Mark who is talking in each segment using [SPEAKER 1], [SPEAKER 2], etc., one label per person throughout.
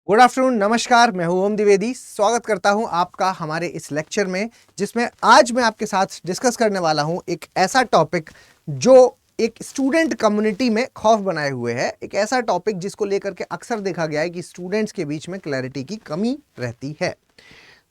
[SPEAKER 1] Good afternoon, नमस्कार। मैं हूं ओम द्विवेदी। स्वागत करता हूं आपका हमारे इस लेक्चर में, जिसमें आज मैं आपके साथ डिस्कस करने वाला हूं एक ऐसा टॉपिक जो एक स्टूडेंट कम्युनिटी में खौफ बनाए हुए है। एक ऐसा टॉपिक जिसको लेकर के अक्सर देखा गया है कि स्टूडेंट्स के बीच में क्लैरिटी की कमी रहती है।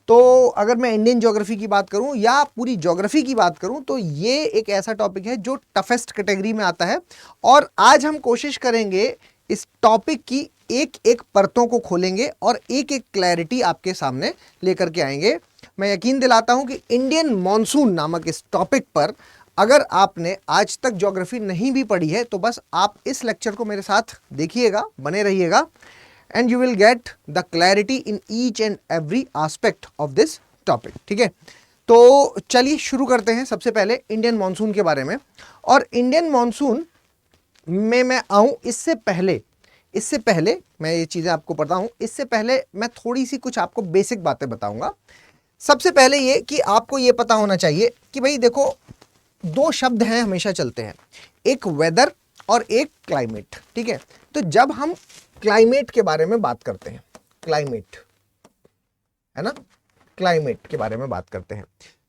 [SPEAKER 1] तो अगर मैं इंडियन ज्योग्राफी की बात करूं या पूरी ज्योग्राफी की बात करूं तो ये एक ऐसा टॉपिक है जो टफेस्ट कैटेगरी में आता है। और आज हम कोशिश करेंगे इस टॉपिक की एक एक परतों को खोलेंगे और एक एक क्लैरिटी आपके सामने लेकर के आएंगे। मैं यकीन दिलाता हूं कि इंडियन मॉनसून नामक इस टॉपिक पर अगर आपने आज तक ज्योग्राफी नहीं भी पढ़ी है तो बस आप इस लेक्चर को मेरे साथ देखिएगा, बने रहिएगा, and you will get the clarity in each and every aspect of this topic। ठीक है, तो चलिए शुरू करते हैं सबसे पहले इंडियन मॉनसून के बारे में। और इंडियन मॉनसून में मैं आऊं इससे पहले मैं ये चीजें आपको बताऊं, इससे पहले मैं थोड़ी सी कुछ आपको बेसिक बातें बताऊंगा। सबसे पहले ये कि आपको ये पता होना चाहिए कि भाई देखो, दो शब्द हैं हमेशा चलते हैं, एक वेदर और एक क्लाइमेट। ठीक है, तो जब हम क्लाइमेट के बारे में बात करते हैं, क्लाइमेट है ना, क्लाइमेट के बारे में बात करते हैं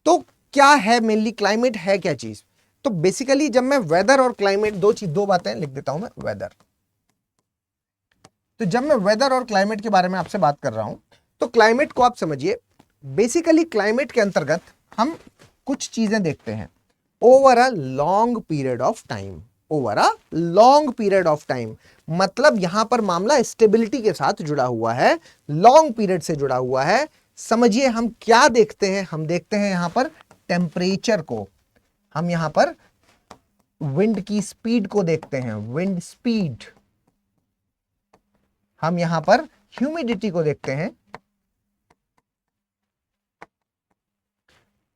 [SPEAKER 1] तो क्या है मेनली क्लाइमेट, है क्या चीज। तो बेसिकली जब मैं वेदर और क्लाइमेट दो बातें लिख देता हूं मैं, वेदर। तो जब मैं वेदर और क्लाइमेट के बारे में आपसे बात कर रहा हूं तो क्लाइमेट को आप समझिए, बेसिकली क्लाइमेट के अंतर्गत हम कुछ चीजें देखते हैं over a long period of time. Over a long period of time मतलब यहां पर मामला स्टेबिलिटी के साथ जुड़ा हुआ है, लॉन्ग पीरियड से जुड़ा हुआ है। समझिए हम क्या देखते हैं, हम देखते हैं यहां पर टेम्परेचर को, हम यहां पर विंड की स्पीड को देखते हैं, विंड स्पीड। हम यहां पर ह्यूमिडिटी को देखते हैं,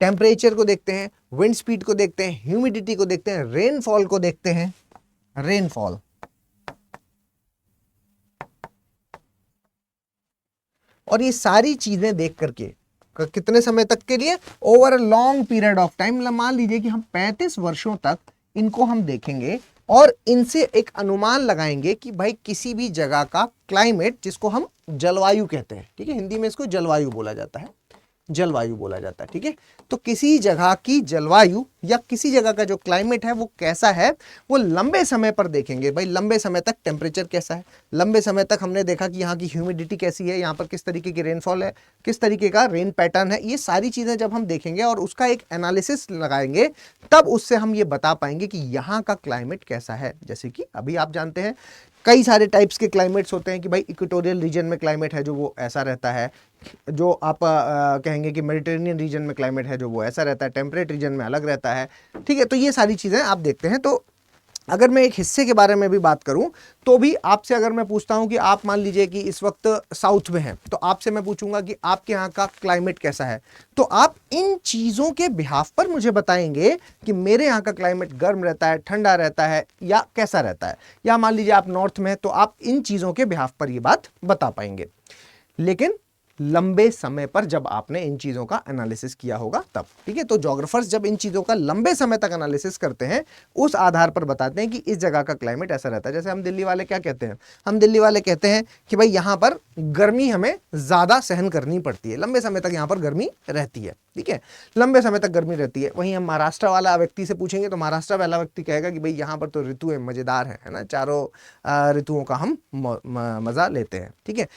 [SPEAKER 1] टेम्परेचर को देखते हैं, विंड स्पीड को देखते हैं, ह्यूमिडिटी को देखते हैं, रेनफॉल को देखते हैं, रेनफॉल। और ये सारी चीजें देख करके कितने समय तक के लिए, over a long period of time, मान लीजिए कि हम 35 वर्षों तक इनको हम देखेंगे और इनसे एक अनुमान लगाएंगे कि भाई किसी भी जगह का क्लाइमेट, जिसको हम जलवायु कहते हैं, ठीक है, हिंदी में इसको जलवायु बोला जाता है, जलवायु बोला जाता है। ठीक है, तो किसी जगह की जलवायु या किसी जगह का जो क्लाइमेट है वो कैसा है, वो लंबे समय पर देखेंगे। भाई लंबे समय तक टेम्परेचर कैसा है, लंबे समय तक हमने देखा कि यहाँ की ह्यूमिडिटी कैसी है, यहाँ पर किस तरीके की रेनफॉल है, किस तरीके का रेन पैटर्न है। ये सारी चीजें जब हम देखेंगे और उसका एक एनालिसिस लगाएंगे तब उससे हम ये बता पाएंगे कि यहाँ का क्लाइमेट कैसा है। जैसे कि अभी आप जानते हैं कई सारे टाइप्स के क्लाइमेट्स होते हैं कि भाई इक्वेटोरियल रीजन में क्लाइमेट है जो वो ऐसा रहता है, जो आप कहेंगे कि मेडिटेरेनियन रीजन में क्लाइमेट है जो वो ऐसा रहता है, टेम्परेट रीजन में अलग रहता है। ठीक है, तो ये सारी चीज़ें आप देखते हैं। तो अगर मैं एक हिस्से के बारे में भी बात करूं तो भी आपसे अगर मैं पूछता हूं कि आप मान लीजिए कि इस वक्त साउथ में हैं, तो आपसे मैं पूछूंगा कि आपके यहाँ का क्लाइमेट कैसा है, तो आप इन चीज़ों के बिहाफ पर मुझे बताएंगे कि मेरे यहाँ का क्लाइमेट गर्म रहता है, ठंडा रहता है या कैसा रहता है। या मान लीजिए आप नॉर्थ में हैं तो आप इन चीज़ों के बिहाफ पर ये बात बता पाएंगे, लेकिन लंबे समय पर जब आपने इन चीजों का एनालिसिस किया होगा तब। ठीक है, तो ज्योग्राफर्स जब इन चीजों का लंबे समय तक एनालिसिस करते हैं उस आधार पर बताते हैं कि इस जगह का क्लाइमेट ऐसा रहता है। जैसे हम दिल्ली वाले क्या कहते हैं, हम दिल्ली वाले कहते हैं कि भाई यहाँ पर गर्मी हमें ज्यादा सहन करनी पड़ती है, लंबे समय तक यहाँ पर गर्मी रहती है। ठीक है, लंबे समय तक गर्मी रहती है। वहीं हम महाराष्ट्र वाला व्यक्ति से पूछेंगे तो महाराष्ट्र वाला व्यक्ति कहेगा कि भाई यहाँ पर तो ऋतुएं मजेदार है ना, चारों ऋतुओं का हम मजा लेते हैं। ठीक है,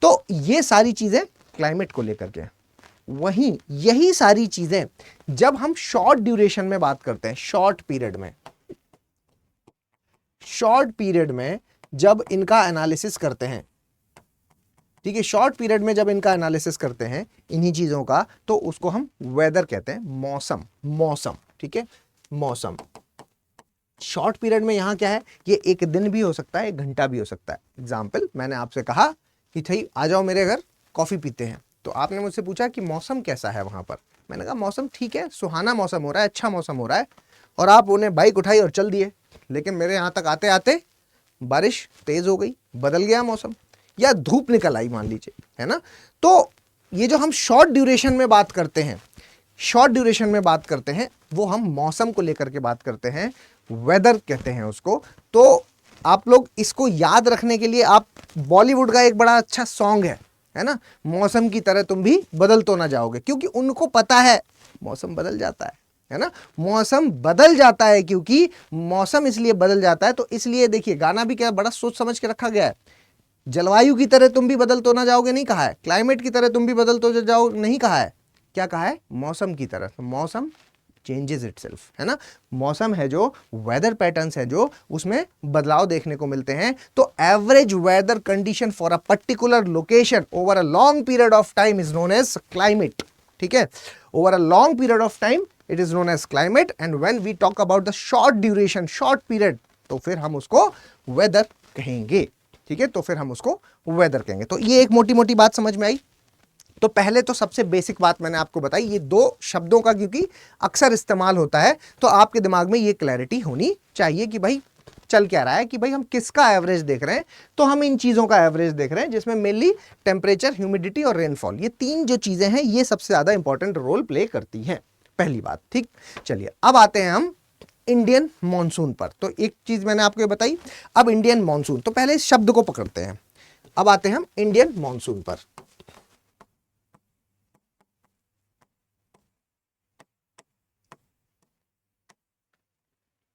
[SPEAKER 1] तो ये सारी चीजें क्लाइमेट को लेकर के। वहीं यही सारी चीजें जब हम शॉर्ट ड्यूरेशन में बात करते हैं, शॉर्ट पीरियड में जब इनका एनालिसिस करते हैं, ठीक है, शॉर्ट पीरियड में जब इनका एनालिसिस करते हैं इन्हीं चीजों का, तो उसको हम वेदर कहते हैं, मौसम। ठीक है, मौसम। शॉर्ट पीरियड में यहां क्या है, ये एक दिन भी हो सकता है, एक घंटा भी हो सकता है। एग्जाम्पल, मैंने आपसे कहा कि भाई आ जाओ मेरे घर, कॉफी पीते हैं, तो आपने मुझसे पूछा कि मौसम कैसा है वहां पर। मैंने कहा मौसम ठीक है, सुहाना मौसम हो रहा है, अच्छा मौसम हो रहा है, और आप उन्हें बाइक उठाई और चल दिए। लेकिन मेरे यहां तक आते आते बारिश तेज हो गई, बदल गया मौसम, या धूप निकल आई मान लीजिए, है ना। तो ये जो हम शॉर्ट ड्यूरेशन में बात करते हैं, वो हम मौसम को लेकर के बात करते हैं, वेदर कहते हैं उसको। तो आप लोग इसको याद रखने के लिए आप बॉलीवुड का एक बड़ा अच्छा सॉन्ग है ना, मौसम की तरह तुम भी बदल तो ना जाओगे, क्योंकि उनको पता है मौसम बदल जाता है ना, मौसम बदल जाता है, क्योंकि मौसम इसलिए बदल जाता है, तो इसलिए देखिए गाना भी क्या बड़ा सोच समझ के रखा गया है। जलवायु की तरह तुम भी बदल तो ना जाओगे नहीं कहा है, क्लाइमेट की तरह तुम भी बदल तो जाओ नहीं कहा है, क्या कहा है, मौसम की तरह। मौसम चेंजेस इटसेल्फ, है ना, मौसम है जो वेदर पैटर्न्स है जो उसमें बदलाव देखने को मिलते हैं। तो average weather condition for a particular location over a long period of time is known as climate. ठीक है, over a long period of time it is known as climate, and when we talk about the short duration, short period, तो फिर हम उसको weather कहेंगे। ठीक है, तो फिर हम उसको वेदर कहेंगे। तो ये एक मोटी मोटी बात समझ में आई। तो पहले तो सबसे बेसिक बात मैंने आपको बताई, ये दो शब्दों का क्योंकि अक्सर इस्तेमाल होता है, तो आपके दिमाग में ये क्लैरिटी होनी चाहिए कि भाई चल क्या रहा है, कि भाई हम किसका एवरेज देख रहे हैं। तो हम इन चीजों का एवरेज देख रहे हैं, जिसमें मेनली टेम्परेचर, ह्यूमिडिटी और रेनफॉल, ये तीन जो चीजें हैं ये सबसे ज्यादा इंपॉर्टेंट रोल प्ले करती हैं, पहली बात। ठीक, चलिए अब आते हैं हम इंडियन मॉनसून पर। तो एक चीज मैंने आपको बताई, अब इंडियन मॉनसून, तो पहले इस शब्द को पकड़ते हैं। अब आते हैं हम इंडियन मॉनसून पर।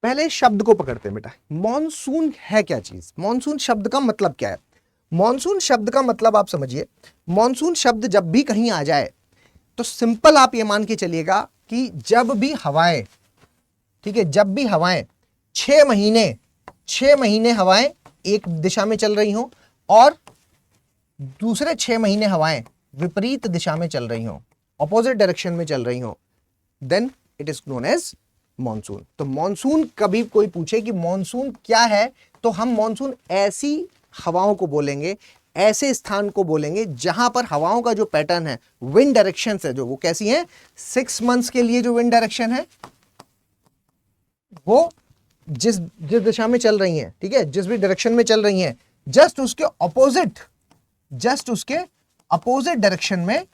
[SPEAKER 1] पहले शब्द को पकड़ते हैं बेटा, मॉनसून है क्या चीज, मॉनसून शब्द का मतलब क्या है। मॉनसून शब्द का मतलब आप समझिए, मॉनसून शब्द जब भी कहीं आ जाए तो सिंपल आप ये मान के चलिएगा कि जब भी हवाएं, ठीक है, जब भी हवाएं 6 महीने हवाएं एक दिशा में चल रही हो और दूसरे 6 महीने हवाएं विपरीत दिशा में चल रही हो, ऑपोजिट डायरेक्शन में चल रही हो, then it is known as monsoon. तो मॉनसून, कभी कोई पूछे कि मॉनसून क्या है, तो हम मॉनसून ऐसी हवाओं को बोलेंगे, ऐसे स्थान को बोलेंगे जहां पर हवाओं का जो पैटर्न है, विंड डायरेक्शन है जो, वो कैसी है, 6 मंथ्स के लिए जो विंड डायरेक्शन है वो जिस जिस दिशा में चल रही हैं, ठीक है, जिस भी डायरेक्शन में चल रही हैं, जस्ट उसके अपोजिट डायरेक्शन में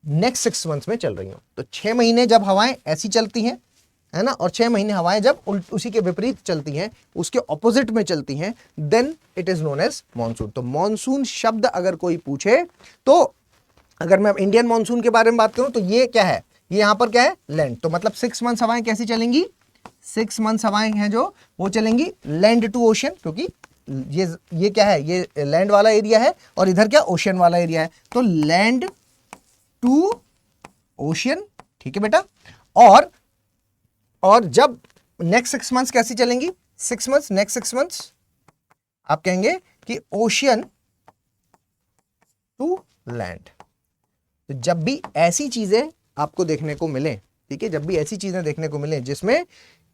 [SPEAKER 1] नेक्स्ट 6 मंथ्स में चल रही हो। तो 6 महीने जब हवाएं ऐसी चलती हैं, है ना, और 6 महीने हवाएं जब उसी के विपरीत चलती हैं, उसके ऑपोजिट में चलती हैं, then it is known as monsoon. तो मॉनसून शब्द अगर कोई पूछे, तो अगर मैं इंडियन मॉनसून के बारे में बात करूं तो ये क्या है, ये यहां पर क्या है, लैंड। तो मतलब 6 मंथ्स हवाएं कैसी चलेंगी, 6 मंथ्स हवाएं हैं जो वो चलेंगी लैंड टू ओशन, क्योंकि ये क्या है, ये लैंड वाला एरिया है और इधर क्या ओशन वाला एरिया है, तो लैंड टू ओशन। ठीक है बेटा, और जब नेक्स्ट 6 मंथ्स कैसी चलेंगी, 6 मंथ्स, नेक्स्ट 6 मंथ्स आप कहेंगे कि ओशियन टू लैंड। तो जब भी ऐसी चीजें आपको देखने को मिले, ठीक है, जब भी ऐसी चीजें देखने को मिले जिसमें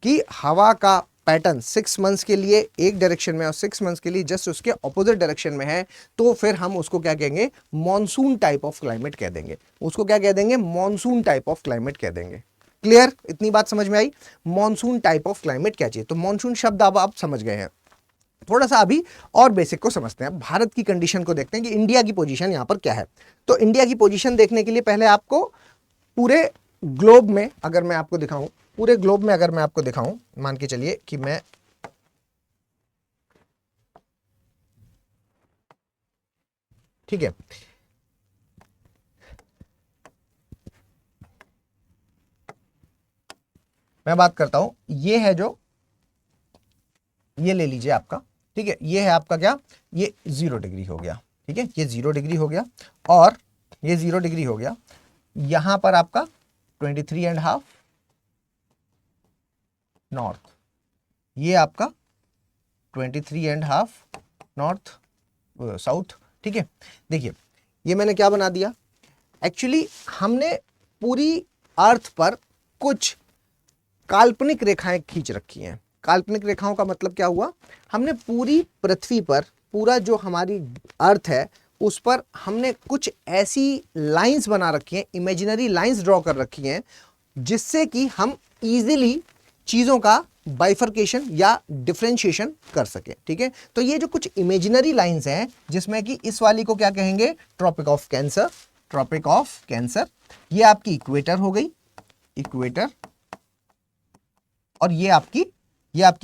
[SPEAKER 1] कि हवा का पैटर्न 6 मंथ्स के लिए एक डायरेक्शन में और 6 मंथ्स के लिए जस्ट उसके ऑपोजिट डायरेक्शन में है, तो फिर हम उसको क्या कहेंगे, मॉनसून टाइप ऑफ क्लाइमेट कह देंगे। उसको क्या कह देंगे, मॉनसून टाइप ऑफ क्लाइमेट कह देंगे। क्लियर, इतनी बात समझ में आई, मॉनसून टाइप ऑफ क्लाइमेट क्या चाहिए। तो मॉनसून शब्द अब आप समझ गए हैं। थोड़ा सा अभी और बेसिक को समझते हैं, भारत की कंडीशन को देखते हैं कि इंडिया की पोजीशन यहां पर क्या है। तो इंडिया की पोजीशन देखने के लिए पहले आपको पूरे ग्लोब में अगर मैं आपको दिखाऊं, पूरे ग्लोब में अगर मैं आपको दिखाऊं, मान के चलिए कि मैं ठीक है, मैं बात करता हूं, ये है जो, ये ले लीजिए आपका, ठीक है, ये है आपका क्या, ये 0 डिग्री हो गया, ठीक है, ये 0 डिग्री हो गया और ये 0 डिग्री हो गया। यहां पर आपका 23.5 नॉर्थ, ये आपका 23.5 नॉर्थ साउथ। ठीक है, देखिए ये मैंने क्या बना दिया, एक्चुअली हमने पूरी अर्थ पर कुछ काल्पनिक रेखाएं खींच रखी हैं। काल्पनिक रेखाओं का मतलब क्या हुआ, हमने पूरी पृथ्वी पर, पूरा जो हमारी अर्थ है उस पर हमने कुछ ऐसी लाइंस बना रखी हैं, इमेजिनरी लाइंस ड्रॉ कर रखी हैं, जिससे कि हम इजीली चीजों का बाइफर्केशन या डिफरेंशिएशन कर सके। ठीक है, तो ये जो कुछ इमेजिनरी लाइंस हैं, जिसमें कि इस वाली को क्या कहेंगे, tropic of cancer, tropic of cancer, ये आपकी इक्वेटर हो गई, इक्वेटर, और ये आपकी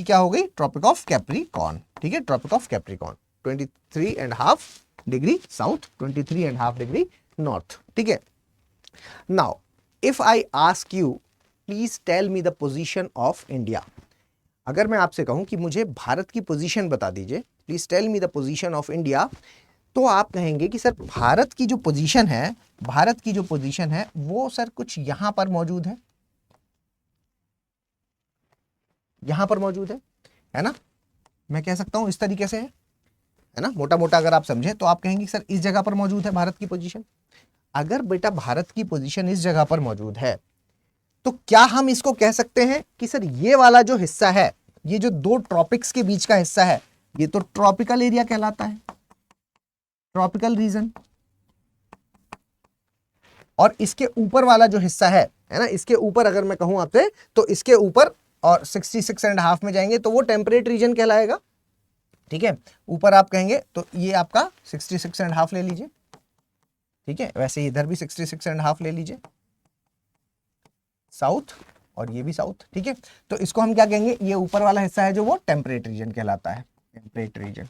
[SPEAKER 1] क्या हो गई, ट्रॉपिक ऑफ कैप्रिकॉर्न। ठीक है, tropic of capricorn 23.5 degree south, 23.5 degree north, ठीक है। Now if I ask you please tell me the position of India, अगर मैं आपसे कहूं कि मुझे भारत की पोजीशन बता दीजिए, please tell me the position of India, तो आप कहेंगे कि सर भारत की जो पोजीशन है, भारत की जो पोजीशन है वो सर कुछ यहां पर मौजूद है ना, मैं कह सकता हूं इस तरीके से है ना, मोटा मोटा अगर आप समझे तो आप कहेंगे सर इस जगह पर मौजूद है भारत की पोजीशन। अगर बेटा भारत की पोजीशन इस जगह पर मौजूद है तो क्या हम इसको कह सकते हैं कि सर ये वाला जो हिस्सा है, ये जो दो ट्रॉपिक्स के बीच का हिस्सा है, ये तो ट्रॉपिकल एरिया कहलाता है, ट्रॉपिकल रीजन। और इसके ऊपर वाला जो हिस्सा है ना, इसके ऊपर अगर मैं कहूं आपसे तो इसके ऊपर और 66.5 में जाएंगे तो वो टेम्परेट रीजन कहलाएगा, ठीक है। ऊपर आप कहेंगे तो ये आपका 66.5 ले लीजिए, ठीक है। वैसे ही इधर भी 66.5 ले लीजिए, साउथ, और ये भी साउथ, ठीक है। तो इसको हम क्या कहेंगे, ये ऊपर वाला हिस्सा है जो वो टेम्परेट रीजन कहलाता है, टेम्परेट रीजन।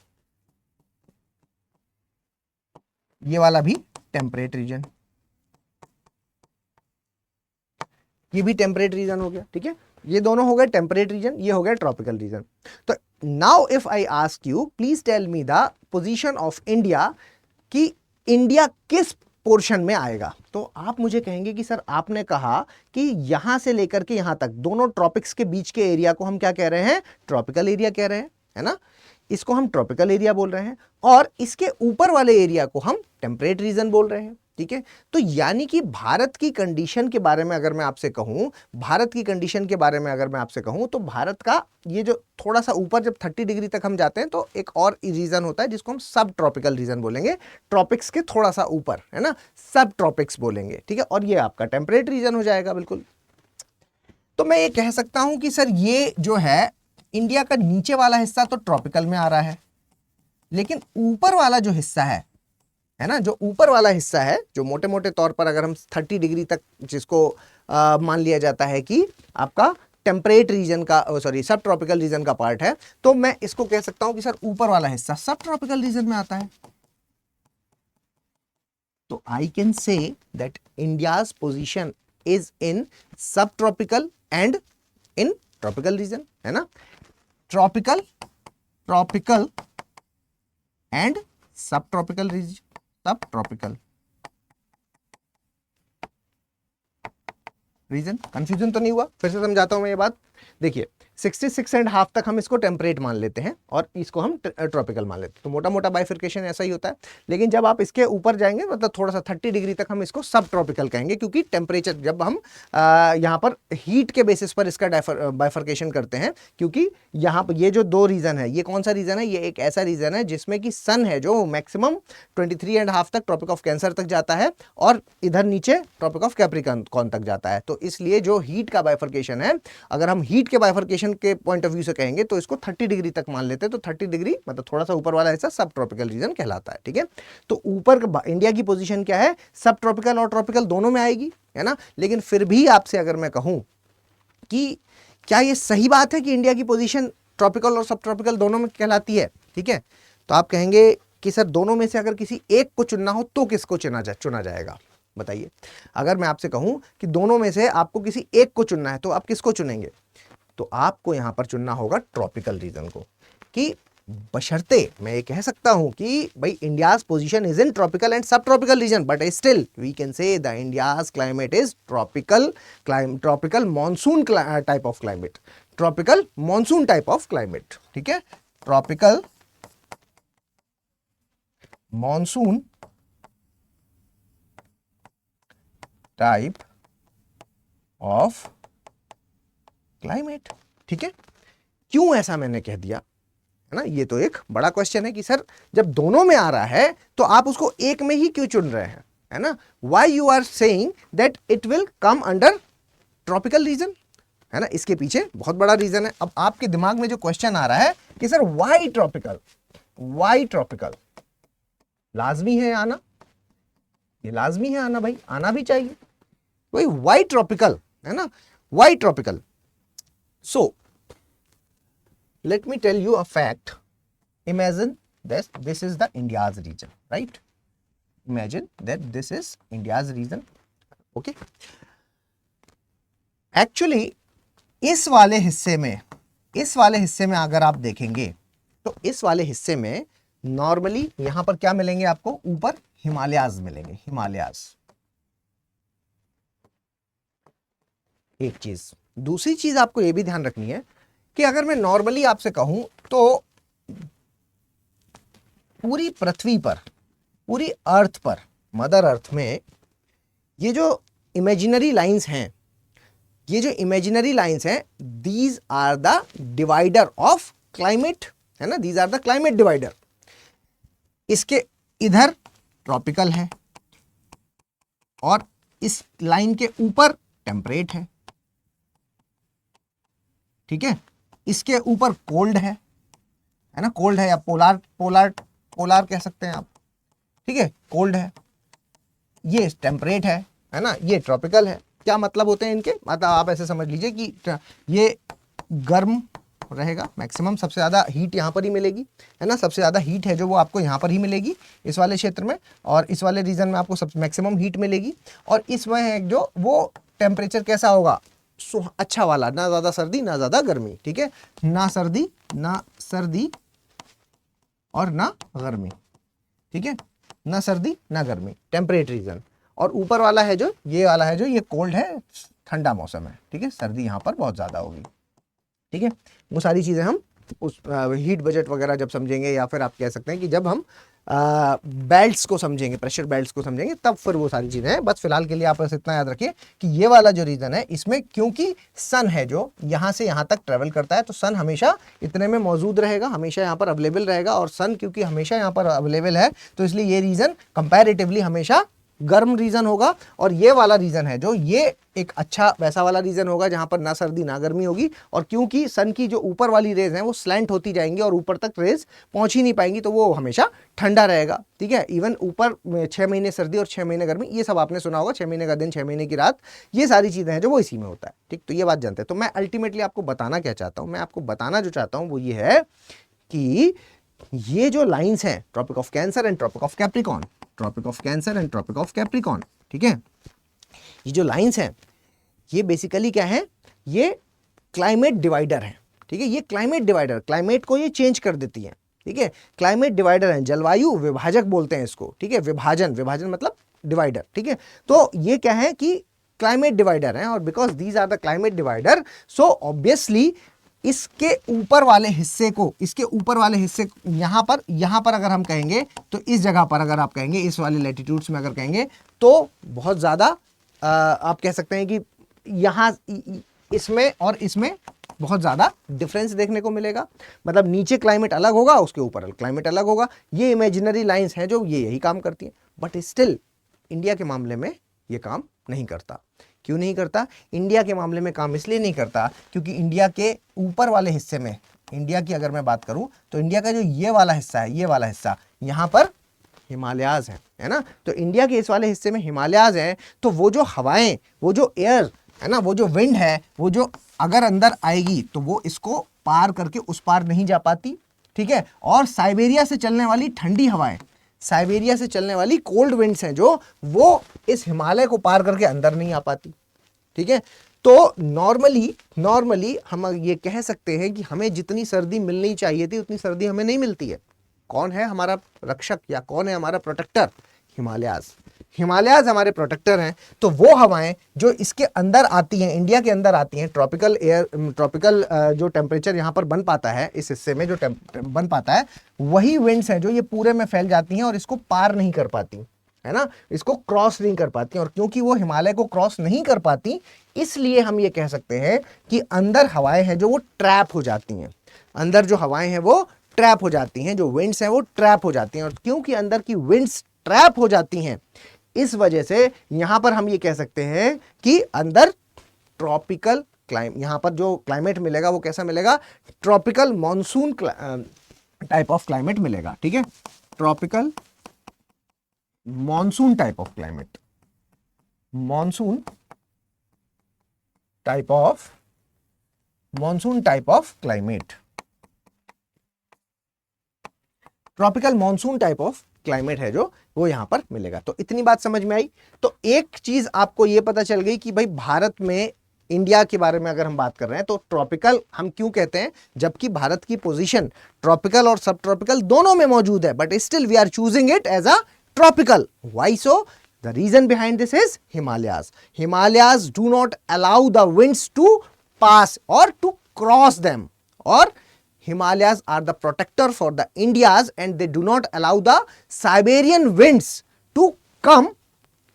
[SPEAKER 1] ये वाला भी टेम्परेट रीजन, ये भी टेम्परेट रीजन हो गया, ठीक है। ये दोनों हो गए टेम्परेट रीजन, ये हो गया ट्रॉपिकल रीजन। तो now if I ask you please tell me the position of India, कि इंडिया किस पोर्शन में आएगा, तो आप मुझे कहेंगे कि सर आपने कहा कि यहां से लेकर के यहां तक दोनों ट्रॉपिक्स के बीच के एरिया को हम क्या कह रहे हैं, ट्रॉपिकल एरिया कह रहे हैं, है ना। इसको हम ट्रॉपिकल एरिया बोल रहे हैं, और इसके ऊपर वाले एरिया को हम टेम्परेट रीजन बोल रहे हैं, ठीक है। तो यानी कि भारत की कंडीशन के बारे में अगर मैं आपसे कहूं, भारत की कंडीशन के बारे में अगर मैं आपसे कहूं, तो भारत का ये जो थोड़ा सा ऊपर जब 30 डिग्री तक हम जाते हैं तो एक और रीजन होता है जिसको हम सब ट्रॉपिकल रीजन बोलेंगे, ट्रॉपिक्स के थोड़ा सा ऊपर, है ना, सब ट्रॉपिक्स बोलेंगे, ठीक है। और ये आपका टेम्परेट रीजन हो जाएगा, बिल्कुल। तो मैं ये कह सकता हूं कि सर ये जो है इंडिया का नीचे वाला हिस्सा तो ट्रॉपिकल में आ रहा है, लेकिन ऊपर वाला जो हिस्सा है ना, जो ऊपर वाला हिस्सा है, जो मोटे मोटे तौर पर अगर हम 30 डिग्री तक जिसको मान लिया जाता है कि आपका टेम्परेट रीजन का, सॉरी सब ट्रॉपिकल रीजन का पार्ट है, तो मैं इसको कह सकता हूं कि सर ऊपर वाला हिस्सा सब ट्रॉपिकल रीजन में आता है। तो I can say that India's position is in sub tropical and in tropical region, है ना, tropical and sub tropical region, sub tropical region. Confusion तो नहीं हुआ? फिर से समझाता हूं मैं ये बात। देखिए 66.5 तक हम इसको टेम्परेट मान लेते हैं और इसको हम ट्रॉपिकल मान लेते हैं, तो मोटा मोटा बाइफिकेशन ऐसा ही होता है। लेकिन जब आप इसके ऊपर जाएंगे मतलब थोड़ा सा 30 डिग्री तक हम इसको सब ट्रॉपिकल कहेंगे, क्योंकि टेम्परेचर जब हम यहाँ पर हीट के बेसिस पर इसका बाइफर्केशन करते हैं, क्योंकि यहाँ पर ये जो दो रीजन है, ये कौन सा रीजन है, ये एक ऐसा रीजन है जिसमें कि सन है जो मैक्सिमम 23.5 तक ट्रॉपिक ऑफ कैंसर तक जाता है, और इधर नीचे ट्रॉपिक ऑफ कैप्रिकॉर्न तक जाता है। तो इसलिए जो हीट का बाइफर्केशन है, अगर हम हीट के बाइफर्केशन के पॉइंट ऑफ व्यू से कहेंगे तो इसको 30 डिग्री तक मान लेते हैं, तो 30 डिग्री मतलब थोड़ा सा ऊपर वाला हिस्सा सब ट्रॉपिकल रीजन कहलाता है, ठीक है। तो ऊपर इंडिया की पोजीशन क्या है, सब ट्रॉपिकल और ट्रॉपिकल दोनों में आएगी, है ना। लेकिन फिर भी आपसे अगर मैं कहूं कि क्या ये सही बात है कि इंडिया की पोजीशन ट्रॉपिकल और सब ट्रॉपिकल दोनों में कहलाती है, ठीक है, तो आप कहेंगे कि सर दोनों में से अगर किसी एक को चुनना हो तो किसको चुना जाएगा, बताइए। अगर मैं आपसे कहूं कि दोनों में से आपको किसी एक को चुनना है तो आप किसको चुनेंगे, तो आपको यहां पर चुनना होगा ट्रॉपिकल रीजन को, कि बशर्ते मैं ये कह सकता हूं कि भाई India's position is in tropical and sub tropical region, but still we can say the India's climate is tropical monsoon type of climate, tropical monsoon type of climate, ठीक है, tropical monsoon type of climate, ठीक है। क्यों ऐसा मैंने कह दिया, है ना, ये तो एक बड़ा क्वेश्चन है कि सर जब दोनों में आ रहा है तो आप उसको एक में ही क्यों चुन रहे हैं, है ना। Why you are saying that it will come under tropical region, है ना, इसके पीछे बहुत बड़ा रीजन है। अब आपके दिमाग में जो क्वेश्चन आ रहा है कि सर व्हाई ट्रॉपिकल, लाजमी है आना, ये लाजमी है आना, भाई आना भी चाहिए, वही व्हाई ट्रॉपिकल, है ना, why tropical. So, let me tell you a fact imagine this is the India's region, right? Imagine that this is India's region. Okay, actually इस वाले हिस्से में अगर आप देखेंगे तो इस वाले हिस्से में नॉर्मली यहां पर क्या मिलेंगे आपको, ऊपर हिमालयाज मिलेंगे, हिमालयाज। एक चीज, दूसरी चीज आपको यह भी ध्यान रखनी है कि अगर मैं नॉर्मली आपसे कहूं तो पूरी पृथ्वी पर, पूरी अर्थ पर, मदर अर्थ में ये जो इमेजिनरी लाइंस हैं, ये जो इमेजिनरी लाइंस हैं, these are the divider of climate, है ना, these are the climate divider. इसके इधर ट्रॉपिकल है और इस लाइन के ऊपर टेम्परेट है, ठीक है, इसके ऊपर कोल्ड है ना, कोल्ड है या पोलार पोलार पोलार कह सकते हैं आप, ठीक है, कोल्ड है, ये टेम्परेट है ना, ये ट्रॉपिकल है। क्या मतलब होते हैं इनके, मतलब आप ऐसे समझ लीजिए कि ये गर्म रहेगा, मैक्सिमम सबसे ज़्यादा हीट यहाँ पर ही मिलेगी, है ना, सबसे ज़्यादा हीट है जो वो आपको यहाँ पर ही मिलेगी इस वाले क्षेत्र में, और इस वाले रीजन में आपको सबसे मैक्सिमम हीट मिलेगी। और इसमें जो वो टेम्परेचर कैसा होगा, अच्छा वाला, ना ज़्यादा सर्दी ना ज़्यादा गर्मी, ठीक है, ना सर्दी और ना गर्मी, ठीक है, ना सर्दी ना गर्मी, टेम्परेट रीजन। और ऊपर वाला है जो, ये वाला है जो, ये कोल्ड है, ठंडा मौसम है, ठीक है, सर्दी यहाँ पर बहुत ज़्यादा होगी, ठीक है। वो सारी चीज़ें हम उस हीट बजट वगैरह जब समझेंगे, या फिर आप कह सकते हैं कि जब हम बेल्ट्स को समझेंगे, प्रेशर बेल्ट्स को समझेंगे, तब फिर वो सारी चीज़ें हैं। बस फिलहाल के लिए आप बस इतना याद रखिए कि ये वाला जो रीजन है, इसमें क्योंकि सन है जो यहाँ से यहाँ तक ट्रेवल करता है, तो सन हमेशा इतने में मौजूद रहेगा, हमेशा यहाँ पर अवेलेबल रहेगा। और सन क्योंकि हमेशा यहाँ पर अवेलेबल है, तो इसलिए ये रीजन कंपैरेटिवली हमेशा गर्म रीजन होगा। और ये वाला रीजन है जो, ये एक अच्छा वैसा वाला रीजन होगा जहां पर ना सर्दी ना गर्मी होगी। और क्योंकि सन की जो ऊपर वाली रेज हैं वो स्लैंट होती जाएंगी और ऊपर तक रेज पहुंच ही नहीं पाएंगी, तो वो हमेशा ठंडा रहेगा, ठीक है। इवन ऊपर 6 महीने सर्दी और 6 महीने गर्मी, ये सब आपने सुना होगा, 6 महीने का दिन 6 महीने की रात, ये सारी चीजें हैं जो वो इसी में होता है, ठीक। तो ये बात जानते हैं। तो मैं अल्टीमेटली आपको बताना क्या चाहता हूं, मैं आपको बताना जो चाहता हूं वो ये है कि ये जो लाइंस हैं, tropic of cancer and tropic of capricorn, tropic of cancer and tropic of capricorn, ठीक है, ये जो लाइंस हैं ये बेसिकली क्या है, ये क्लाइमेट डिवाइडर है, ठीक है। ये क्लाइमेट डिवाइडर, क्लाइमेट को ये चेंज कर देती है, ठीक है, क्लाइमेट डिवाइडर है, जलवायु विभाजक बोलते हैं इसको, ठीक है, विभाजन, विभाजन मतलब डिवाइडर, ठीक है। तो ये क्या है कि क्लाइमेट डिवाइडर है, और because these are the climate divider, so obviously इसके ऊपर वाले हिस्से को, इसके ऊपर वाले हिस्से यहाँ पर अगर हम कहेंगे, तो इस जगह पर अगर आप कहेंगे, इस वाले लैटिट्यूड्स में अगर कहेंगे, तो बहुत ज़्यादा आप कह सकते हैं कि यहाँ इसमें और इसमें बहुत ज़्यादा डिफरेंस देखने को मिलेगा। मतलब नीचे क्लाइमेट अलग होगा, उसके ऊपर क्लाइमेट अलग होगा। ये इमेजिनरी लाइंस हैं जो ये यही काम करती हैं, बट स्टिल इंडिया के मामले में ये काम नहीं करता। क्यों नहीं करता? इंडिया के मामले में काम इसलिए नहीं करता क्योंकि इंडिया के ऊपर वाले हिस्से में, इंडिया की अगर मैं बात करूं तो इंडिया का जो ये वाला हिस्सा है, ये वाला हिस्सा, यहाँ पर हिमालयाज है ना। तो इंडिया के इस वाले हिस्से में हिमालयाज हैं, तो वो जो हवाएं, वो जो एयर है ना, वो जो विंड है, वो जो अगर अंदर आएगी तो वो इसको पार करके उस पार नहीं जा पाती, ठीक है। और साइबेरिया से चलने वाली ठंडी हवाएं, साइबेरिया से चलने वाली कोल्ड विंड्स हैं जो, वो इस हिमालय को पार करके अंदर नहीं आ पाती, ठीक है। तो नॉर्मली हम ये कह सकते हैं कि हमें जितनी सर्दी मिलनी चाहिए थी उतनी सर्दी हमें नहीं मिलती है। कौन है हमारा रक्षक या कौन है हमारा प्रोटेक्टर? हिमालयाज। हिमालयाज हमारे प्रोटेक्टर हैं। तो वो हवाएं जो इसके अंदर आती हैं, इंडिया के अंदर आती हैं, ट्रॉपिकल एयर, ट्रॉपिकल जो टेम्परेचर यहाँ पर बन पाता है, इस हिस्से में जो बन पाता है, वही विंड्स हैं जो ये पूरे में फैल जाती हैं और इसको पार नहीं कर पाती, है ना, इसको क्रॉस नहीं कर पाती। और क्योंकि वो हिमालय को क्रॉस नहीं कर पाती, इसलिए हम ये कह सकते हैं कि अंदर हवाएं हैं जो वो ट्रैप हो जाती हैं, अंदर जो हवाएं हैं वो ट्रैप हो जाती हैं, जो विंड्स हैं वो ट्रैप हो जाती हैं। और क्योंकि अंदर की विंड्स ट्रैप हो जाती हैं, इस वजह से यहां पर हम ये कह सकते हैं कि अंदर ट्रॉपिकल यहां पर जो क्लाइमेट मिलेगा वो कैसा मिलेगा? Tropical monsoon type of climate मिलेगा, ठीक है, tropical monsoon type of climate, monsoon type of climate, tropical monsoon type of climate है जो वो यहां पर मिलेगा। तो इतनी बात समझ में आई। तो एक चीज आपको ये पता चल गई कि भाई भारत में, इंडिया के बारे में अगर हम बात कर रहे हैं तो ट्रॉपिकल हम क्यों कहते हैं, जबकि भारत की पोजीशन ट्रॉपिकल और सब ट्रॉपिकल दोनों में मौजूद है, but still we are choosing it as a tropical. Why so? The reason behind this is Himalayas. Himalayas do not allow the winds to pass और टू क्रॉस देम, और Himalayas are the protector for the Indias and they do not allow the Siberian winds to come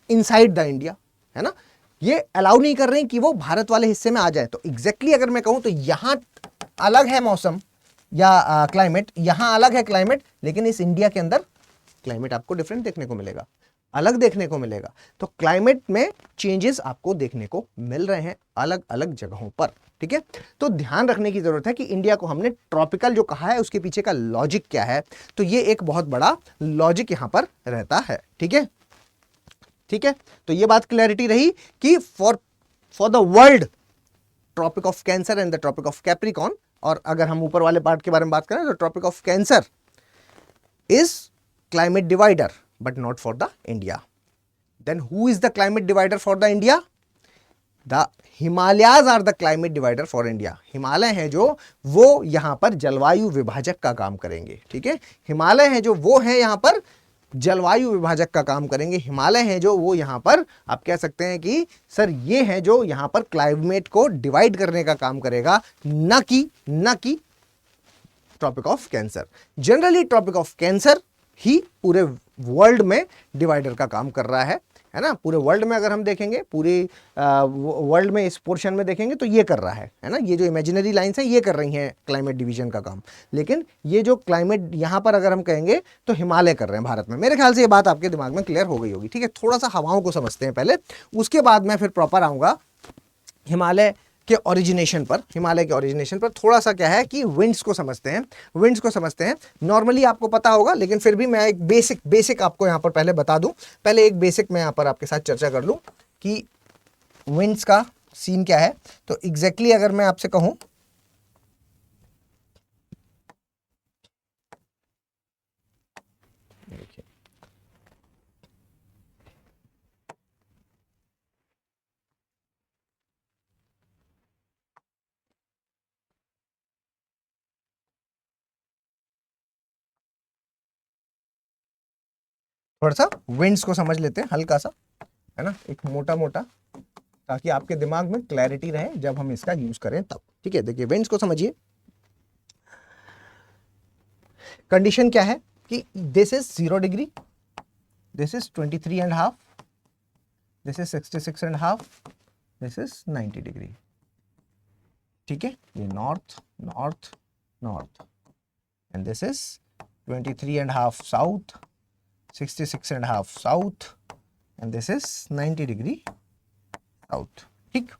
[SPEAKER 1] inside the India, है ना। ये allow नहीं कर रहे हैं कि वो भारत वाले हिस्से में आ जाए। तो एग्जैक्टली अगर मैं कहूं तो यहां अलग है मौसम या क्लाइमेट, यहां अलग है क्लाइमेट, लेकिन इस इंडिया के अंदर क्लाइमेट आपको डिफरेंट देखने को मिलेगा, अलग देखने को मिलेगा। तो क्लाइमेट में चेंजेस आपको देखने को मिल रहे हैं अलग अलग जगहों पर, ठीक है। तो ध्यान रखने की जरूरत है कि इंडिया को हमने ट्रॉपिकल जो कहा है उसके पीछे का लॉजिक क्या है। तो ये एक बहुत बड़ा लॉजिक यहां पर रहता है, ठीक है, ठीक है। तो ये बात क्लैरिटी रही कि for the world tropic of cancer and the tropic of capricorn, और अगर हम ऊपर वाले पार्ट के बारे में बात करें तो tropic of cancer is climate divider but not for the India. Then who is the climate divider for the India? The Himalayas are the climate divider for India. Himalaya है जो वो यहां पर जलवायु विभाजक का काम करेंगे, ठीक है। हिमालय है जो वो है यहां पर जलवायु विभाजक का काम करेंगे। हिमालय है जो वो यहां पर आप कह सकते हैं कि सर ये है जो यहां पर क्लाइमेट को डिवाइड करने का काम करेगा, न कि tropic of cancer. Generally tropic of cancer ही पूरे वर्ल्ड में डिवाइडर का काम कर रहा है ना। पूरे वर्ल्ड में अगर हम देखेंगे, पूरे वर्ल्ड में इस पोर्शन में देखेंगे तो ये कर रहा है ना। ये जो इमेजिनरी लाइंस हैं ये कर रही हैं क्लाइमेट डिवीजन का काम, लेकिन ये जो क्लाइमेट यहाँ पर अगर हम कहेंगे तो हिमालय कर रहे हैं भारत में। मेरे ख्याल से ये बात आपके दिमाग में क्लियर हो गई होगी, ठीक है। थोड़ा सा हवाओं को समझते हैं पहले, उसके बाद मैं फिर प्रॉपर आऊँगा हिमालय के ओरिजिनेशन पर। हिमालय के ओरिजिनेशन पर थोड़ा सा क्या है कि विंड्स को समझते हैं। नॉर्मली आपको पता होगा, लेकिन फिर भी मैं एक बेसिक आपको यहाँ पर पहले बता दूं। पहले एक बेसिक मैं यहाँ पर आपके साथ चर्चा कर लूं कि विंड्स का सीन क्या है। तो एग्जैक्टली अगर मैं आपसे कहूं, थोड़ा सा विंड्स को समझ लेते हैं हल्का सा, है ना, एक मोटा, ताकि आपके दिमाग में क्लैरिटी रहे जब हम इसका यूज करें तब, ठीक है। देखिए विंड्स को समझिए। कंडीशन क्या है कि this is 0 degree, this is 23.5, this is 66.5, this is 90 degree, ठीक है। ये north and this is 23.5 south, 66.5 south and this is 90 degree south, ठीक।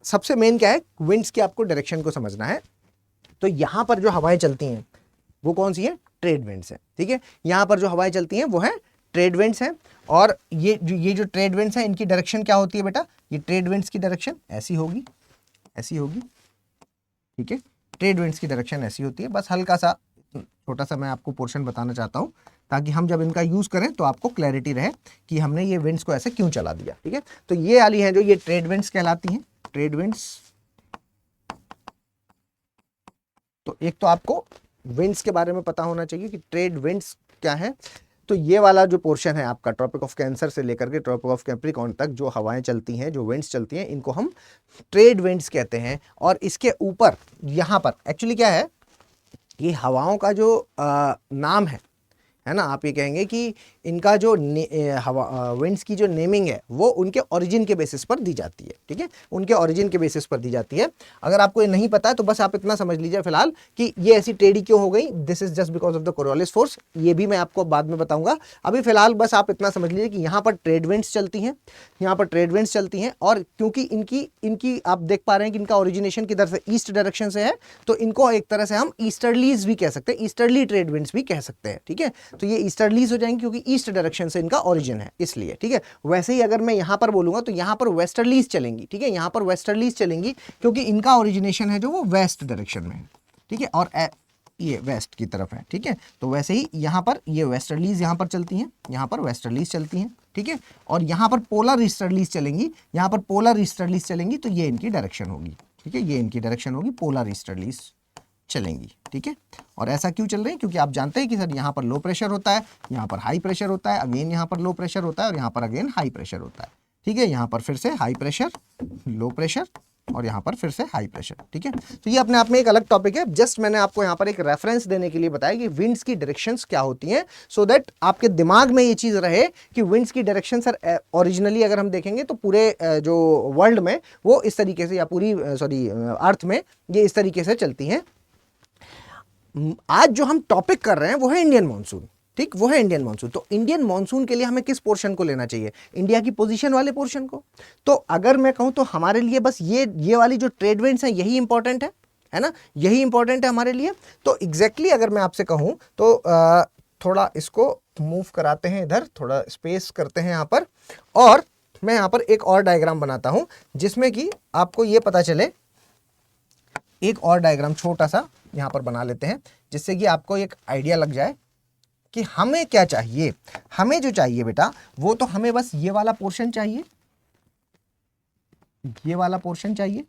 [SPEAKER 1] सबसे मेन क्या है, विंड्स की आपको डायरेक्शन को समझना है। तो यहां पर जो हवाएं चलती हैं वो कौन सी है? ट्रेड विंड्स है, ठीक है। यहां पर जो हवाएं चलती हैं वो है ट्रेड विंड्स हैं। और ये जो ट्रेड विंड्स हैं इनकी डायरेक्शन क्या होती है बेटा? ये ट्रेड विंड्स की डायरेक्शन ऐसी होगी, ठीक है। ट्रेड विंड्स की डायरेक्शन ऐसी होती है। बस हल्का सा छोटा सा मैं आपको पोर्शन बताना चाहता हूं ताकि हम जब इनका यूज करें तो आपको क्लैरिटी रहे कि हमने ये विंड्स को ऐसे क्यों चला दिया, ठीक है। तो ये वाली है जो ये ट्रेड विंड्स कहलाती हैं, ट्रेड विंड्स। तो एक तो आपको विंड्स के बारे में पता होना चाहिए कि ट्रेड विंड्स क्या है। तो ये वाला जो पोर्शन है आपका ट्रॉपिक ऑफ कैंसर से लेकर के ट्रॉपिक ऑफ कैप्रिकॉर्न तक जो हवाएं चलती हैं, जो विंड्स चलती हैं, इनको हम ट्रेड विंड्स कहते हैं। और इसके ऊपर यहाँ पर एक्चुअली क्या है, ये हवाओं का जो नाम है ना, आप ये कहेंगे कि इनका जो विंड्स की जो नेमिंग है वो उनके ओरिजिन के बेसिस पर दी जाती है, ठीक है। उनके ओरिजिन के बेसिस पर दी जाती है। अगर आपको ये नहीं पता है तो बस आप इतना समझ लीजिए फिलहाल कि ये ऐसी टेढ़ी क्यों हो गई, this is just because of the Coriolis force. ये भी मैं आपको बाद में बताऊंगा। अभी फिलहाल बस आप इतना समझ लीजिए कि यहाँ पर ट्रेड विंड्स चलती हैं, और क्योंकि इनकी आप देख पा रहे हैं कि इनका ओरिजिनेशन किधर से, ईस्ट डायरेक्शन से है, तो इनको एक तरह से हम ईस्टर्लीज भी कह सकते हैं, ईस्टर्ली ट्रेड विंड्स भी कह सकते हैं, ठीक है। तो ये ईस्टर्लीज हो जाएंगे क्योंकि ईस्ट डायरेक्शन से इनका ओरिजिन है, इसलिए, ठीक है। वैसे ही अगर मैं यहां पर बोलूंगा तो यहां पर वेस्टर्लीज चलेंगी, ठीक है। यहां पर वेस्टर्लीज चलेंगी क्योंकि इनका ओरिजिनेशन है जो वो वेस्ट डायरेक्शन में है, ठीक है। और ये वेस्ट की तरफ है, ठीक है। तो वैसे ही यहाँ पर ये वेस्टर्लीज यहाँ पर चलती हैं, यहाँ पर वेस्टर्लीज चलती हैं, ठीक है। और यहाँ पर पोलर ईस्टर्लीज चलेंगी, यहाँ पर पोलर ईस्टर्लीज चलेंगी, तो ये इनकी डायरेक्शन होगी, ठीक है। ये इनकी डायरेक्शन होगी, पोलर ईस्टर्लीज चलेंगी, ठीक है। और ऐसा क्यों चल रही है? क्योंकि आप जानते हैं कि सर यहाँ पर लो प्रेशर होता है, यहाँ पर हाई प्रेशर होता है, अगेन यहाँ पर लो प्रेशर होता है और यहाँ पर अगेन हाई प्रेशर होता है, ठीक है। यहाँ पर फिर से हाई प्रेशर, लो प्रेशर और यहाँ पर फिर से हाई प्रेशर, ठीक है। तो ये अपने आप में एक अलग टॉपिक है, जस्ट मैंने आपको यहाँ पर एक रेफरेंस देने के लिए बताया कि विंड्स की डायरेक्शंस क्या होती हैं, सो दैट आपके दिमाग में ये चीज़ रहे कि विंड्स की डायरेक्शन सर ओरिजिनली अगर हम देखेंगे तो पूरे जो वर्ल्ड में वो इस तरीके से, या पूरी अर्थ में ये इस तरीके से चलती हैं। आज जो हम टॉपिक कर रहे हैं वो है इंडियन मॉनसून, ठीक, वो है इंडियन मॉनसून। तो इंडियन मॉनसून के लिए हमें किस पोर्शन को लेना चाहिए? इंडिया की पोजीशन वाले पोर्शन को। तो अगर मैं कहूं तो हमारे लिए बस ये वाली जो ट्रेड विंड्स हैं यही इंपॉर्टेंट है ना, यही इंपॉर्टेंट है हमारे लिए। तो एग्जैक्टली अगर मैं आपसे कहूं तो थोड़ा इसको मूव कराते हैं, इधर थोड़ा स्पेस करते हैं यहाँ पर, और मैं यहाँ पर एक और डायग्राम बनाता हूं जिसमें कि आपको ये पता चले। एक और डायग्राम छोटा सा यहाँ पर बना लेते हैं जिससे कि आपको एक आइडिया लग जाए कि हमें क्या चाहिए। हमें जो चाहिए बेटा वो तो हमें बस ये वाला पोर्शन चाहिए, ये वाला पोर्शन चाहिए,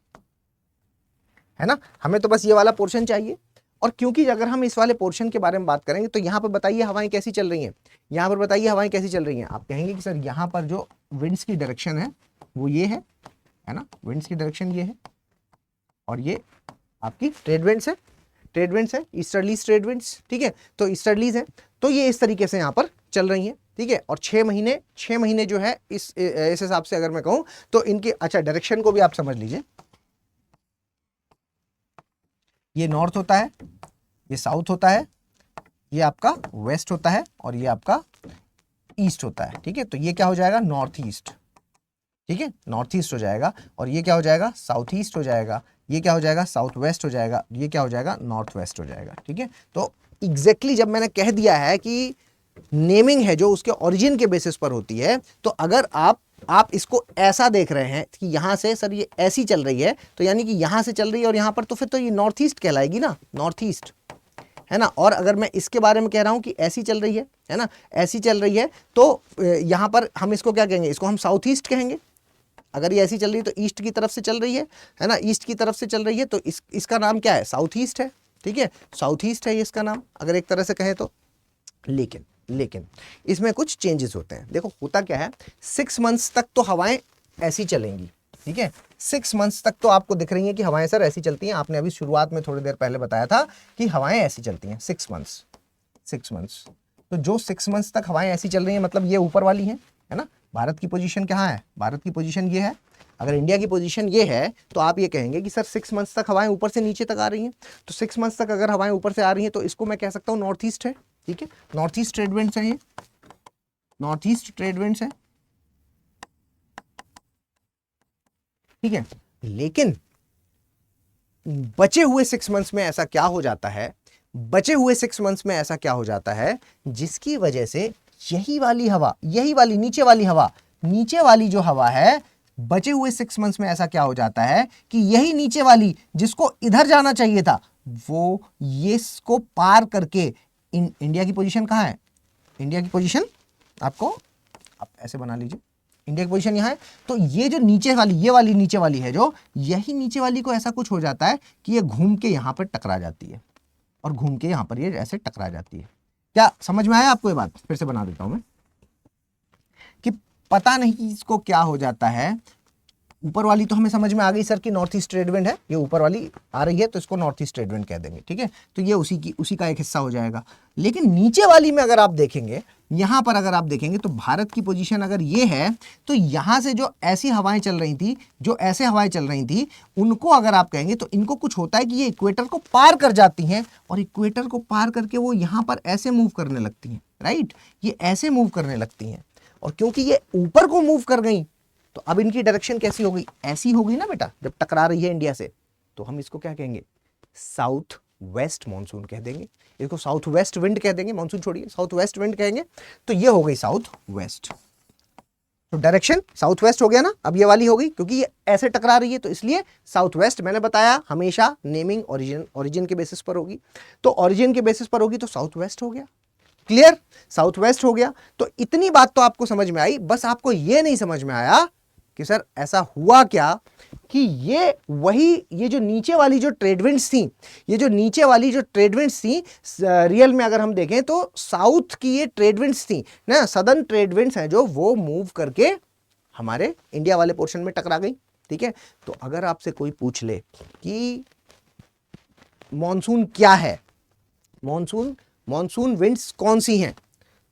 [SPEAKER 1] है ना। हमें तो बस ये वाला पोर्शन चाहिए। और क्योंकि अगर हम इस वाले पोर्शन के बारे में बात करेंगे तो यहाँ पर बताइए हवाएं कैसी चल रही हैं, यहाँ पर बताइए हवाएं कैसी चल रही हैं। आप कहेंगे कि सर यहाँ पर जो विंड्स की डायरेक्शन है वो ये है ना, विंड्स की डायरेक्शन ये है, और ये आपकी ट्रेड विंड्स है, ट्रेड विंड्स है, ईस्टर्लीज ट्रेड विंड्स, ठीक है। तो ईस्टर्लीज है, तो ये इस तरीके से यहाँ पर चल रही हैं, ठीक है। और 6 महीने जो है इस हिसाब से अगर मैं कहूं तो इनके, अच्छा डायरेक्शन को भी आप समझ लीजिए। ये नॉर्थ होता है, ये साउथ होता है, ये आपका वेस्ट होता है और ये आपका ईस्ट होता है, ठीक है। तो ये क्या हो जाएगा? नॉर्थ ईस्ट, ठीक है, नॉर्थ ईस्ट हो जाएगा। और ये क्या हो जाएगा? साउथ ईस्ट हो जाएगा। ये क्या हो जाएगा? साउथ वेस्ट हो जाएगा। ये क्या हो जाएगा? नॉर्थ वेस्ट हो जाएगा, ठीक है। तो एग्जैक्टली जब मैंने कह दिया है कि नेमिंग है जो उसके ओरिजिन के बेसिस पर होती है, तो अगर आप इसको ऐसा देख रहे हैं कि यहां से सर ये ऐसी चल रही है, तो यानी कि यहां से चल रही है और यहां पर, तो फिर तो ये नॉर्थ ईस्ट कहलाएगी ना, नॉर्थ ईस्ट, है ना। और अगर मैं इसके बारे में कह रहा हूं कि ऐसी चल रही है ना, ऐसी चल रही है, तो यहां पर हम इसको क्या कहेंगे? इसको हम साउथ ईस्ट कहेंगे। अगर ये ऐसी चल रही है तो ईस्ट की तरफ से चल रही है ना, ईस्ट की तरफ से चल रही है, तो इसका नाम क्या है? साउथ ईस्ट है, ठीक है, साउथ ईस्ट है ये इसका नाम, अगर एक तरह से कहें तो। लेकिन इसमें कुछ चेंजेस होते हैं। देखो होता क्या है, 6 मंथ्स तक तो हवाएं ऐसी चलेंगी, ठीक है। 6 मंथ्स तक तो आपको दिख रही है कि हवाएं सर ऐसी चलती हैं। आपने अभी शुरुआत में थोड़ी देर पहले बताया था कि हवाएं ऐसी चलती हैं 6 मंथ्स। तो जो 6 मंथ्स तक हवाएं ऐसी चल रही हैं, मतलब ये ऊपर वाली है ना। भारत की पोजीशन कहाँ है? भारत की पोजीशन ये है। अगर इंडिया की पोजीशन ये है तो आप ये कहेंगे कि सर 6 मंथ्स तक हवाएं ऊपर से नीचे तक आ रही हैं। तो 6 मंथ्स तक अगर हवाएं ऊपर से आ रही हैं तो इसको मैं कह सकता हूँ नॉर्थ ईस्ट है, ठीक है। नॉर्थ ईस्ट ट्रेड विंड्स हैं ये, नॉर्थ ईस्ट ट्रेड विंड्स हैं, ठीक है। लेकिन बचे हुए 6 मंथ्स में ऐसा क्या हो जाता है, बचे हुए 6 मंथ्स में ऐसा क्या हो जाता है जिसकी वजह से यही वाली हवा, यही वाली नीचे वाली हवा, नीचे वाली जो हवा है, बचे हुए 6 मंथ्स में ऐसा क्या हो जाता है कि यही नीचे वाली जिसको इधर जाना चाहिए था, वो ये इसको पार करके इंडिया की पोजीशन कहाँ है? इंडिया की पोजीशन आपको आप ऐसे बना लीजिए, इंडिया की पोजीशन यहाँ है। तो ये जो नीचे वाली, ये वाली नीचे वाली है, जो यही नीचे वाली को ऐसा कुछ हो जाता है कि ये घूम के यहाँ पर टकरा जाती है और घूम के यहाँ पर ये ऐसे टकरा जाती है। क्या समझ में आया आपको ये बात? फिर से बना देता हूं मैं कि पता नहीं कि इसको क्या हो जाता है। ऊपर वाली तो हमें समझ में आ गई सर कि नॉर्थ ईस्ट ट्रेड विंड है, ये ऊपर वाली आ रही है तो इसको नॉर्थ ईस्ट ट्रेड विंड कह देंगे, ठीक है। तो ये उसी का एक हिस्सा हो जाएगा। लेकिन नीचे वाली में अगर आप देखेंगे, यहां पर अगर आप देखेंगे तो भारत की पोजीशन अगर ये है, तो यहां से जो ऐसी हवाएं चल रही थी, जो ऐसे हवाएं चल रही थी, उनको अगर आप कहेंगे तो इनको कुछ होता है कि ये इक्वेटर को पार कर जाती हैं और इक्वेटर को पार करके वो यहां पर ऐसे मूव करने लगती हैं, राइट। ये ऐसे मूव करने लगती हैं और क्योंकि ये ऊपर को मूव कर गई तो अब इनकी डायरेक्शन कैसी हो गई? ऐसी हो गई ना बेटा, जब टकरा रही है इंडिया से। तो हम इसको क्या कहेंगे? साउथ वेस्ट मॉनसून कह देंगे, इसको साउथ वेस्ट विंड कह देंगे, मॉनसून छोड़िए, साउथ वेस्ट विंड कहेंगे। तो ये हो गई साउथ वेस्ट, तो डायरेक्शन साउथ वेस्ट हो गया ना, अब ये वाली हो गई क्योंकि ये ऐसे टकरा रही है तो इसलिए साउथ वेस्ट। मैंने बताया हमेशा नेमिंग ओरिजिन के बेसिस पर होगी, तो ओरिजिन के बेसिस पर होगी तो साउथ वेस्ट हो गया। क्लियर, साउथ वेस्ट हो गया। तो इतनी बात तो आपको समझ में आई, बस आपको ये नहीं समझ में आया कि सर ऐसा हुआ क्या कि ये जो नीचे वाली जो ट्रेड विंड्स थी, ये जो नीचे वाली जो ट्रेड विंड्स थी, रियल में अगर हम देखें तो साउथ की ये ट्रेड विंड्स थी ना, सदर्न ट्रेड विंड्स हैं जो वो मूव करके हमारे इंडिया वाले पोर्शन में टकरा गई। ठीक है, तो अगर आपसे कोई पूछ ले कि मॉनसून क्या है, मॉनसून विंड्स कौन सी हैं,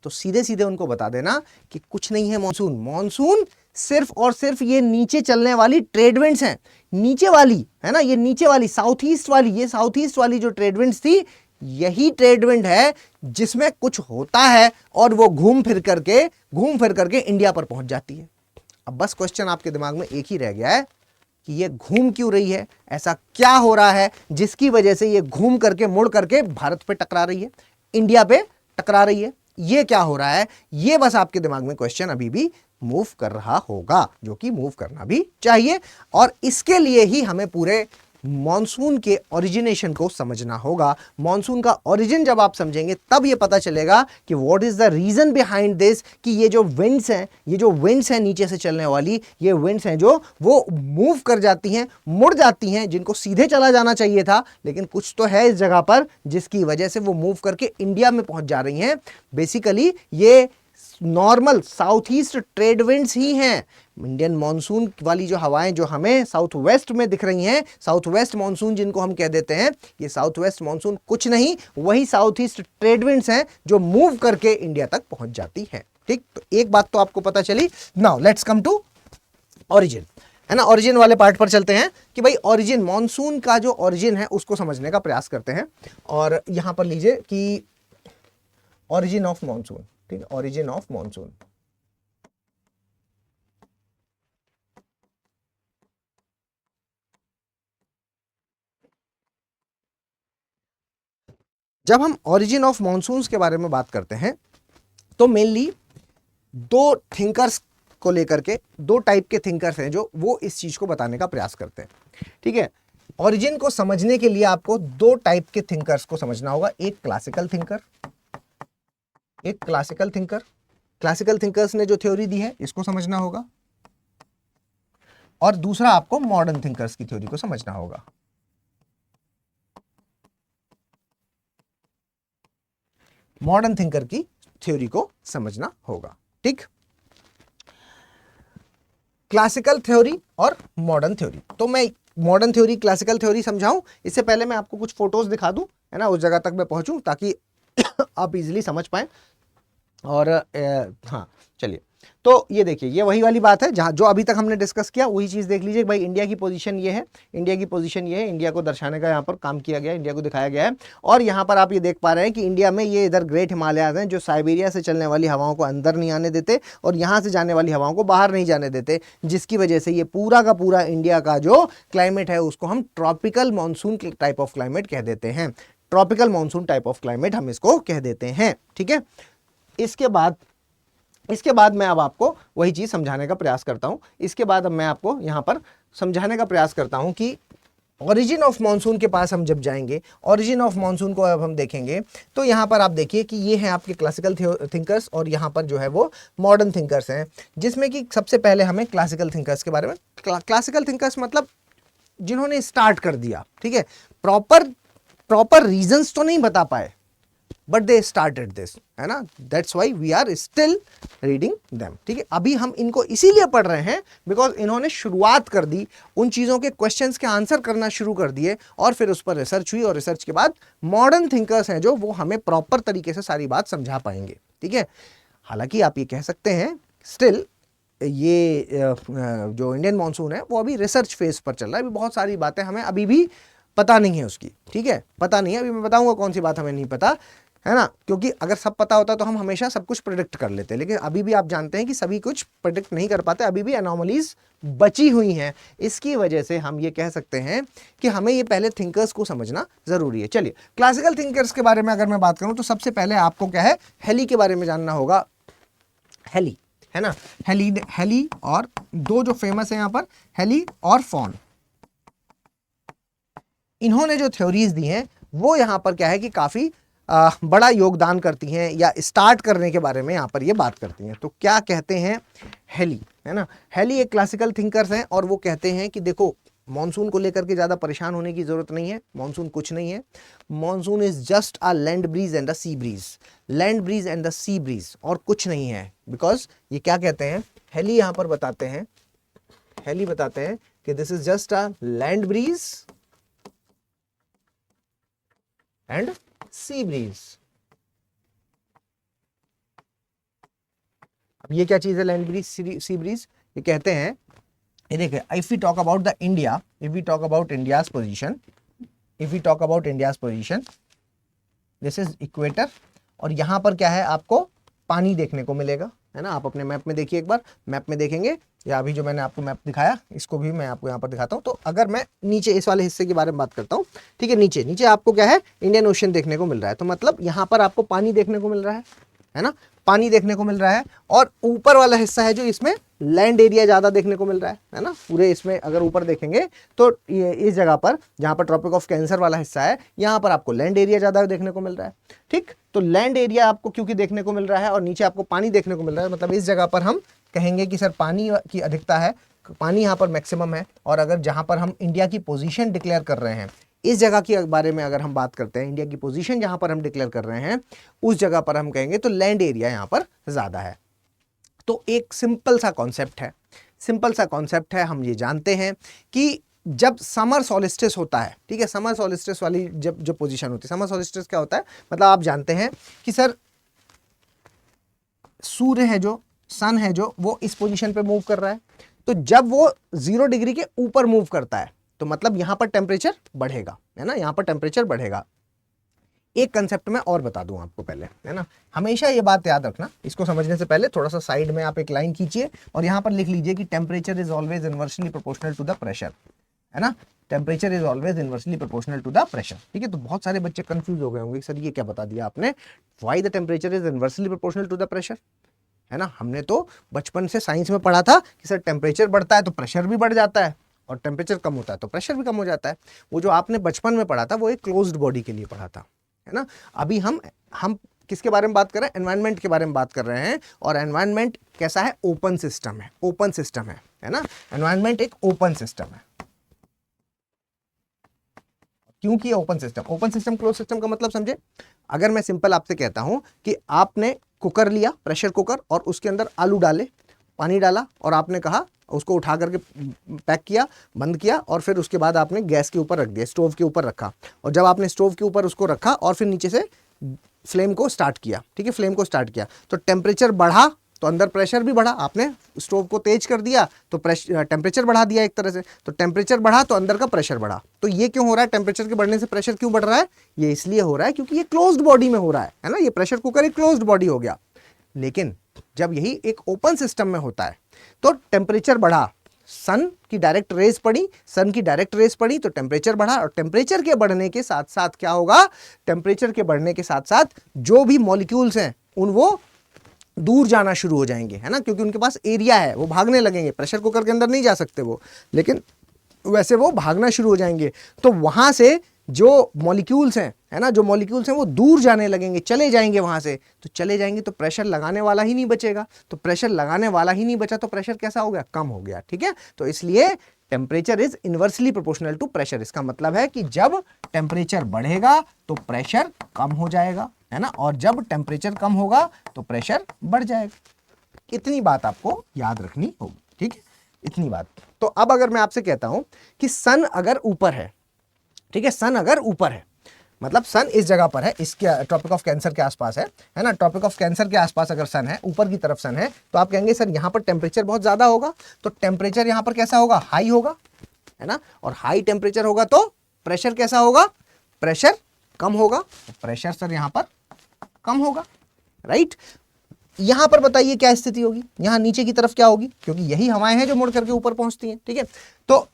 [SPEAKER 1] तो सीधे सीधे उनको बता देना कि कुछ नहीं है मॉनसून। मॉनसून सिर्फ और सिर्फ ये नीचे चलने वाली ट्रेड विंड्स हैं, नीचे वाली है ना, ये नीचे वाली साउथ ईस्ट वाली, ये साउथ ईस्ट वाली जो ट्रेड विंड्स थी, यही ट्रेड विंड है जिसमें कुछ होता है और वो घूम फिर करके इंडिया पर पहुंच जाती है। अब बस क्वेश्चन आपके दिमाग में एक ही रह गया है कि ये घूम क्यों रही है, ऐसा क्या हो रहा है जिसकी वजह से ये घूम करके मुड़ करके भारत पे टकरा रही है, इंडिया पे टकरा रही है, ये क्या हो रहा है। ये बस आपके दिमाग में क्वेश्चन अभी भी मूव कर रहा होगा, जो कि मूव करना भी चाहिए। और इसके लिए ही हमें पूरे मॉनसून के ओरिजिनेशन को समझना होगा। मॉनसून का ओरिजिन जब आप समझेंगे तब ये पता चलेगा कि what is the reason behind this, कि ये जो विंड्स हैं नीचे से चलने वाली, ये विंड्स हैं जो वो मूव कर जाती हैं, मुड़ जाती हैं, जिनको सीधे चला जाना चाहिए था, लेकिन कुछ तो है इस जगह पर जिसकी वजह से वो मूव करके इंडिया में पहुंच जा रही हैं। बेसिकली ये normal south east trade winds ही हैं। इंडियन मॉनसून वाली जो हवाएं जो हमें साउथ वेस्ट में दिख रही हैं, साउथ वेस्ट मॉनसून जिनको हम कह देते हैं, ये साउथ वेस्ट मॉनसून कुछ नहीं, वही साउथ ईस्ट ट्रेड विंड्स हैं जो मूव करके इंडिया तक पहुंच जाती है। ठीक, तो एक बात तो आपको पता चली। Now let's come to origin, है ना। ओरिजिन वाले पार्ट पर चलते हैं कि भाई ओरिजिन, मॉनसून का जो ओरिजिन है उसको समझने का प्रयास करते हैं। और यहां पर लीजिए कि ओरिजिन ऑफ मॉनसून, ठीक है, ओरिजिन ऑफ मॉनसून। जब हम ओरिजिन ऑफ मॉनसून्स के बारे में बात करते हैं तो मेनली दो थिंकर्स को लेकर के, दो टाइप के थिंकर्स हैं जो वो इस चीज को बताने का प्रयास करते हैं। ठीक है, ओरिजिन को समझने के लिए आपको दो टाइप के थिंकर्स को समझना होगा, एक क्लासिकल थिंकर, एक क्लासिकल थिंकर। क्लासिकल थिंकर्स ने जो थ्योरी दी है इसको समझना होगा, और दूसरा आपको मॉडर्न थिंकर्स की थ्योरी को समझना होगा। मॉडर्न थिंकर की थ्योरी को समझना होगा। ठीक, क्लासिकल थ्योरी और मॉडर्न थ्योरी। तो मैं मॉडर्न थ्योरी क्लासिकल थ्योरी समझाऊं, इससे पहले मैं आपको कुछ फोटोज दिखा दूं, है ना, उस जगह तक मैं पहुंचूं ताकि आप इजीली समझ पाएं। और हाँ चलिए, तो ये देखिए, ये वही वाली बात है जहाँ जो अभी तक हमने डिस्कस किया, वही चीज़ देख लीजिए। भाई इंडिया की पोजीशन ये है, इंडिया की पोजीशन ये है, इंडिया को दर्शाने का यहाँ पर काम किया गया है, इंडिया को दिखाया गया है। और यहाँ पर आप ये देख पा रहे हैं कि इंडिया में ये इधर ग्रेट हिमालयाज हैं जो साइबेरिया से चलने वाली हवाओं को अंदर नहीं आने देते और यहाँ से जाने वाली हवाओं को बाहर नहीं जाने देते, जिसकी वजह से ये पूरा का पूरा इंडिया का जो क्लाइमेट है उसको हम tropical monsoon type of climate कह देते हैं। Tropical monsoon type of climate हम इसको कह देते हैं। ठीक है, इसके बाद मैं अब आपको वही चीज़ समझाने का प्रयास करता हूं। इसके बाद अब मैं आपको यहां पर समझाने का प्रयास करता हूं कि ओरिजिन ऑफ मॉनसून के पास हम जब जाएंगे, ओरिजिन ऑफ मॉनसून को अब हम देखेंगे, तो यहां पर आप देखिए कि ये हैं आपके क्लासिकल थिंकर्स और यहां पर जो है वो मॉडर्न थिंकर्स हैं, जिसमें कि सबसे पहले हमें क्लासिकल थिंकर्स के बारे में, क्लासिकल थिंकर्स मतलब जिन्होंने स्टार्ट कर दिया। ठीक है, प्रॉपर रीजंस तो नहीं बता पाए, बट दे स्टार्टेड दिस, है ना, that's why we are still reading them. ठीक है, अभी हम इनको इसीलिए पढ़ रहे हैं बिकॉज इन्होंने शुरुआत कर दी, उन चीज़ों के क्वेश्चंस के आंसर करना शुरू कर दिए और फिर उस पर रिसर्च हुई और रिसर्च के बाद मॉडर्न थिंकर्स हैं जो वो हमें प्रॉपर तरीके से सारी बात समझा पाएंगे। ठीक है, हालांकि आप ये कह सकते हैं स्टिल ये जो इंडियन मॉनसून है वो अभी रिसर्च फेज पर चल रहा है, अभी बहुत सारी बातें हमें अभी भी पता नहीं है उसकी। ठीक है, पता नहीं है, अभी मैं बताऊंगा कौन सी बात हमें नहीं पता, है ना, क्योंकि अगर सब पता होता तो हम हमेशा सब कुछ प्रेडिक्ट कर लेते, लेकिन अभी भी आप जानते हैं कि सभी कुछ प्रेडिक्ट नहीं कर पाते, अभी भी एनोमलीज बची हुई हैं। इसकी वजह से हम ये कह सकते हैं कि हमें ये पहले थिंकर्स को समझना जरूरी है। चलिए, क्लासिकल थिंकर्स के बारे में अगर मैं बात करूं तो सबसे पहले आपको क्या है, हेली के बारे में जानना होगा। हेली है ना, हेली और दो जो फेमस है यहाँ पर, हेली और फॉन। इन्होंने जो थ्योरीज दी हैं वो यहाँ पर क्या है कि काफी बड़ा योगदान करती हैं या स्टार्ट करने के बारे में यहाँ पर ये बात करती हैं। तो क्या कहते हैं हेली, है ना, हेली एक क्लासिकल थिंकर्स हैं और वो कहते हैं कि देखो मॉनसून को लेकर के ज़्यादा परेशान होने की ज़रूरत नहीं है, मॉनसून कुछ नहीं है, monsoon is just a land breeze and a sea breeze, land breeze and the sea breeze, और कुछ नहीं है। बिकॉज ये क्या कहते हैं, हेली यहाँ पर बताते हैं, हेली बताते हैं कि this is just a land breeze and sea breeze. अब ये क्या चीज है लैंड ब्रीज सी ब्रीज? ये कहते हैं, ये देखिए, if we talk about the India, if we talk about India's position, if we talk about India's position, this is equator, और यहां पर क्या है आपको पानी देखने को मिलेगा, है ना। आप अपने मैप में देखिए, एक बार मैप में देखेंगे, या अभी जो मैंने आपको मैप दिखाया इसको भी मैं आपको यहाँ पर दिखाता हूँ। तो अगर मैं नीचे इस वाले हिस्से के बारे में बात करता हूँ, ठीक है, नीचे नीचे आपको क्या है, इंडियन ओशन देखने को मिल रहा है। तो मतलब यहाँ पर आपको पानी देखने को मिल रहा है ना, पानी देखने को मिल रहा है। और ऊपर वाला हिस्सा है जो इसमें लैंड एरिया ज़्यादा देखने को मिल रहा है ना। पूरे इसमें अगर ऊपर देखेंगे तो ये इस जगह पर जहाँ पर ट्रॉपिक ऑफ कैंसर वाला हिस्सा है, यहाँ पर आपको लैंड एरिया ज़्यादा देखने को मिल रहा है, ठीक। तो लैंड एरिया आपको क्योंकि देखने को मिल रहा है और नीचे आपको पानी देखने को मिल रहा है, मतलब इस जगह पर हम कहेंगे कि सर पानी की अधिकता है, पानी यहाँ पर मैक्सिमम है। और अगर जहाँ पर हम इंडिया की पोजीशन डिक्लेयर कर रहे हैं, इस जगह के बारे में अगर हम बात करते हैं, इंडिया की पोजीशन जहाँ पर हम डिक्लेयर कर रहे हैं उस जगह पर हम कहेंगे तो लैंड एरिया यहाँ पर ज़्यादा है। तो एक सिंपल सा कॉन्सेप्ट है, सिंपल सा कॉन्सेप्ट है। हम ये जानते हैं कि जब समर सॉलिस्टिस होता है, ठीक है, समर सॉलिस्टिस वाली जब जो पोजीशन होती है, समर सॉलिस्टिस क्या होता है, मतलब आप जानते हैं कि सर सूर्य है जो, सन है जो, वो इस पोजीशन पे मूव कर रहा है। तो जब वो 0 डिग्री के ऊपर मूव करता है तो मतलब यहां पर टेम्परेचर बढ़ेगा, है ना, यहां पर टेम्परेचर बढ़ेगा। एक कंसेप्ट मैं और बता दूं आपको पहले, है ना, हमेशा ये बात याद रखना, इसको समझने से पहले थोड़ा सा साइड में आप एक लाइन खींचिए और यहां पर लिख लीजिए कि temperature is always inversely proportional to the pressure, है ना, temperature is always inversely proportional to the pressure, ठीक है। तो बहुत सारे बच्चे कंफ्यूज हो गए होंगे, सर ये क्या बता दिया आपने, why the temperature is inversely proportional to the pressure, है ना। हमने तो बचपन से साइंस में पढ़ा था कि सर टेम्परेचर बढ़ता है तो प्रेशर भी बढ़ जाता है, और टेम्परेचर कम होता है तो प्रेशर भी कम हो जाता है। वो जो आपने बचपन में पढ़ा था वो एक क्लोज्ड बॉडी के लिए पढ़ा था, है ना। अभी हम किसके बारे में बात कर रहे हैं, एनवायरनमेंट के बारे में बात कर रहे हैं। और एनवायरनमेंट कैसा है, ओपन सिस्टम है, ओपन सिस्टम है ना, एनवायरनमेंट एक ओपन सिस्टम है। क्योंकि ओपन सिस्टम क्लोज सिस्टम का मतलब समझे। अगर मैं सिंपल आपसे कहता हूं कि आपने कुकर लिया, प्रेशर कुकर, और उसके अंदर आलू डाले, पानी डाला, और आपने कहा उसको उठा करके पैक किया, बंद किया, और फिर उसके बाद आपने गैस के ऊपर रख दिया, स्टोव के ऊपर रखा, और जब आपने स्टोव के ऊपर उसको रखा और फिर नीचे से फ्लेम को स्टार्ट किया, ठीक है, फ्लेम को स्टार्ट किया, तो टेम्परेचर बढ़ा तो अंदर प्रेशर भी बढ़ा। आपने स्टोव को तेज कर दिया तो टेम्परेचर बढ़ा दिया एक तरह से, तो टेम्परेचर बढ़ा तो अंदर का प्रेशर बढ़ा। तो ये क्यों हो रहा है, टेम्परेचर के बढ़ने से प्रेशर क्यों बढ़ रहा है, ये इसलिए हो रहा है क्योंकि ये क्लोज्ड बॉडी में हो रहा है ना, ये प्रेशर कुकर एक क्लोज्ड बॉडी हो गया। लेकिन जब यही एक ओपन सिस्टम में होता है तो टेम्परेचर बढ़ा, सन की डायरेक्ट रेज पड़ी तो टेम्परेचर बढ़ा, और टेम्परेचर के बढ़ने के साथ साथ क्या होगा, टेम्परेचर के बढ़ने के साथ साथ जो भी मॉलिक्यूल्स हैं वो दूर जाना शुरू हो जाएंगे, है ना, क्योंकि उनके पास एरिया है, वो भागने लगेंगे। प्रेशर कुकर के अंदर नहीं जा सकते वो, लेकिन वैसे वो भागना शुरू हो जाएंगे। तो वहां से जो मॉलिक्यूल्स हैं, है ना, जो मॉलिक्यूल्स हैं वो दूर जाने लगेंगे, चले जाएंगे वहां से। तो चले जाएंगे तो प्रेशर लगाने वाला ही नहीं बचेगा, तो प्रेशर लगाने वाला ही नहीं बचा तो प्रेशर कैसा हो गया, कम हो गया, ठीक है। तो इसलिए temperature is inversely proportional to pressure. इसका मतलब है कि जब टेम्परेचर बढ़ेगा तो प्रेशर कम हो जाएगा, है ना, और जब टेम्परेचर कम होगा तो प्रेशर बढ़ जाएगा। इतनी बात आपको याद रखनी होगी, ठीक है, इतनी बात। तो अब अगर मैं आपसे कहता हूं कि सन अगर ऊपर है, ठीक है, सन अगर ऊपर है, मतलब सन इस जगह पर है, इसके ट्रॉपिक ऑफ कैंसर के आसपास है ना, ट्रॉपिक ऑफ कैंसर के आसपास अगर सन है, ऊपर की तरफ सन है, तो आप कहेंगे सर यहाँ पर टेम्परेचर बहुत ज्यादा होगा, तो टेम्परेचर यहाँ पर कैसा होगा, हाई होगा, है ना, और हाई टेम्परेचर होगा तो प्रेशर कैसा होगा, प्रेशर कम होगा, प्रेशर सर यहाँ पर कम होगा, राइट। यहां पर बताइए क्या स्थिति होगी, यहां नीचे की तरफ क्या होगी, क्योंकि यही हवाएं हैं जो मुड़ करके ऊपर पहुंचती हैं, ठीक है। तो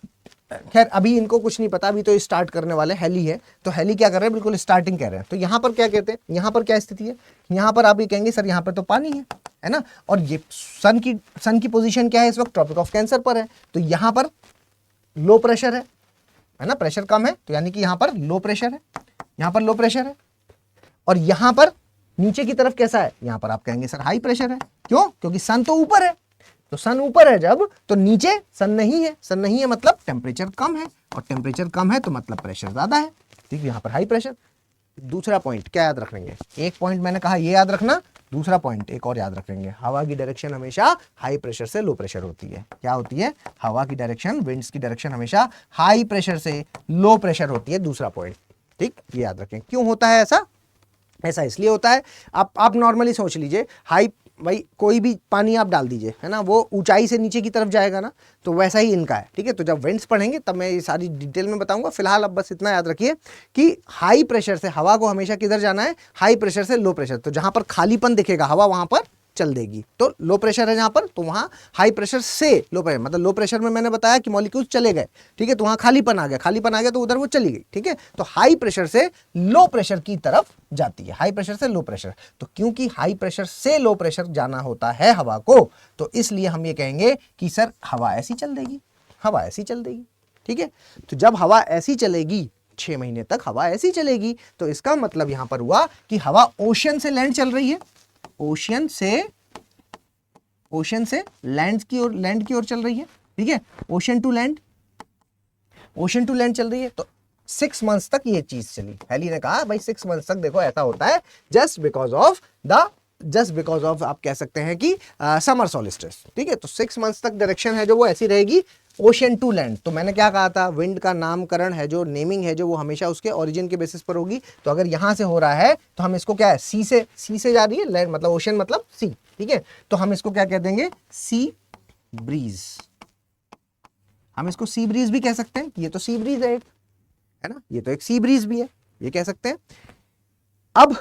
[SPEAKER 1] खैर अभी इनको कुछ नहीं पता, अभी तो स्टार्ट करने वाले, हेली है, तो हेली क्या कर रहे हैं, बिल्कुल स्टार्टिंग कह रहे हैं। तो यहां पर क्या कहते हैं, यहां पर क्या स्थिति है, यहां पर आप ये कहेंगे सर यहां पर तो पानी है, है ना। और ये सन की पोजीशन क्या है इस वक्त, ट्रॉपिक ऑफ कैंसर पर है, तो यहां पर लो प्रेशर है ना, प्रेशर कम है, तो यानी कि यहां पर लो प्रेशर है, यहां पर लो प्रेशर है। और यहां पर नीचे की तरफ कैसा है, यहां पर आप कहेंगे सर हाई प्रेशर है। क्यों? क्योंकि सन तो ऊपर है, तो सन ऊपर है जब, तो नीचे सन नहीं है, सन नहीं है मतलब टेम्परेचर कम है, और टेम्परेचर कम है तो मतलब प्रेशर ज्यादा है, ठीक है, यहां पर हाई प्रेशर। दूसरा पॉइंट क्या याद रखेंगे, एक पॉइंट मैंने कहा ये याद रखना, दूसरा पॉइंट एक और याद रखेंगे, हवा की डायरेक्शन हमेशा हाई प्रेशर से लो प्रेशर होती है। क्या होती है? हवा की डायरेक्शन, विंड्स की डायरेक्शन हमेशा हाई प्रेशर से लो प्रेशर होती है, दूसरा पॉइंट, ठीक, ये याद रखें। क्यों होता है ऐसा? ऐसा इसलिए होता है, आप नॉर्मली सोच लीजिए, हाई, भाई कोई भी पानी आप डाल दीजिए, है ना, वो ऊंचाई से नीचे की तरफ जाएगा ना, तो वैसा ही इनका है, ठीक है। तो जब विंड्स पढ़ेंगे तब मैं ये सारी डिटेल में बताऊंगा, फिलहाल अब बस इतना याद रखिए कि हाई प्रेशर से हवा को हमेशा किधर जाना है, हाई प्रेशर से लो प्रेशर। तो जहां पर खालीपन दिखेगा हवा वहां पर चल देगी, तो लो प्रेशर है जहां पर, तो वहां हाई प्रेशर से लो प्रेशर, मतलब लो प्रेशर में मैंने बताया कि मॉलिक्यूल्स चले गए, ठीक है, तो वहां खालीपन आ गया, खालीपन आ गया तो उधर वो चली गई, ठीक है। तो हाई प्रेशर से लो प्रेशर की तरफ जाती है, हाई प्रेशर से लो प्रेशर। तो क्योंकि हाई प्रेशर से लो प्रेशर जाना होता है हवा को, तो इसलिए हम ये कहेंगे कि सर हवा ऐसी चल देगी, हवा ऐसी चल देगी, ठीक है। तो जब हवा ऐसी चलेगी, 6 महीने तक हवा ऐसी चलेगी, तो इसका मतलब यहां पर हुआ कि हवा ओशियन से लैंड चल रही है, ओशियन से लैंड की ओर चल रही है, ठीक है, ओशियन टू लैंड चल रही है। तो 6 मंथ्स तक ये चीज चली। हेली ने कहा भाई 6 मंथ्स तक देखो ऐसा होता है, जस्ट बिकॉज ऑफ आप कह सकते हैं कि समर सोलिस्टिस, ठीक है। तो 6 मंथ्स तक डायरेक्शन है जो वो ऐसी रहेगी, ओशियन टू लैंड। तो मैंने क्या कहा था, विंड का नामकरण है जो, नेमिंग है जो, वो हमेशा उसके ओरिजिन के बेसिस पर होगी। तो अगर यहां से हो रहा है तो हम इसको क्या है, सी से जा रही है, लैंड मतलब ओशियन मतलब सी, ठीक है, तो हम इसको क्या कह देंगे, सी ब्रीज। हम इसको सी ब्रीज भी कह सकते हैं, ये तो सी ब्रीज है ना, ये तो एक सी ब्रीज भी है, ये कह सकते हैं। अब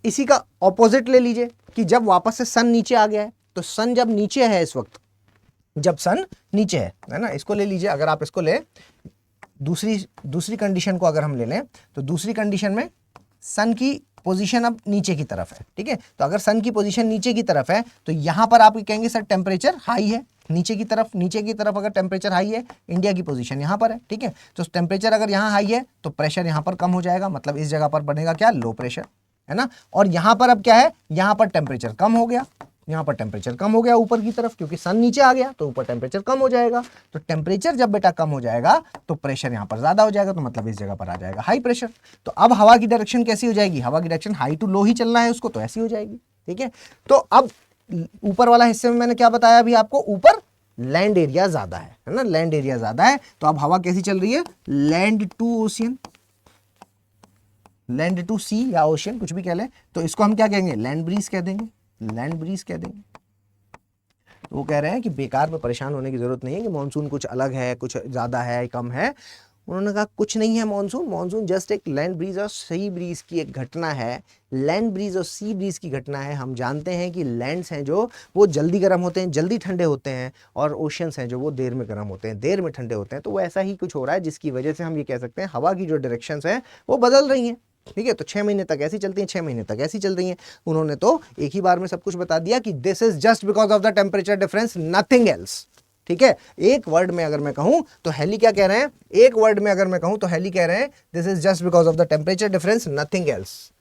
[SPEAKER 1] इसी का ऑपोजिट ले लीजिए कि जब वापस से सन नीचे आ गया है, तो सन जब नीचे है इस वक्त, जब सन नीचे है ना, इसको ले लीजिए, अगर आप इसको ले, दूसरी कंडीशन को अगर हम ले लें, तो दूसरी कंडीशन में सन की पोजीशन अब नीचे की तरफ है, ठीक है। तो अगर सन की पोजीशन नीचे की तरफ है, तो यहां पर आप कहेंगे सर टेम्परेचर हाई है, नीचे की तरफ अगर टेम्परेचर हाई है, इंडिया की पोजीशन यहां पर है, ठीक है। तो टेम्परेचर अगर यहां हाई है तो प्रेशर यहां पर कम हो जाएगा, मतलब इस जगह पर बनेगा क्या, लो प्रेशर, है ना। और यहां पर अब क्या है, यहां पर टेम्परेचर कम हो गया, ऊपर की तरफ, क्योंकि सन नीचे आ गया तो ऊपर टेम्परेचर कम हो जाएगा। तो टेम्परेचर जब बेटा कम हो जाएगा तो प्रेशर यहां पर ज्यादा हो जाएगा, तो मतलब इस जगह पर आ जाएगा हाई प्रेशर। तो अब हवा की डायरेक्शन कैसी हो जाएगी, हवा की डायरेक्शन हाई टू लो ही चलना है उसको, तो ऐसी हो जाएगी, ठीक है। तो अब ऊपर वाला हिस्से में मैंने क्या बताया अभी आपको, ऊपर लैंड एरिया ज्यादा है ना, लैंड एरिया ज्यादा है। तो अब हवा कैसी चल रही है, land to ocean, land to sea या ओशियन कुछ भी कह लें, तो इसको हम क्या कहेंगे, लैंड ब्रीज कह देंगे, तो वो कह रहे हैं कि बेकार में परेशान होने की जरूरत नहीं है कि मॉनसून कुछ अलग है, कुछ ज्यादा है, कम है। उन्होंने कहा कुछ नहीं है मॉनसून जस्ट एक लैंड ब्रीज और सी ब्रीज की एक घटना है, लैंड ब्रीज और सी ब्रीज की घटना है। हम जानते हैं कि लैंड्स हैं जो वो जल्दी गर्म होते हैं, जल्दी ठंडे होते हैं, और ओशियंस हैं जो वो देर में गर्म होते हैं, देर में ठंडे होते हैं। तो वो ऐसा ही कुछ हो रहा है जिसकी वजह से हम ये कह सकते हैं हवा की जो डायरेक्शंस हैं वो बदल रही हैं, ठीक है। तो 6 महीने तक ऐसी चलती हैं, 6 महीने तक ऐसी चल रही हैं। उन्होंने तो एक ही बार में सब कुछ बता दिया कि this is just because of the temperature difference, nothing else, ठीक है। एक वर्ड में अगर मैं कहूं तो हेली क्या कह रहे हैं, एक वर्ड में अगर मैं कहूं तो हेली कह रहे हैं this is just because of the temperature difference, nothing else.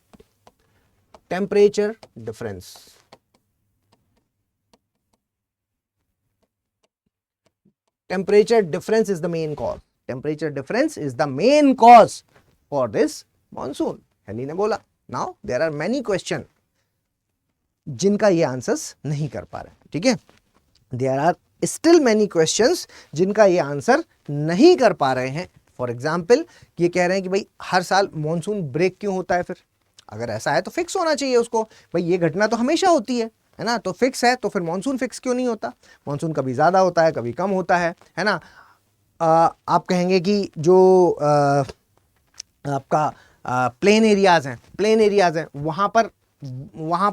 [SPEAKER 1] Temperature difference, temperature difference is the main cause, temperature difference is the main cause for this monsoon, Halley ने बोला। Now there are many question जिनका ये answers नहीं कर पा रहे, ठीक है। There are still many questions जिनका ये आंसर नहीं कर पा रहे हैं। फॉर एग्जाम्पल ये कह रहे हैं कि भाई हर साल मॉनसून ब्रेक क्यों होता है, फिर अगर ऐसा है तो फिक्स होना चाहिए उसको, भाई ये घटना तो हमेशा होती है ना, तो फिक्स है तो फिर मॉनसून फिक्स क्यों नहीं होता, मॉनसून कभी ज़्यादा होता है कभी कम होता है ना। आप कहेंगे कि जो आपका प्लेन एरियाज हैं वहाँ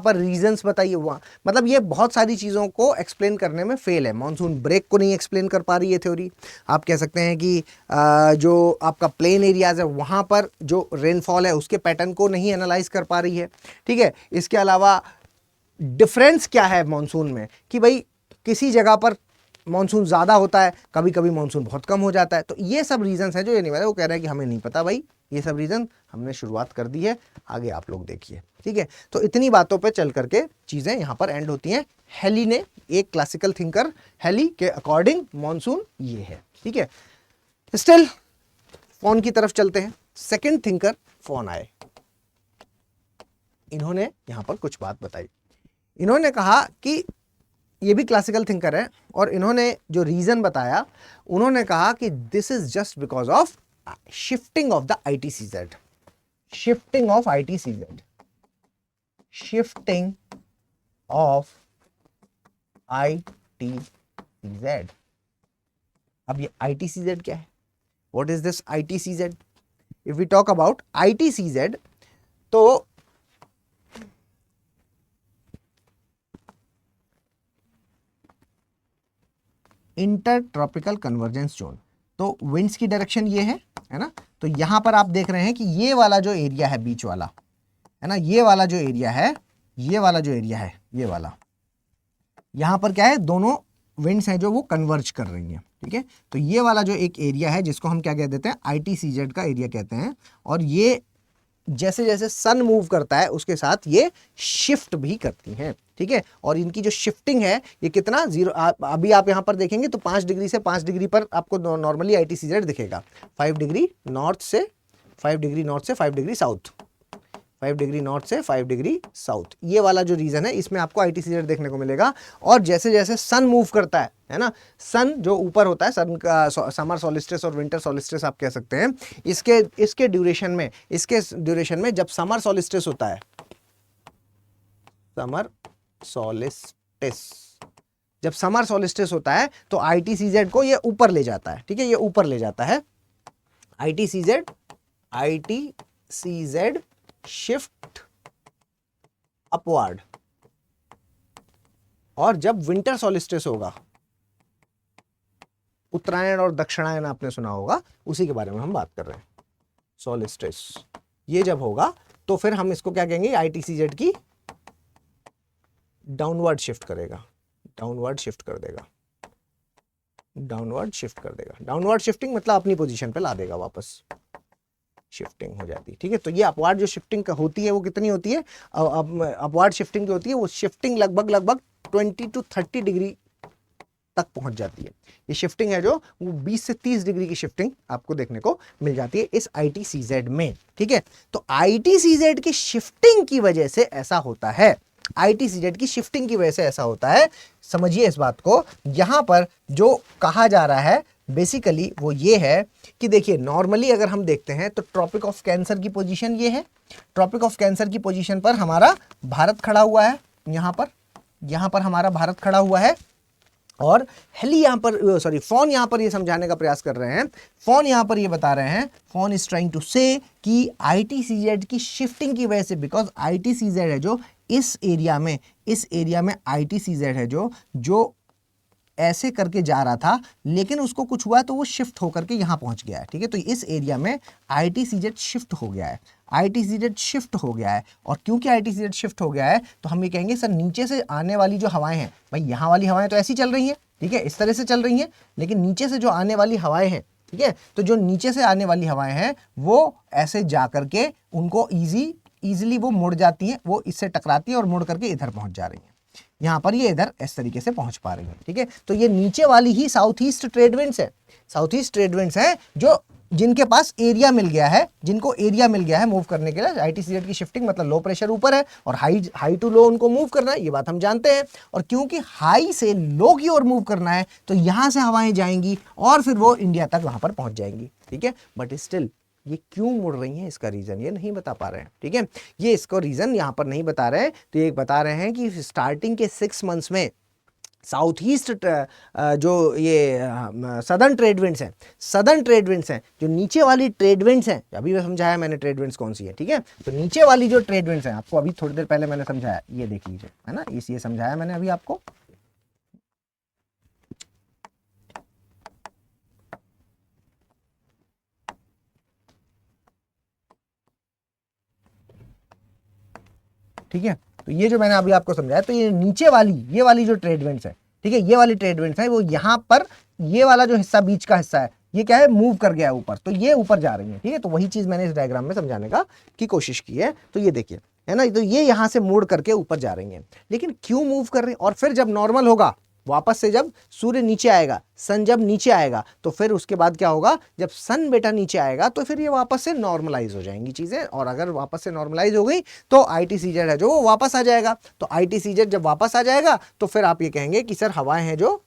[SPEAKER 1] पर रीजंस बताइए, वहाँ मतलब ये बहुत सारी चीज़ों को एक्सप्लेन करने में फेल है, मॉनसून ब्रेक को नहीं एक्सप्लेन कर पा रही है थ्योरी। आप कह सकते हैं कि जो आपका प्लेन एरियाज है वहाँ पर जो रेनफॉल है उसके पैटर्न को नहीं एनालाइज कर पा रही है, ठीक है। इसके अलावा डिफरेंस क्या है मॉनसून में, कि भाई किसी जगह पर मॉनसून ज़्यादा होता है, कभी कभी मॉनसून बहुत कम हो जाता है। तो ये सब रीजंस हैं जो ये नहीं पता, वो कह रहे हैं कि हमें नहीं पता भाई, ये सब रीजन हमने शुरुआत कर दी है, आगे आप लोग देखिए। ठीक है, तो इतनी बातों पे चल करके चीज़ें यहाँ पर एंड होती हैं। हेली ने, एक क्लासिकल थिंकर, हेली के अकॉर्डिंग मॉनसून ये है। ठीक है, स्टिल फोन की तरफ चलते हैं। सेकंड थिंकर फोन आए, इन्होंने यहां पर कुछ बात बताई। इन्होंने कहा कि ये भी क्लासिकल थिंकर है, और इन्होंने जो रीजन बताया, उन्होंने कहा कि this is just because of shifting of the ITCZ, shifting of ITCZ, shifting of ITCZ। अब ये ITCZ क्या है? What is this ITCZ? If we talk about ITCZ, तो इंटर ट्रॉपिकल कन्वर्जेंस जोन, तो विंड्स की डायरेक्शन ये है ना। तो यहां पर आप देख रहे हैं कि ये वाला जो एरिया है, बीच वाला है ना, ये वाला जो एरिया है, ये वाला जो एरिया है, ये वाला, यहां पर क्या है, दोनों विंड्स हैं जो वो कन्वर्ज कर रही हैं। ठीक है, तो ये वाला जो एक एरिया है, जिसको हम क्या कह देते हैं, ITCZ का एरिया कहते हैं, और ये जैसे जैसे सन मूव करता है उसके साथ ये शिफ्ट भी करती हैं। ठीक है, और इनकी जो शिफ्टिंग है ये कितना, जीरो, अभी आप यहां पर देखेंगे तो 5 डिग्री से 5 डिग्री पर आपको नॉर्मली ITCZ दिखेगा, 5 डिग्री नॉर्थ से 5 डिग्री नॉर्थ से 5 डिग्री साउथ, 5 डिग्री नॉर्थ से 5 डिग्री साउथ, ये वाला जो रीजन है इसमें आपको ITCZ देखने को मिलेगा। और जैसे जैसे सन मूव करता है ना, सन जो ऊपर होता है, सन का समर सोलिस्टिस और विंटर सोलिस्टिस आप कह सकते हैं, इसके ड्यूरेशन में जब समर सोलिस्टिस होता है, समर सोलिस्टिस, जब समर सोलिस्टिस होता है तो ITCZ को ये ऊपर ले जाता है। ठीक है, ये ऊपर ले जाता है ITCZ शिफ्ट अपवर्ड। और जब विंटर सोलिस्टिस होगा, उत्तरायण और दक्षिणायन आपने सुना होगा, उसी के बारे में हम बात कर रहे हैं, सोलिस्टिस, ये जब होगा तो फिर हम इसको क्या कहेंगे, ITCZ की डाउनवर्ड शिफ्ट करेगा, डाउनवर्ड शिफ्ट कर देगा, डाउनवर्ड शिफ्ट कर देगा। डाउनवर्ड शिफ्टिंग मतलब अपनी पोजीशन पे ला देगा वापस, शिफ्टिंग हो जाती है। ठीक है, तो ये अपवार्ड जो शिफ्टिंग होती है वो कितनी होती है, अपवार्ड शिफ्टिंग जो होती है वो शिफ्टिंग लगभग 20 to 30 डिग्री तक पहुंच जाती है। ये शिफ्टिंग है जो वो 20 से 30 डिग्री की शिफ्टिंग आपको देखने को मिल जाती है इस ITCZ में। ठीक है, तो ITCZ की शिफ्टिंग की वजह से ऐसा होता है, ITCZ की शिफ्टिंग की वजह से ऐसा होता है। समझिए इस बात को, यहां पर जो कहा जा रहा है बेसिकली वो ये है कि देखिए, नॉर्मली अगर हम देखते हैं तो ट्रॉपिक ऑफ कैंसर की पोजीशन ये है, ट्रॉपिक ऑफ कैंसर की पोजीशन पर हमारा भारत खड़ा हुआ है, यहां पर हमारा भारत खड़ा हुआ है। और हेली यहां पर, सॉरी, फोन यहां पर ये समझाने का प्रयास कर रहे हैं, फोन यहां पर ये बता रहे हैं, फोन इज ट्राइंग टू से कि ITCZ की शिफ्टिंग की वजह से, बिकॉज ITCZ है जो इस एरिया में ITCZ है जो ऐसे करके जा रहा था, लेकिन उसको कुछ हुआ तो वो शिफ्ट होकर के यहां पहुंच गया है। ठीक है, तो इस एरिया में ITCZ शिफ्ट हो गया है, ITCZ शिफ्ट हो गया है। और क्योंकि ITCZ शिफ्ट हो गया है तो हम ये कहेंगे सर, नीचे से आने वाली जो हवाएं हैं, भाई यहाँ वाली हवाएं तो ऐसी चल रही हैं, ठीक है, इस तरह से चल रही हैं, लेकिन नीचे से जो आने वाली हवाएं हैं, ठीक है, तो जो नीचे से आने वाली हवाएं हैं वो ऐसे जा करके उनको इजीली वो मुड़ जाती हैं, वो इससे टकराती है और मुड़ करके इधर पहुंच जा रही है, यहां पर ये इधर इस तरीके से पहुंच पा रही है। ठीक है, तो ये नीचे वाली ही साउथ ईस्ट ट्रेड विंड्स है, साउथ ईस्ट ट्रेड विंड्स है जो जिनके पास एरिया मिल गया है, जिनको एरिया मिल गया है मूव करने के लिए। ITCZ की शिफ्टिंग मतलब लो प्रेशर ऊपर है और हाई टू लो उनको मूव करना है, ये बात हम जानते हैं। और क्योंकि हाई से लो की ओर मूव करना है तो यहां से हवाएं जाएंगी और फिर वो इंडिया तक वहां पर पहुंच जाएंगी। ठीक है, बट स्टिल ये क्यों मुड़ रही हैं, इसका रीजन ये नहीं बता पा रहे हैं। ठीक है, ये इसको रीजन यहां पर नहीं बता रहे हैं। तो ये बता रहे हैं कि स्टार्टिंग के 6 मंथ्स में साउथ ईस्ट जो ये सदर्न ट्रेड विंड्स हैं, सदर्न ट्रेड विंड्स हैं, जो नीचे वाली ट्रेड विंड्स हैं, अभी मैं समझाया मैंने ट्रेड विंड्स कौन सी है। ठीक है, तो नीचे वाली जो ट्रेड विंड्स हैं आपको अभी थोड़ी देर पहले मैंने समझाया, ये देख लीजिए, है ना, ये समझाया मैंने अभी आपको। ठीक है, तो ये जो मैंने अभी आपको समझाया, तो ये नीचे वाली ये वाली जो ट्रेड विंड्स है, ठीक है, ये वाली ट्रेड विंड्स है, वो यहाँ पर ये वाला जो हिस्सा बीच का हिस्सा है ये क्या है, मूव कर गया है ऊपर, तो ये ऊपर जा रही है, ठीक है। तो वही चीज मैंने इस डायग्राम में समझाने का की कोशिश की है। तो ये देखिए, है ना, तो ये यहां से मुड़ करके ऊपर जा रही है, लेकिन क्यों मूव कर रही है? और फिर जब नॉर्मल होगा, वापस से जब सूर्य नीचे आएगा, सन जब नीचे आएगा, तो फिर उसके बाद क्या होगा, जब सन बेटा नीचे आएगा तो फिर ये वापस से नॉर्मलाइज हो जाएंगी चीजें, और अगर वापस से नॉर्मलाइज हो गई तो ITCZ है जो वो वापस आ जाएगा। तो ITCZ जब वापस आ जाएगा तो फिर आप ये कहेंगे कि सर हवाएं हैं जो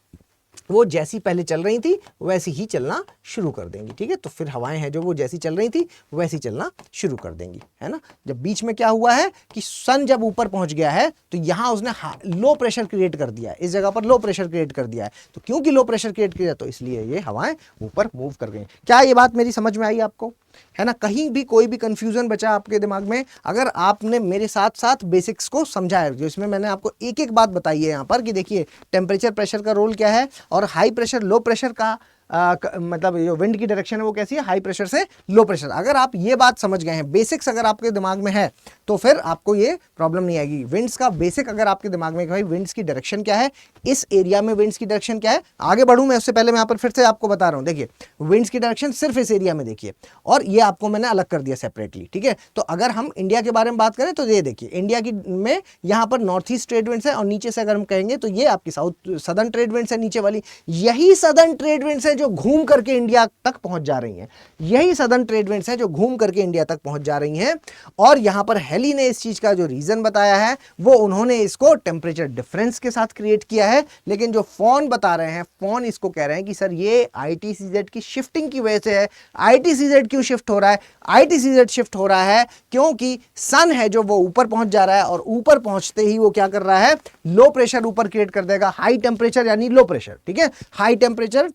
[SPEAKER 1] वो जैसी पहले चल रही थी वैसी ही चलना शुरू कर देंगी, ठीक है। तो फिर हवाएं हैं जो वो जैसी चल रही थी वैसी चलना शुरू कर देंगी, है ना। जब बीच में क्या हुआ है कि सन जब ऊपर पहुंच गया है तो यहां उसने लो प्रेशर क्रिएट कर दिया है, इस जगह पर लो प्रेशर क्रिएट कर दिया है। तो क्योंकि लो प्रेशर क्रिएट किया तो इसलिए ये हवाएं ऊपर मूव कर गई। क्या ये बात मेरी समझ में आई आपको, है ना? कहीं भी कोई भी कंफ्यूजन बचा आपके दिमाग में, अगर आपने मेरे साथ साथ बेसिक्स को समझा है, जो इसमें मैंने आपको एक एक बात बताई है यहाँ पर कि देखिए टेम्परेचर प्रेशर का रोल क्या है, और हाई प्रेशर लो प्रेशर का मतलब जो विंड की डायरेक्शन है वो कैसी है, हाई प्रेशर से लो प्रेशर। अगर आप ये बात समझ गए हैं, बेसिक्स अगर आपके दिमाग में है, तो फिर आपको ये प्रॉब्लम नहीं आएगी। विंड्स का बेसिक अगर आपके दिमाग में भाई विंड्स की डायरेक्शन क्या है, इस एरिया में विंड्स की डायरेक्शन क्या है, आगे बढ़ूं मैं उससे पहले मैं यहाँ पर फिर से आपको बता रहा हूं। देखिए विंड्स की डायरेक्शन सिर्फ इस एरिया में देखिए, और ये आपको मैंने अलग कर दिया सेपरेटली, ठीक है। तो अगर हम इंडिया के बारे में बात करें तो ये देखिए, इंडिया की में यहाँ पर नॉर्थ ईस्ट ट्रेड विंड्स है, और नीचे से अगर हम कहेंगे तो ये आपकी साउथ सदर्न ट्रेड विंड्स है नीचे वाली। यही सदर्न ट्रेड विंड्स है जो घूम करके इंडिया तक पहुंच जा रही हैं, यही सदर्न ट्रेड विंड्स हैं जो घूम करके इंडिया तक पहुंच जा रही हैं। और यहां पर हेली ने इस चीज का जो रीजन बताया है वो उन्होंने इसको टेम्परेचर डिफरेंस के साथ क्रिएट किया है, लेकिन जो फोन बता रहे हैं, फोन इसको कह रहे हैं कि सर ये ITCZ की शिफ्टिंग की वजह से है। ITCZ क्यों शिफ्ट हो रहा है? ITCZ शिफ्ट हो रहा है क्योंकि सन है जो वो ऊपर पहुंच जा रहा है, और ऊपर पहुंचते ही वो क्या कर रहा है, लो प्रेशर ऊपर क्रिएट कर देगा, हाई टेम्परेचर यानी लो प्रेशर, ठीक है। हाई टेम्परेचर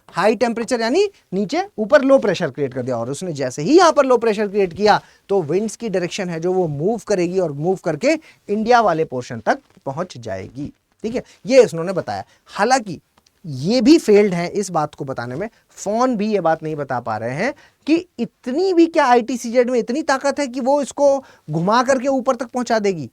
[SPEAKER 1] हाई टेम्परेचर यानी नीचे, ऊपर लो प्रेशर क्रिएट कर दिया, और उसने जैसे ही यहां पर लो प्रेशर क्रिएट किया तो विंड्स की डायरेक्शन है जो वो मूव करेगी, और मूव करके इंडिया वाले पोर्शन तक पहुंच जाएगी, ठीक है। ये उन्होंने बताया। हालांकि ये भी फेल्ड है इस बात को बताने में, फोन भी ये बात नहीं बता पा रहे हैं कि इतनी भी क्या ITCZ में इतनी ताकत है कि वो इसको घुमा करके ऊपर तक पहुंचा देगी।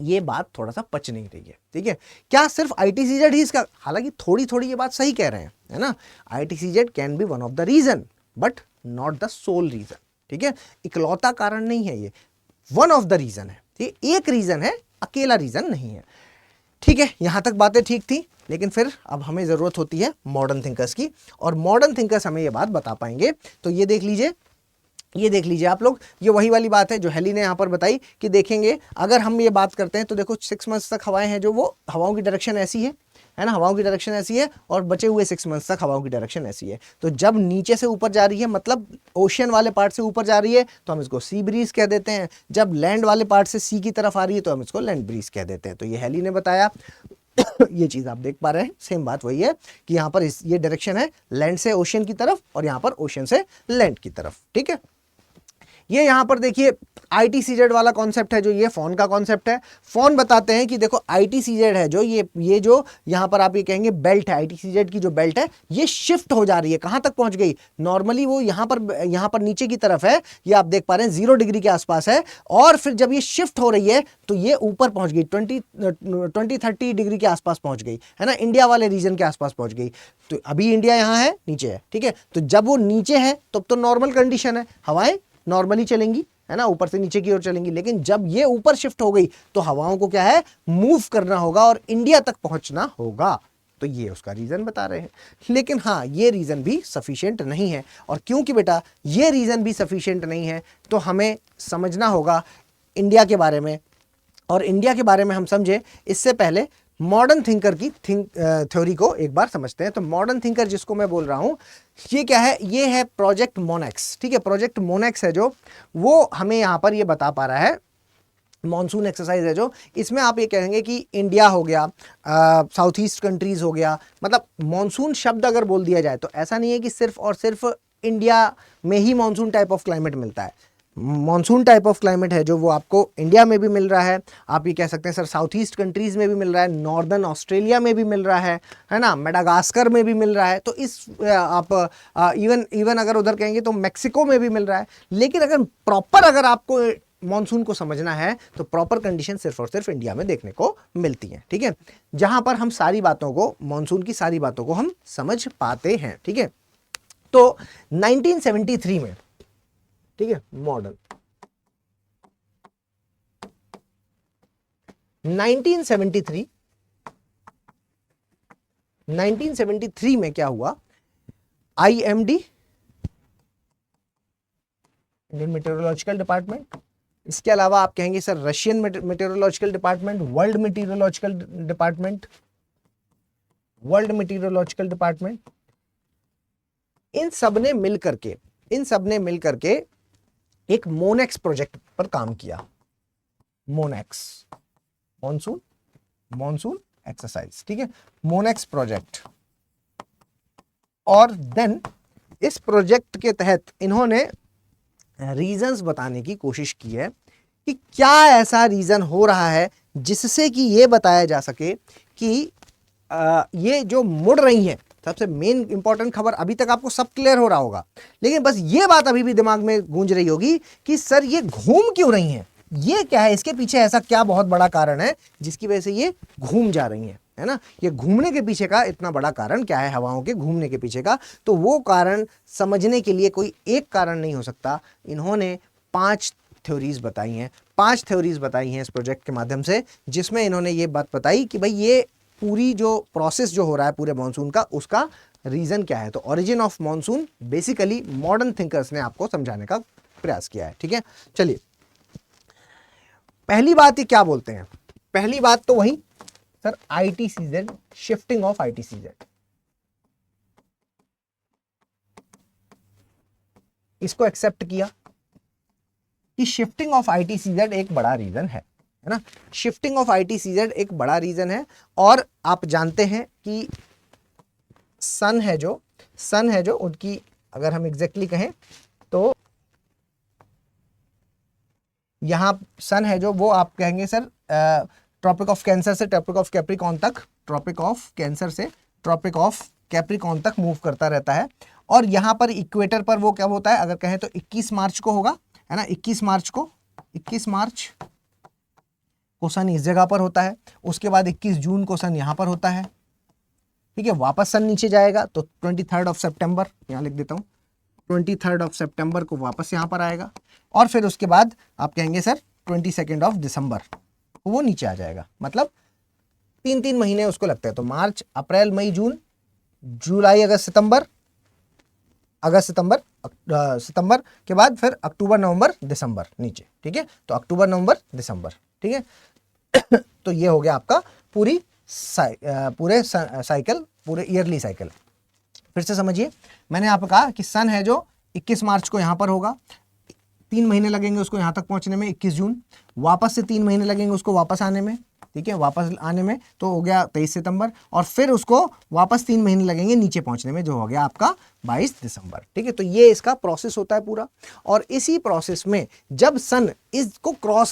[SPEAKER 1] ये बात थोड़ा सा पच नहीं रही है, ठीक है। क्या सिर्फ ITCZ ही इसका, हालांकि थोड़ी थोड़ी ये बात सही कह रहे हैं, है ना। ITCZ can be one of the region but not the sole region, ठीक है। इकलौता कारण नहीं है ये, वन ऑफ द रीजन है, ये एक रीजन है, अकेला रीजन नहीं है, ठीक है। यहां तक बातें ठीक थी, लेकिन फिर अब हमें जरूरत होती है मॉडर्न थिंकर्स की, और मॉडर्न थिंकर्स हमें ये बात बता पाएंगे। तो ये देख लीजिए, ये देख लीजिए आप लोग, ये वही वाली बात है जो हेली ने यहाँ पर बताई कि देखेंगे अगर हम ये बात करते हैं तो देखो 6 मंथ्स तक हवाएं हैं जो वो हवाओं की डायरेक्शन ऐसी है ना, हवाओं की डायरेक्शन ऐसी है, और बचे हुए 6 मंथ्स तक हवाओं की डायरेक्शन ऐसी है। तो जब नीचे से ऊपर जा रही है, मतलब ओशियन वाले पार्ट से ऊपर जा रही है, तो हम इसको सी ब्रीज कह देते हैं। जब लैंड वाले पार्ट से सी की तरफ आ रही है तो हम इसको लैंड ब्रीज कह देते हैं। तो ये हेली ने बताया। ये चीज आप देख पा रहे हैं, सेम बात वही है कि यहाँ पर ये डायरेक्शन है लैंड से ओशियन की तरफ, और यहाँ पर ओशियन से लैंड की तरफ, ठीक है। ये यहां पर देखिए ITCZ वाला कॉन्सेप्ट है जो ये फोन का कॉन्सेप्ट है। फोन बताते हैं कि देखो ITCZ है जो ये जो यहां पर आप ये कहेंगे बेल्ट है, ITCZ की जो बेल्ट है ये शिफ्ट हो जा रही है, कहां तक पहुंच गई, नॉर्मली वो यहां पर नीचे की तरफ है, ये आप देख पा रहे हैं 0 डिग्री के आसपास है, और फिर जब ये शिफ्ट हो रही है तो ये ऊपर पहुंच गई 20-30 डिग्री के आसपास पहुंच गई, है ना, इंडिया वाले रीजन के आसपास पहुंच गई। तो अभी इंडिया यहां है, नीचे है, ठीक है। तो जब वो नीचे है तब तो नॉर्मल कंडीशन है, हवाएं नॉर्मली चलेंगी, है ना, ऊपर से नीचे की ओर चलेंगी। लेकिन जब ये ऊपर शिफ्ट हो गई तो हवाओं को क्या है, मूव करना होगा और इंडिया तक पहुंचना होगा। तो ये उसका रीजन बता रहे हैं। लेकिन हाँ, ये रीजन भी सफिशिएंट नहीं है, और क्योंकि बेटा ये रीजन भी सफिशिएंट नहीं है तो हमें समझना होगा इंडिया के बारे में। और इंडिया के बारे में हम समझे इससे पहले मॉडर्न थिंकर की थ्योरी को एक बार समझते हैं। तो मॉडर्न थिंकर जिसको मैं बोल रहा हूं, ये क्या है, ये है प्रोजेक्ट मोनेक्स, ठीक है। प्रोजेक्ट मोनेक्स है जो वो हमें यहां पर ये बता पा रहा है, मॉनसून एक्सरसाइज है जो, इसमें आप ये कहेंगे कि इंडिया हो गया, साउथ ईस्ट कंट्रीज हो गया, मतलब मॉनसून शब्द अगर बोल दिया जाए तो ऐसा नहीं है कि सिर्फ और सिर्फ इंडिया में ही मॉनसून टाइप ऑफ क्लाइमेट मिलता है। मॉनसून टाइप ऑफ क्लाइमेट है जो वो आपको इंडिया में भी मिल रहा है, आप ये कह सकते हैं सर साउथ ईस्ट कंट्रीज में भी मिल रहा है, नॉर्दर्न ऑस्ट्रेलिया में भी मिल रहा है ना, मेडागास्कर में भी मिल रहा है। तो इस आप इवन अगर उधर कहेंगे तो मैक्सिको में भी मिल रहा है। लेकिन अगर प्रॉपर अगर आपको मॉनसून को समझना है तो प्रॉपर कंडीशन सिर्फ और सिर्फ इंडिया में देखने को मिलती है, ठीक है, जहां पर हम सारी बातों को, मॉनसून की सारी बातों को हम समझ पाते हैं, ठीक है। तो 1973 में, ठीक है, मॉडल 1973 में क्या हुआ, IMD, इंडियन मेटेरोलॉजिकल डिपार्टमेंट, इसके अलावा आप कहेंगे sir Russian meteorological department, world meteorological department, इन सब ने मिलकर के एक मोनेक्स प्रोजेक्ट पर काम किया। मोनेक्स, मॉनसून एक्सरसाइज, ठीक है, मोनेक्स प्रोजेक्ट। और देन इस प्रोजेक्ट के तहत इन्होंने रीजंस बताने की कोशिश की है कि क्या ऐसा रीजन हो रहा है जिससे कि ये बताया जा सके कि ये जो मुड़ रही हैं, सबसे मेन इंपॉर्टेंट खबर, अभी तक आपको सब क्लियर हो रहा होगा, लेकिन बस ये बात अभी भी दिमाग में गूंज रही होगी कि सर ये घूम क्यों रही हैं, ये क्या है, इसके पीछे ऐसा क्या बहुत बड़ा कारण है जिसकी वजह से ये घूम जा रही हैं, है ना। ये घूमने के पीछे का इतना बड़ा कारण क्या है, हवाओं के घूमने के पीछे का, तो वो कारण समझने के लिए कोई एक कारण नहीं हो सकता। इन्होंने 5 थ्योरीज बताई हैं, 5 थ्योरीज बताई हैं इस प्रोजेक्ट के माध्यम से, जिसमें इन्होंने ये बात बताई कि भाई ये पूरी जो प्रोसेस जो हो रहा है पूरे मॉनसून का, उसका रीजन क्या है। तो origin of monsoon basically modern thinkers ने आपको समझाने का प्रयास किया है, ठीक है। चलिए, पहली बात ये क्या बोलते हैं, पहली बात तो वही sir ITCZ, shifting of ITCZ, इसको एक्सेप्ट किया कि शिफ्टिंग ऑफ ITCZ एक बड़ा रीजन है ना, शिफ्टिंग ऑफ ITCZ एक बड़ा रीजन है। और आप जानते हैं कि सन है जो उनकी, अगर हम एग्जैक्टली कहें तो यहां सन है जो, वो आप कहेंगे सर ट्रॉपिक ऑफ कैंसर से ट्रॉपिक ऑफ कैप्रिकॉन तक, ट्रॉपिक ऑफ कैंसर से ट्रॉपिक ऑफ कैप्रिकॉन तक मूव करता रहता है। और यहां पर इक्वेटर पर वो क्या होता है, अगर कहें तो 21 मार्च को होगा, है ना, 21 मार्च को सन इस जगह पर होता है। उसके बाद 21 जून को सन यहां पर होता है, ठीक है। वापस सन नीचे जाएगा तो 23 ऑफ सितंबर, यहां लिख देता हूं, 23 ऑफ सितंबर को वापस यहां पर आएगा। और फिर उसके बाद आप कहेंगे सर 22 ऑफ दिसंबर वो नीचे आ जाएगा। मतलब 3 महीने उसको लगते हैं। तो मार्च, अप्रैल, मई, जून, जुलाई, अगस्त, सितंबर के बाद फिर अक्टूबर, नवंबर, दिसंबर नीचे, ठीक है। तो अक्टूबर, नवंबर, दिसंबर, ठीक है। तो ये हो गया आपका पूरे साइकिल, पूरे ईयरली साइकिल। फिर से समझिए, मैंने आपको कहा कि सन है जो 21 मार्च को यहां पर होगा, 3 महीने लगेंगे उसको यहां तक पहुंचने में, 21 जून, वापस से 3 महीने लगेंगे उसको वापस आने में, ठीक है, वापस आने में, तो हो गया 23 सितंबर, और फिर उसको वापस 3 महीने लगेंगे नीचे पहुंचने में, जो हो गया आपका 22 दिसंबर, ठीक है। तो ये इसका प्रोसेस होता है पूरा। और इसी प्रोसेस में जब सन इसको क्रॉस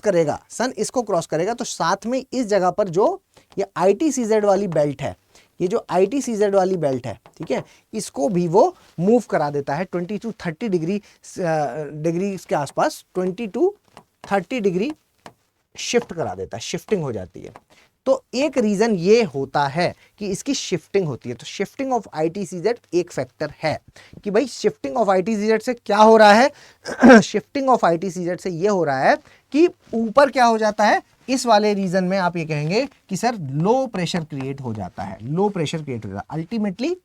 [SPEAKER 1] करेगा तो साथ में इस जगह पर जो ये ITCZ वाली बेल्ट है, ये जो ITCZ वाली बेल्ट है, ठीक है, इसको भी वो मूव करा देता है 20 to 30 डिग्री के आसपास, 20 to 30 डिग्री शिफ्ट करा देता है, शिफ्टिंग हो जाती है। तो एक रीजन ये होता है कि इसकी शिफ्टिंग होती है। तो शिफ्टिंग ऑफ ITCZ एक फैक्टर है कि भाई शिफ्टिंग ऑफ ITCZ से क्या हो रहा है शिफ्टिंग ऑफ ITCZ से ये हो रहा है कि ऊपर क्या हो जाता है, इस वाले रीजन में आप ये कहेंगे कि सर लो प्रेशर क्रिएट हो जाता है, लो प्रेशर क्रिएट हो जाता है। अल्टीमेटली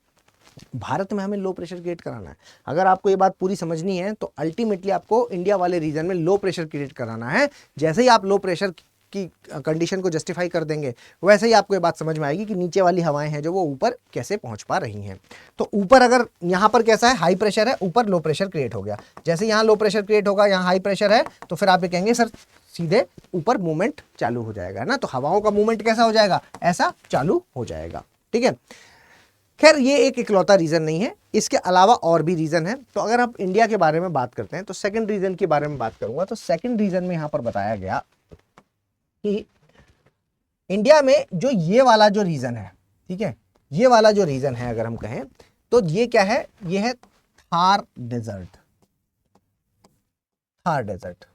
[SPEAKER 1] भारत में हमें लो प्रेशर क्रिएट कराना है। अगर आपको ये बात पूरी समझनी है तो अल्टीमेटली आपको इंडिया वाले रीजन में लो प्रेशर क्रिएट कराना है। जैसे ही आप लो प्रेशर की कंडीशन को जस्टिफाई कर देंगे, वैसे ही आपको ये बात समझ में आएगी कि नीचे वाली हवाएं हैं जो वो ऊपर कैसे पहुंच पा रही हैं। तो ऊपर अगर यहाँ पर कैसा है, हाई प्रेशर है, ऊपर लो प्रेशर क्रिएट हो गया। जैसे यहाँ लो प्रेशर क्रिएट होगा, यहाँ हाई प्रेशर है, तो फिर आप ये कहेंगे सर सीधे ऊपर मूवमेंट चालू हो जाएगा ना। तो हवाओं का मूवमेंट कैसा हो जाएगा, ऐसा चालू हो जाएगा, ठीक है। खैर ये एक इकलौता रीजन नहीं है, इसके अलावा और भी रीजन है। तो अगर आप इंडिया के बारे में बात करते हैं तो सेकंड रीजन के बारे में बात करूंगा। तो सेकंड रीजन में यहां पर बताया गया कि इंडिया में जो ये वाला जो रीजन है, ठीक है, ये वाला जो रीजन है अगर हम कहें तो ये क्या है, ये है थार डेजर्ट। थार डेजर्ट,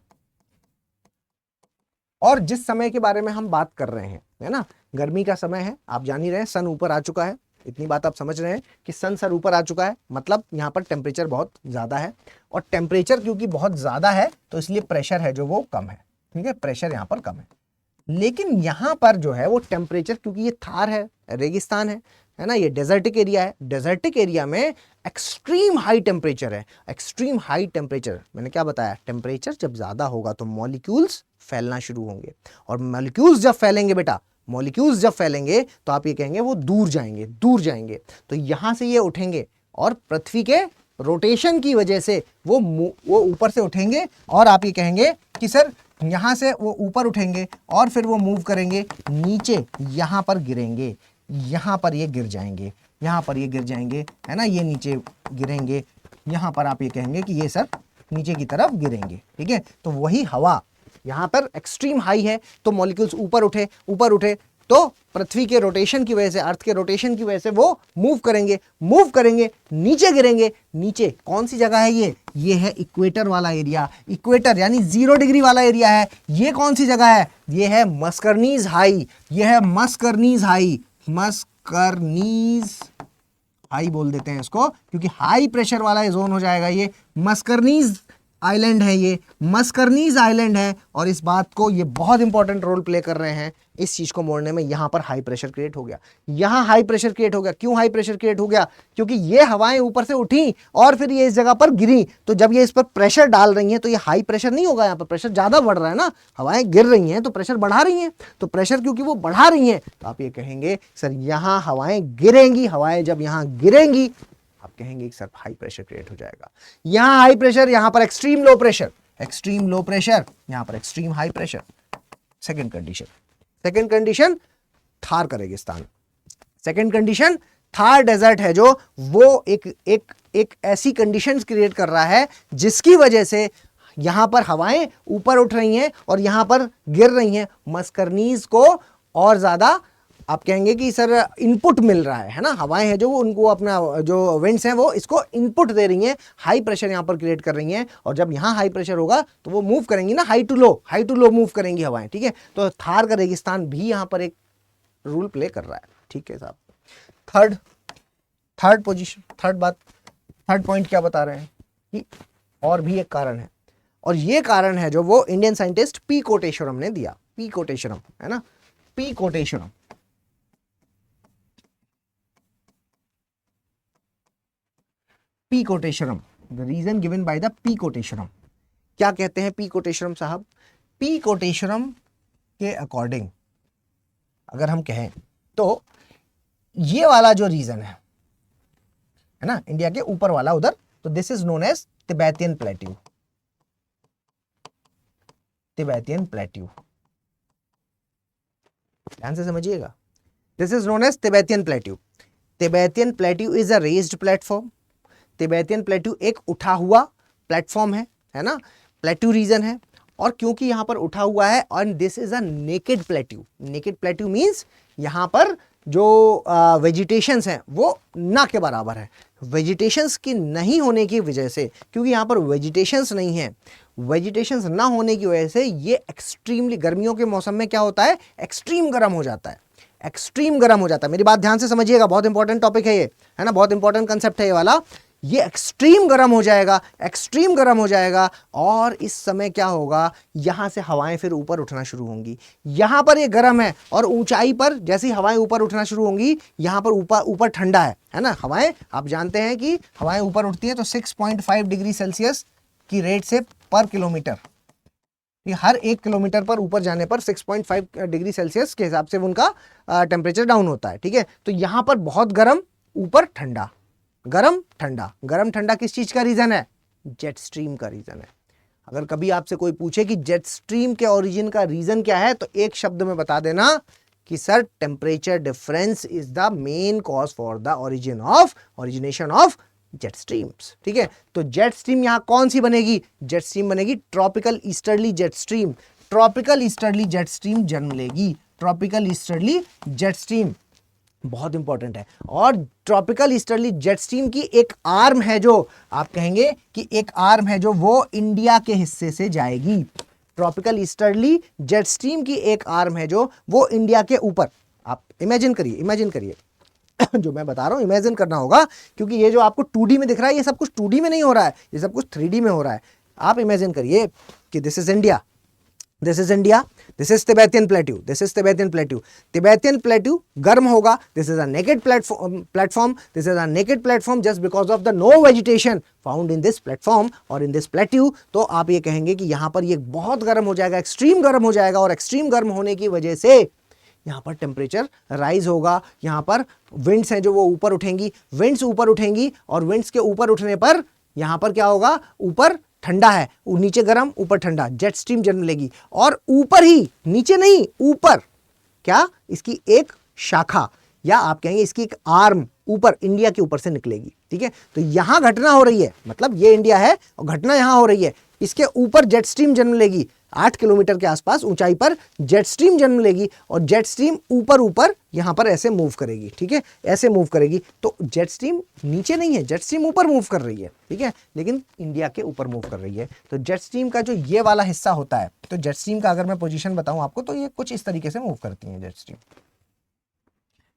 [SPEAKER 1] और जिस समय के बारे में हम बात कर रहे हैं, है ना, गर्मी का समय है, आप जान ही रहे हैं, सन ऊपर आ चुका है, इतनी बात आप समझ रहे हैं कि सन सर ऊपर आ चुका है, मतलब यहाँ पर टेम्परेचर बहुत ज़्यादा है, और टेम्परेचर क्योंकि बहुत ज़्यादा है तो इसलिए प्रेशर है जो वो कम है, ठीक है, प्रेशर यहाँ पर कम है। लेकिन यहाँ पर जो है वो टेम्परेचर, क्योंकि ये थार है, रेगिस्तान है ना, ये डेजर्टिक एरिया है, डेजर्टिक एरिया में एक्सट्रीम हाई टेम्परेचर है, एक्सट्रीम हाई टेम्परेचर, मैंने क्या बताया, टेम्परेचर जब ज़्यादा होगा तो मॉलिक्यूल्स फैलना शुरू होंगे, और मॉलिक्यूल्स जब फैलेंगे बेटा, मॉलिक्यूल्स जब फैलेंगे तो आप ये कहेंगे वो दूर जाएंगे, दूर जाएंगे, तो यहां से ये उठेंगे और पृथ्वी के रोटेशन की वजह से वो ऊपर से उठेंगे, और आप ये कहेंगे कि सर यहां से वो ऊपर उठेंगे और फिर वो मूव करेंगे नीचे, यहां पर गिरेंगे, यहां पर ये गिर जाएंगे, यहां पर ये गिर जाएंगे, है ना, ये नीचे गिरेंगे, यहां पर आप ये कहेंगे कि ये सर नीचे की तरफ गिरेंगे, ठीक है। तो वही हवा यहां पर एक्सट्रीम हाई है तो मॉलिक्यूल्स ऊपर उठे, ऊपर उठे तो पृथ्वी के रोटेशन की वजह से, अर्थ के रोटेशन की वजह से वो मूव करेंगे, मूव करेंगे, नीचे गिरेंगे, नीचे कौन सी जगह है, ये है इक्वेटर वाला एरिया, इक्वेटर यानी 0 डिग्री वाला एरिया है, ये कौन सी जगह है, ये है मस्करनीज हाई, ये है मस्करनीज हाई, मस्करनीज हाई बोल देते हैं इसको, क्योंकि हाई प्रेशर वाला जोन हो जाएगा, ये मस्करनीज आइलैंड है, ये मस्करनीज आइलैंड है, और इस बात को ये बहुत इंपॉर्टेंट रोल प्ले कर रहे हैं इस चीज को मोड़ने में। यहां पर हाई प्रेशर क्रिएट हो गया, यहां हाई प्रेशर क्रिएट हो गया, क्यों हाई प्रेशर क्रिएट हो गया, क्योंकि ये हवाएं ऊपर से उठी और फिर ये इस जगह पर गिरी, तो जब ये इस पर प्रेशर डाल रही हैं तो ये हाई प्रेशर नहीं होगा, यहाँ पर प्रेशर ज्यादा बढ़ रहा है ना, हवाएं गिर रही हैं तो प्रेशर बढ़ा रही हैं, तो प्रेशर क्योंकि वो बढ़ा रही हैं तो आप ये कहेंगे सर यहां हवाएं गिरेंगी, हवाएं जब यहां गिरेंगी आप कहेंगे सर हाई प्रेशर क्रिएट हो जाएगा, यहां हाई प्रेशर, यहां पर extreme low pressure, extreme low pressure, यहां पर extreme high pressure. Second condition, second condition Thar का रेगिस्तान, सेकंड कंडीशन थार डेजर्ट है जो वो एक ऐसी कंडीशंस क्रिएट कर रहा है जिसकी वजह से यहां पर हवाएं ऊपर उठ रही हैं और यहां पर गिर रही हैं, मस्करनीज को और ज्यादा आप कहेंगे कि सर इनपुट मिल रहा है ना, हवाएं हैं जो वो उनको अपना जो विंड्स हैं वो इसको इनपुट दे रही हैं, हाई प्रेशर यहां पर क्रिएट कर रही हैं, और जब यहां हाई प्रेशर होगा तो वो मूव करेंगी ना, हाई टू लो मूव करेंगी हवाएं, ठीक है। तो थार का रेगिस्तान भी यहां पर एक रूल प्ले कर रहा है, ठीक है साहब। थर्ड पोजीशन, थर्ड पॉइंट क्या बता रहे हैं कि और भी एक कारण है, और ये कारण है जो वो इंडियन साइंटिस्ट पी कोटेश्वरम ने दिया, पी कोटेश्वरम है ना, P Koteswaram, P Koteswaram, the region given by the P Koteswaram. क्या कहते हैं पी कोटेश्वरम साहब, पी कोटेश्वरम के अकॉर्डिंग अगर हम कहें तो ये वाला जो रीजन है ना, इंडिया के ऊपर वाला उधर, तो this is known as Tibetan plateau, Tibetan plateau, ध्यान से समझिएगा, this is known as Tibetan plateau. Tibetan plateau is a raised platform, Tibetan plateau एक उठा हुआ प्लेटफॉर्म है ना, प्लेट्यू रीजन है, और क्योंकि यहां पर उठा हुआ है, और this is a naked plateau, naked plateau means यहां पर जो वेजिटेशंस हैं वो ना के बराबर है, वेजिटेशंस की नहीं होने की वजह से, क्योंकि यहां पर वेजिटेशंस नहीं है, वेजिटेशंस ना होने की वजह से ये एक्सट्रीमली, गर्मियों के मौसम में क्या होता है, एक्सट्रीम गर्म हो जाता है, एक्सट्रीम गर्म हो जाता है। मेरी बात ध्यान से समझिएगा, बहुत इंपॉर्टेंट टॉपिक है ये, है ना, बहुत इंपॉर्टेंट कंसेप्ट है ये वाला। ये एक्सट्रीम गर्म हो जाएगा, एक्सट्रीम गर्म हो जाएगा, और इस समय क्या होगा, यहां से हवाएं फिर ऊपर उठना शुरू होंगी, यहां पर ये गर्म है, और ऊंचाई पर जैसी हवाएं ऊपर उठना शुरू होंगी, यहां पर ऊपर ठंडा है ना, हवाएं आप जानते हैं कि हवाएं ऊपर उठती है तो 6.5 डिग्री सेल्सियस की रेट से पर किलोमीटर, हर 1 किलोमीटर पर ऊपर जाने पर 6.5 डिग्री सेल्सियस के हिसाब से उनका टेम्परेचर डाउन होता है, ठीक है। तो यहां पर बहुत गर्म, ऊपर ठंडा, गरम ठंडा, गरम ठंडा किस चीज का रीजन है, जेट स्ट्रीम का रीजन है। अगर कभी आपसे कोई पूछे कि जेट स्ट्रीम के ओरिजिन का रीजन क्या है, तो एक शब्द में बता देना कि sir temperature difference is the main cause for the origination of jet streams, ठीक है। तो जेट स्ट्रीम यहां कौन सी बनेगी, जेट स्ट्रीम बनेगी tropical easterly jet stream, tropical easterly jet stream जन्म लेगी, ट्रॉपिकल ईस्टर्ली जेट स्ट्रीम बहुत इंपॉर्टेंट है। और ट्रॉपिकल ईस्टर्ली जेट स्ट्रीम की एक आर्म है, जो आप कहेंगे कि एक आर्म है जो वो इंडिया के हिस्से से जाएगी, ट्रॉपिकल ईस्टर्ली जेट स्ट्रीम की एक आर्म है जो वो इंडिया के ऊपर, आप इमेजिन करिए जो मैं बता रहा हूं इमेजिन करना होगा, क्योंकि ये जो आपको 2D में दिख रहा है ये सब कुछ 2D में नहीं हो रहा है, ये सब कुछ 3D में हो रहा है। आप इमेजिन करिए कि this is India, this is India, this is Tibetan plateau, this is Tibetan plateau. Tibetan plateau गर्म होगा, this is a naked platform, this is a naked platform just because of the no vegetation found in this platform और in this plateau. तो आप ये कहेंगे कि यहाँ पर ये बहुत गर्म हो जाएगा, एक्सट्रीम गर्म हो जाएगा, और एक्सट्रीम गर्म होने की वजह से यहाँ पर टेम्परेचर राइज होगा, यहाँ पर विंड्स हैं जो वो ऊपर उठेंगी, विंड्स ऊपर उठेंगी, और विंड्स के ऊपर उठने पर यहाँ पर क्या होगा, ऊपर ठंडा है, नीचे गर्म ऊपर ठंडा, जेट स्ट्रीम जन्म लेगी, और ऊपर ही, नीचे नहीं ऊपर, क्या इसकी एक शाखा या आप कहेंगे इसकी एक आर्म ऊपर इंडिया के ऊपर से निकलेगी। ठीक है, तो यहां घटना हो रही है, मतलब ये इंडिया है और घटना यहां हो रही है, इसके ऊपर जेट स्ट्रीम जन्म लेगी, 8 किलोमीटर के आसपास ऊंचाई पर जेट स्ट्रीम जन्म लेगी, और जेट स्ट्रीम ऊपर ऊपर यहां पर ऐसे मूव करेगी। ठीक है, ऐसे मूव करेगी, तो जेट स्ट्रीम नीचे नहीं है, जेट स्ट्रीम ऊपर मूव कर रही है। ठीक है, लेकिन इंडिया के ऊपर मूव कर रही है। तो जेट स्ट्रीम का जो ये वाला हिस्सा होता है, तो जेट स्ट्रीम का अगर मैं पोजीशन बताऊं आपको, तो ये कुछ इस तरीके से मूव करती है जेट स्ट्रीम।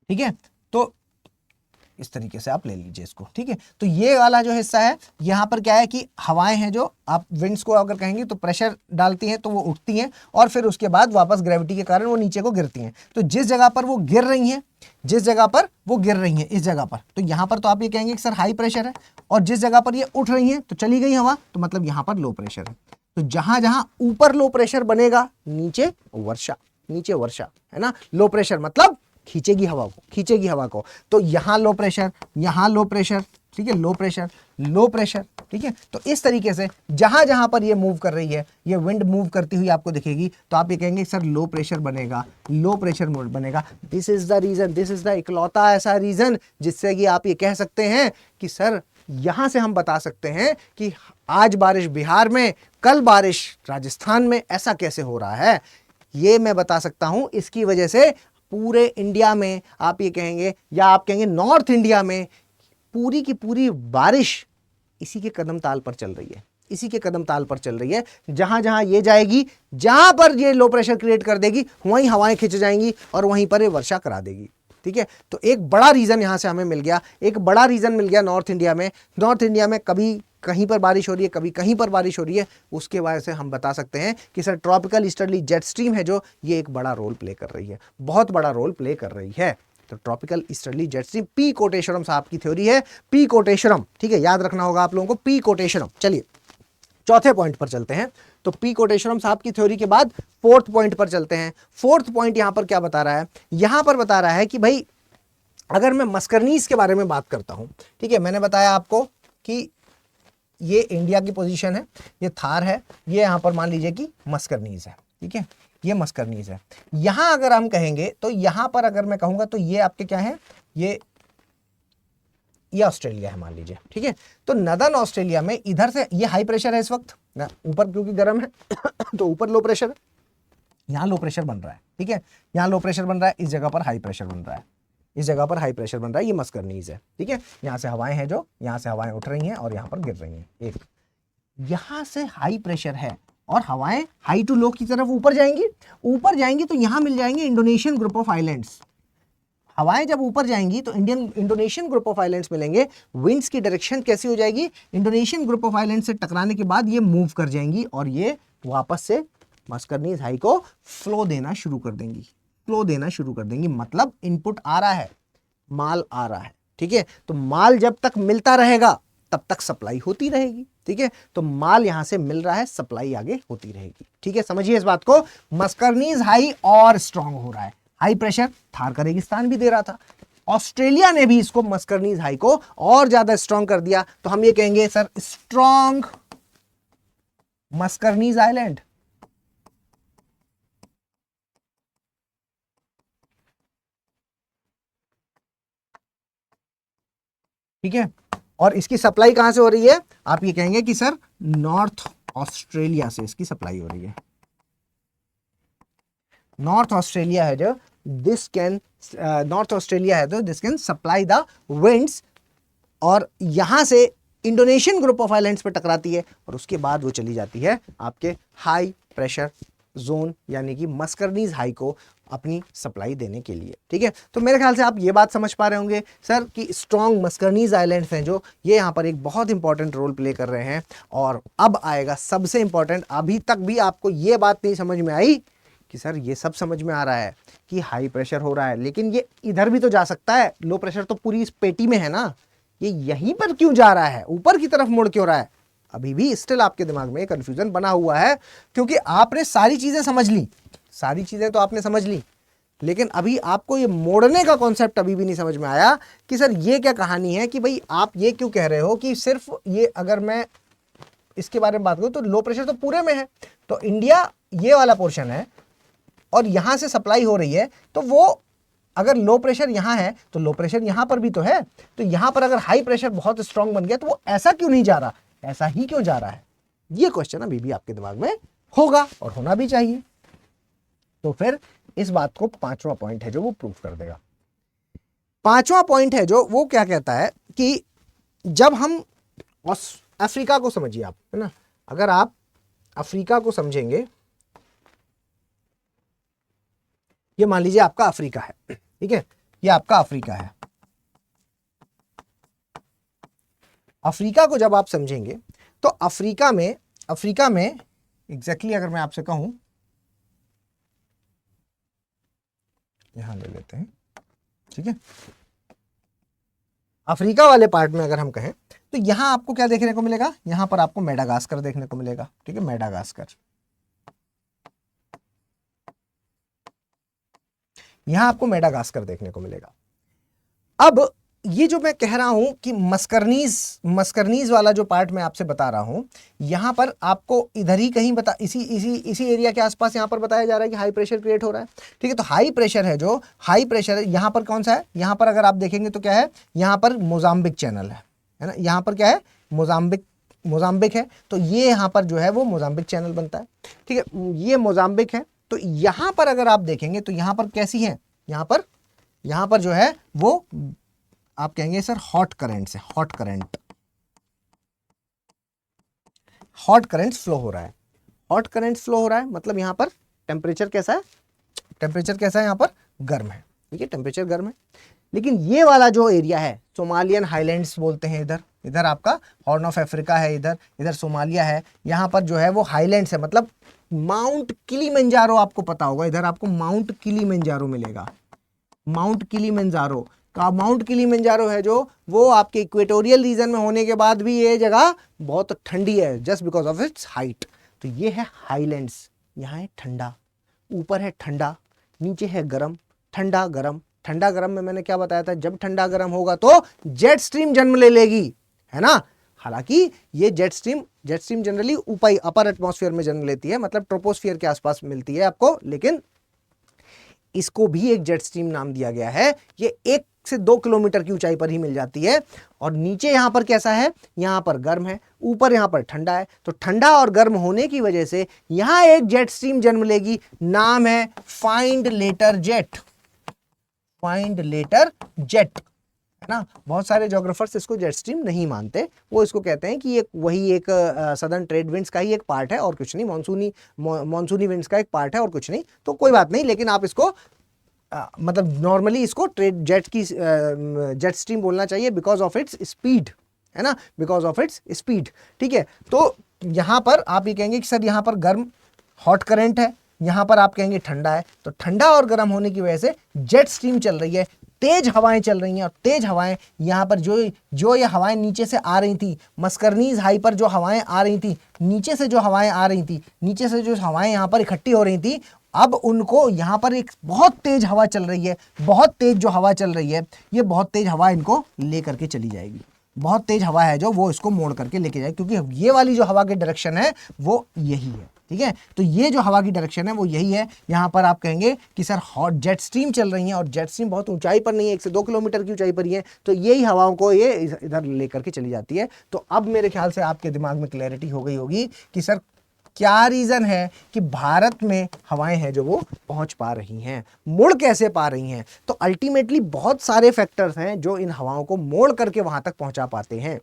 [SPEAKER 1] ठीक है, तो इस तरीके से आप ले लीजिए इसको। ठीक है, तो ये वाला जो हिस्सा है, यहाँ पर क्या है कि हवाएं हैं जो आप विंड्स को अगर कहेंगे तो प्रेशर डालती हैं, तो वो उठती हैं और फिर उसके बाद वापस ग्रेविटी के कारण वो नीचे को गिरती हैं। तो जिस जगह पर वो गिर रही हैं, जिस जगह पर वो गिर रही हैं, इस जगह पर, तो यहाँ पर तो आप ये कहेंगे कि सर हाई प्रेशर है, और जिस जगह पर ये उठ रही हैं तो चली गई हवा, तो मतलब यहाँ पर लो प्रेशर है। तो जहां जहां ऊपर लो प्रेशर बनेगा, नीचे वर्षा, नीचे वर्षा है ना। लो प्रेशर मतलब खींचेगी हवा को, खींचेगी हवा को। तो यहां लो प्रेशर, यहां लो प्रेशर, ठीक है, लो प्रेशर, लो प्रेशर। ठीक है, तो इस तरीके से जहां जहां पर ये मूव कर रही है, ये विंड मूव करती हुई आपको दिखेगी, तो आप ये कहेंगे सर लो प्रेशर बनेगा, लो प्रेशर मोड बनेगा। This is the region, this is the इकलौता ऐसा रीजन जिससे कि आप ये कह सकते हैं कि सर यहां से हम बता सकते हैं कि आज बारिश बिहार में, कल बारिश राजस्थान में, ऐसा कैसे हो रहा है। ये मैं बता सकता हूं इसकी वजह से पूरे इंडिया में आप ये कहेंगे, या आप कहेंगे नॉर्थ इंडिया में पूरी की पूरी बारिश इसी के कदम ताल पर चल रही है, इसी के कदम ताल पर चल रही है। जहां जहां ये जाएगी, जहां पर ये लो प्रेशर क्रिएट कर देगी, वहीं हवाएं खिंच जाएंगी और वहीं पर ये वर्षा करा देगी। ठीक है, तो एक बड़ा रीजन यहां से हमें मिल गया, एक बड़ा रीजन मिल गया नॉर्थ इंडिया में। नॉर्थ इंडिया में कभी कहीं पर बारिश हो रही है, कभी कहीं पर बारिश हो रही है, उसके वजह से हम बता सकते हैं कि sir tropical easterly jet stream है जो, ये एक बड़ा रोल प्ले कर रही है, बहुत बड़ा रोल प्ले कर रही है। तो tropical easterly jet stream, P Koteswaram साहब की थ्योरी है, पी कोटेश्वरम। ठीक है, याद रखना होगा आप लोगों को, पी कोटेश्वरम। चलिए चौथे पॉइंट पर चलते हैं। तो पी कोटेश्वरम साहब की थ्योरी के बाद फोर्थ पॉइंट पर चलते हैं। फोर्थ पॉइंट यहां पर क्या बता रहा है, यहां पर बता रहा है कि भाई अगर मैं मस्करनीज के बारे में बात करता हूं, ठीक है, मैंने बताया आपको कि ये इंडिया की पोजीशन है, ये थार है, ये यहां पर मान लीजिए कि मस्करनीज है। ठीक है, ये मस्करनीज है। यहां अगर हम कहेंगे तो यहां पर अगर मैं कहूंगा तो ये आपके क्या है, ये ऑस्ट्रेलिया है मान लीजिए। ठीक है, तो नदर्न ऑस्ट्रेलिया में इधर से ये हाई प्रेशर है इस वक्त ना, ऊपर क्योंकि गर्म है तो ऊपर लो प्रेशर है, यहां लो प्रेशर बन रहा है। ठीक है, यहां लो प्रेशर बन रहा है, इस जगह पर हाई प्रेशर बन रहा है, इस जगह पर हाई प्रेशर बन रहा है, ये मस्करनीज है। ठीक है, यहां से हवाएं हैं जो, यहां से हवाएं उठ रही हैं और यहां पर गिर रही हैं। एक यहां से हाई प्रेशर है और हवाएं हाई टू लो की तरफ ऊपर जाएंगी, ऊपर जाएंगी तो यहां मिल जाएंगे इंडोनेशियन ग्रुप ऑफ आइलैंड्स। हवाएं जब ऊपर जाएंगी तो इंडोनेशियन ग्रुप ऑफ आइलैंड्स मिलेंगे। विंड्स की डायरेक्शन कैसी हो जाएगी, इंडोनेशियन ग्रुप ऑफ आइलैंड से टकराने के बाद ये मूव कर जाएंगी और ये वापस से मस्करनीज हाई को फ्लो देना शुरू कर देंगी, फ्लो देना शुरू कर देंगी। मतलब इनपुट आ रहा है, माल आ रहा है। ठीक है, तो माल जब तक मिलता रहेगा तब तक सप्लाई होती रहेगी। ठीक है, तो माल यहां से मिल रहा है, सप्लाई आगे होती रहेगी। ठीक है, समझिए इस बात को। मस्करनीज हाई और स्ट्रांग हो रहा है, हाई प्रेशर थार का रेगिस्तान भी दे रहा था, ऑस्ट्रेलिया ने भी इसको मस्करनीज हाई को और ज्यादा स्ट्रांग कर दिया। तो हम ये कहेंगे सर स्ट्रांग मस्करनीज आइलैंड। ठीक है, और इसकी सप्लाई कहां से हो रही है, आप ये कहेंगे कि सर नॉर्थ ऑस्ट्रेलिया से इसकी सप्लाई हो रही है। नॉर्थ ऑस्ट्रेलिया है जो दिस कैन, नॉर्थ ऑस्ट्रेलिया है तो this can supply the winds, और यहां से इंडोनेशियन ग्रुप ऑफ आइलैंड्स पे टकराती है और उसके बाद वो चली जाती है आपके हाई प्रेशर जोन यानी कि मस्करनीज हाई को अपनी सप्लाई देने के लिए। ठीक है, तो मेरे ख्याल से आप ये बात समझ पा रहे होंगे सर कि स्ट्रॉन्ग मस्करनीज आइलैंड्स हैं जो ये यहाँ पर एक बहुत इंपॉर्टेंट रोल प्ले कर रहे हैं। और अब आएगा सबसे इंपॉर्टेंट, अभी तक भी आपको ये बात नहीं समझ में आई कि सर ये सब समझ में आ रहा है कि हाई प्रेशर हो रहा है, लेकिन ये इधर भी तो जा सकता है, लो प्रेशर तो पूरी इस पेटी में है ना, ये यहीं पर क्यों जा रहा है, ऊपर की तरफ मुड़ क्यों रहा है? अभी भी स्टिल आपके दिमाग में कंफ्यूजन बना हुआ है, क्योंकि आपने सारी चीजें समझ ली, सारी चीजें तो आपने समझ ली, लेकिन अभी आपको ये मोड़ने का कॉन्सेप्ट अभी भी नहीं समझ में आया कि सर ये क्या कहानी है, कि भाई आप ये क्यों कह रहे हो कि सिर्फ ये, अगर मैं इसके बारे में बात करूं तो लो प्रेशर तो पूरे में है, तो इंडिया ये वाला पोर्शन है और यहां से सप्लाई हो रही है, तो वो अगर लो प्रेशर यहां है तो लो प्रेशर यहां पर भी तो है, तो यहां पर अगर हाई प्रेशर बहुत स्ट्रांग बन गया तो वो ऐसा क्यों नहीं जा रहा, ऐसा ही क्यों जा रहा है? ये क्वेश्चन अभी भी आपके दिमाग में होगा और होना भी चाहिए। तो फिर इस बात को पांचवा पॉइंट है जो वो प्रूफ कर देगा। पांचवा पॉइंट है जो वो क्या कहता है कि जब हम अफ्रीका को समझिए आप, है ना, अगर आप अफ्रीका को समझेंगे, ये मान लीजिए आपका अफ्रीका है, ठीक है, ये आपका अफ्रीका है। अफ्रीका को जब आप समझेंगे तो अफ्रीका में एग्जैक्टली अगर मैं आपसे कहूं, यहां ले लेते हैं, ठीक है, अफ्रीका वाले पार्ट में अगर हम कहें तो यहां आपको क्या देखने को मिलेगा, यहां पर आपको मेडागास्कर देखने को मिलेगा। ठीक है, मेडागास्कर, यहां आपको मेडागास्कर देखने को मिलेगा। अब ये जो मैं कह रहा हूं कि मस्करनीज वाला जो पार्ट मैं आपसे बता रहा हूं, यहां पर आपको इधर ही कहीं इसी एरिया के आसपास यहां पर बताया जा रहा है कि हाई प्रेशर क्रिएट हो रहा है। ठीक है, तो हाई प्रेशर है, जो हाई प्रेशर है यहां पर कौन सा है, यहां पर अगर आप देखेंगे तो क्या है, यहां पर मोजाम्बिक चैनल है ना, यहां पर क्या है, मोजाम्बिक है, तो ये यहां पर जो है वो मोजाम्बिक चैनल बनता है। ठीक है, ये मोजाम्बिक है, तो यहां पर अगर आप देखेंगे तो यहां पर कैसी है, यहां पर जो है वो आप कहेंगे सर हॉट करंट से, हॉट करंट फ्लो हो रहा है। हॉट करंट फ्लो हो रहा है मतलब यहां पर टेम्परेचर कैसा है, यहां पर गर्म है। ठीक है, टेम्परेचर गर्म है, लेकिन ये वाला जो एरिया है सोमालियन हाईलैंड्स बोलते हैं, इधर आपका हॉर्न ऑफ अफ्रीका है, इधर सोमालिया है, यहां पर जो है वो हाईलैंड्स है, मतलब माउंट किलिमंजारो आपको पता होगा, इधर आपको माउंट किलिमंजारो मिलेगा। माउंट किलिमंजारो है जो वो आपके इक्वेटोरियल रीजन में होने के बाद भी ये जगह बहुत ठंडी है, just because of its height. तो ये है हाईलैंड्स, यहाँ है ठंडा, ऊपर है ठंडा, नीचे है गर्म, ठंडा गर्म में मैंने क्या बताया था, जब ठंडा गर्म होगा तो जेट स्ट्रीम जन्म ले लेगी, है ना। हालांकि ये जेट स्ट्रीम जनरली ऊपर अपर एटमॉस्फेयर में जन्म लेती है, मतलब ट्रोपोस्फियर के आसपास मिलती है आपको, लेकिन इसको भी एक जेट स्ट्रीम नाम दिया गया है। ये 1 से 2 किलोमीटर की ऊंचाई पर ही मिल जाती है, और नीचे यहां पर कैसा है, यहां पर गर्म है, ऊपर यहां पर ठंडा है, तो ठंडा और गर्म होने की वजह से यहां एक जेट स्ट्रीम जन्म लेगी, नाम है फाइंड लेटर जेट, है ना। बहुत सारे ज्योग्राफर्स इसको जेट स्ट्रीम नहीं मानते, वो इसको कहते हैं कि वही एक सदर्न ट्रेड विंड्स का ही एक पार्ट है और कुछ नहीं, मॉनसूनी विंड्स का एक पार्ट है और कुछ नहीं, तो कोई बात नहीं, लेकिन आप इसको मतलब नॉर्मली इसको जेट स्ट्रीम बोलना चाहिए बिकॉज ऑफ इट्स स्पीड, है ना, बिकॉज ऑफ इट्स स्पीड। ठीक है, तो यहां पर आप ये कहेंगे कि सर यहां पर गर्म हॉट करंट है, यहां पर आप कहेंगे ठंडा है, तो ठंडा और गर्म होने की वजह से जेट स्ट्रीम चल रही है, तेज हवाएं चल रही हैं, और तेज हवाएं यहाँ पर जो ये हवाएं नीचे से आ रही थी, मस्करनीज हाई पर जो हवाएं आ रही थी, नीचे से जो हवाएं आ रही थी, नीचे से जो हवाएं यहाँ पर इकट्ठी हो रही थी, अब उनको यहाँ पर एक बहुत तेज हवा चल रही है, बहुत तेज जो हवा चल रही है, ये बहुत तेज हवा इनको ले करके चली जाएगी, बहुत तेज हवा है जो वो इसको मोड़ करके लेके जाएगी, क्योंकि ये वाली जो हवा की डायरेक्शन है वो यही है। ठीक है, तो ये जो हवा की डायरेक्शन है वो यही है। यहाँ पर आप कहेंगे कि सर हॉट जेट स्ट्रीम चल रही है, और जेट स्ट्रीम बहुत ऊंचाई पर नहीं है, 1 से 2 किलोमीटर की ऊंचाई पर ही है, तो यही हवाओं को ये इधर लेकर के चली जाती है। तो अब मेरे ख्याल से आपके दिमाग में क्लैरिटी हो गई होगी कि सर क्या रीजन है कि भारत में हवाएं हैं जो वो पहुंच पा रही हैं, मोड़ कैसे पा रही हैं। तो अल्टीमेटली बहुत सारे फैक्टर्स हैं जो इन हवाओं को मोड़ करके वहां तक पहुंचा पाते हैं।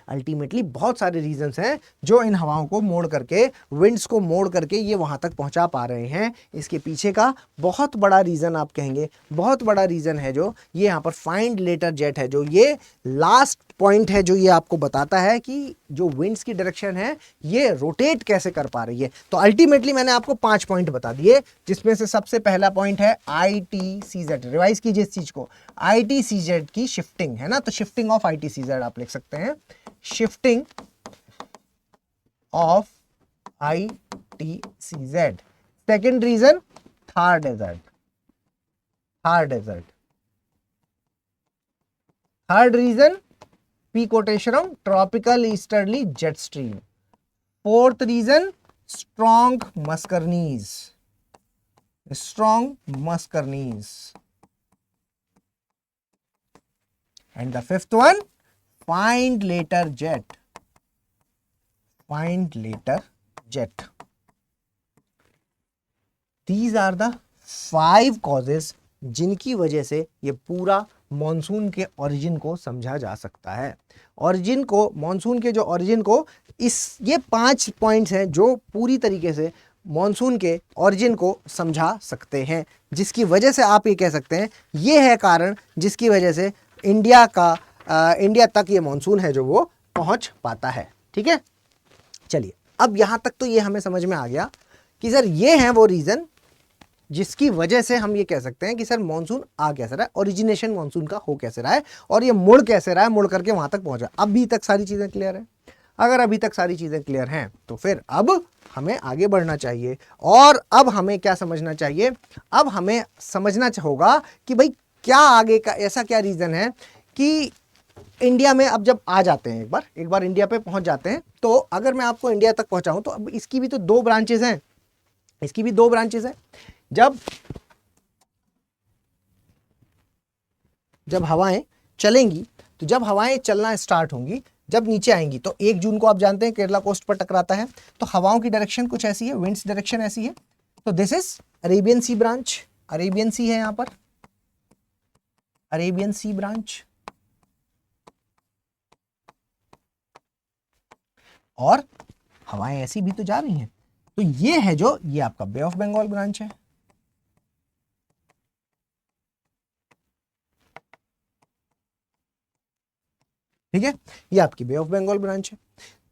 [SPEAKER 1] अल्टीमेटली बहुत सारे रीजंस हैं जो इन हवाओं को मोड़ करके, विंड्स को मोड़ करके ये वहां तक पहुंचा पा रहे हैं। इसके पीछे का बहुत बड़ा रीजन आप कहेंगे, बहुत बड़ा रीजन है जो ये यहाँ पर फाइंड लेटर जेट है, जो ये लास्ट पॉइंट है जो ये आपको बताता है कि जो विंड्स की डायरेक्शन है ये रोटेट कैसे कर पा रही है। तो अल्टीमेटली मैंने आपको 5 पॉइंट बता दिए, जिसमें से सबसे पहला पॉइंट है ITCZ। रिवाइज कीजिए इस चीज को, ITCZ की शिफ्टिंग है ना, तो शिफ्टिंग ऑफ ITCZ आप लिख सकते हैं, shifting of ITCZ। Second region Thar desert, Thar desert. Third region P-Quotationum tropical easterly jet stream. Fourth region strong Mascarenes, strong Mascarenes. And the fifth one find letter jet, find letter jet. These are the 5 causes जिनकी वजह से ये पूरा monsoon के origin को समझा जा सकता है। ओरिजिन को, मॉनसून के जो ओरिजिन को, इस ये 5 पॉइंट्स हैं जो पूरी तरीके से मॉनसून के ओरिजिन को समझा सकते हैं, जिसकी वजह से आप ये कह सकते हैं ये है कारण जिसकी वजह से इंडिया तक ये मॉनसून है जो वो पहुंच पाता है। ठीक है, चलिए अब यहां तक तो ये हमें समझ में आ गया कि सर ये है वो रीजन जिसकी वजह से हम ये कह सकते हैं कि सर मॉनसून आ कैसे रहा है, ओरिजिनेशन मॉनसून का हो कैसे रहा है, और ये मुड़ कैसे रहा है, मुड़ करके वहां तक पहुंचा। अभी तक सारी चीजें क्लियर है? अगर अभी तक सारी चीजें क्लियर हैं तो फिर अब हमें आगे बढ़ना चाहिए। और अब हमें क्या समझना चाहिए? अब हमें समझना होगा कि भाई क्या आगे का ऐसा क्या रीजन है कि इंडिया में अब जब आ जाते हैं, एक बार इंडिया पे पहुंच जाते हैं, तो अगर मैं आपको इंडिया तक पहुंचाऊं तो अब इसकी भी तो 2 ब्रांचेस हैं, इसकी भी 2 ब्रांचेस हैं। जब हवाएं चलेंगी, तो जब हवाएं चलना स्टार्ट होंगी, जब नीचे आएंगी, तो 1 जून को आप जानते हैं केरला कोस्ट पर टकराता है, तो हवाओं की डायरेक्शन कुछ ऐसी है, विंड्स डायरेक्शन ऐसी है। तो this is Arabian Sea branch, Arabian Sea है यहां पर, अरेबियन सी ब्रांच। और हवाएं ऐसी भी तो जा रही हैं, तो ये है जो ये आपका बे ऑफ बंगाल ब्रांच है। ठीक है, ये आपकी बे ऑफ बंगाल ब्रांच है।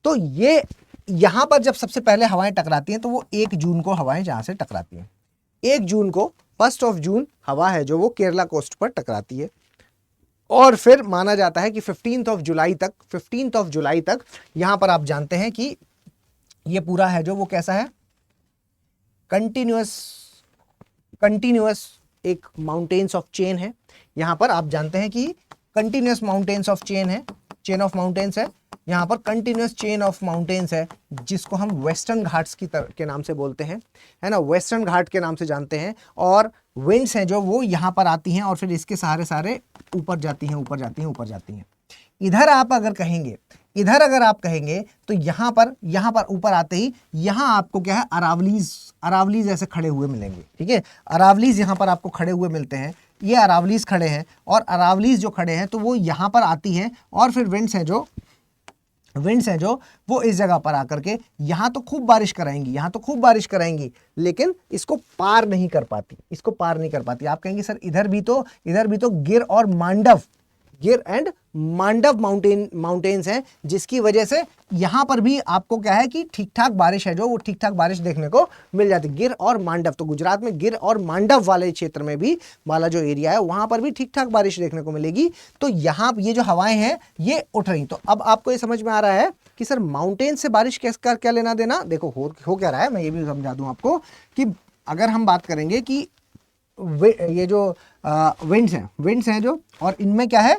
[SPEAKER 1] तो ये यहां पर जब सबसे पहले हवाएं टकराती हैं तो वो 1 जून को हवाएं जहां से टकराती हैं, 1 जून को 1 जून हवा है जो वो केरला कोस्ट पर टकराती है। और फिर माना जाता है कि 15 जुलाई तक यहां पर आप जानते हैं कि ये पूरा है जो वो कैसा है, कंटिन्यूअस एक माउंटेन्स ऑफ चेन है। यहां पर आप जानते हैं कि कंटिन्यूअस माउंटेन्स ऑफ चेन है, चेन ऑफ माउंटेन्स है, यहाँ पर कंटिन्यूअस चेन ऑफ माउंटेन्स है, जिसको हम वेस्टर्न घाट्स के नाम से बोलते हैं, है ना, वेस्टर्न घाट के नाम से जानते हैं। और विंड्स हैं जो वो यहाँ पर आती हैं और फिर इसके सहारे सारे ऊपर जाती हैं, ऊपर जाती हैं, ऊपर जाती हैं। इधर अगर आप कहेंगे तो यहाँ पर ऊपर आते ही यहाँ आपको क्या है, अरावलीज ऐसे खड़े हुए मिलेंगे। ठीक है, अरावलीज यहाँ पर आपको खड़े हुए मिलते हैं, ये अरावलीज खड़े हैं, और अरावलीज जो खड़े हैं तो वो यहाँ पर आती हैं, और फिर विंड्स हैं जो वो इस जगह पर आकर के यहाँ तो खूब बारिश कराएंगी, लेकिन इसको पार नहीं कर पाती। आप कहेंगे सर इधर भी तो गिर एंड मांडव माउंटेन्स हैं, जिसकी वजह से यहाँ पर भी आपको क्या है कि ठीक ठाक बारिश है जो वो ठीक ठाक बारिश देखने को मिल जाती है। गिर और मांडव, तो गुजरात में गिर और मांडव वाले क्षेत्र में भी वाला जो एरिया है वहां पर भी ठीक ठाक बारिश देखने को मिलेगी। तो यहाँ ये जो हवाएं हैं ये उठ रही। तो अब आपको ये समझ में आ रहा है कि सर माउंटेन से बारिश का क्या लेना देना। देखो हो क्या रहा है, मैं ये भी समझा दूं आपको कि अगर हम बात करेंगे कि ये जो विंड्स हैं जो, और इनमें क्या है,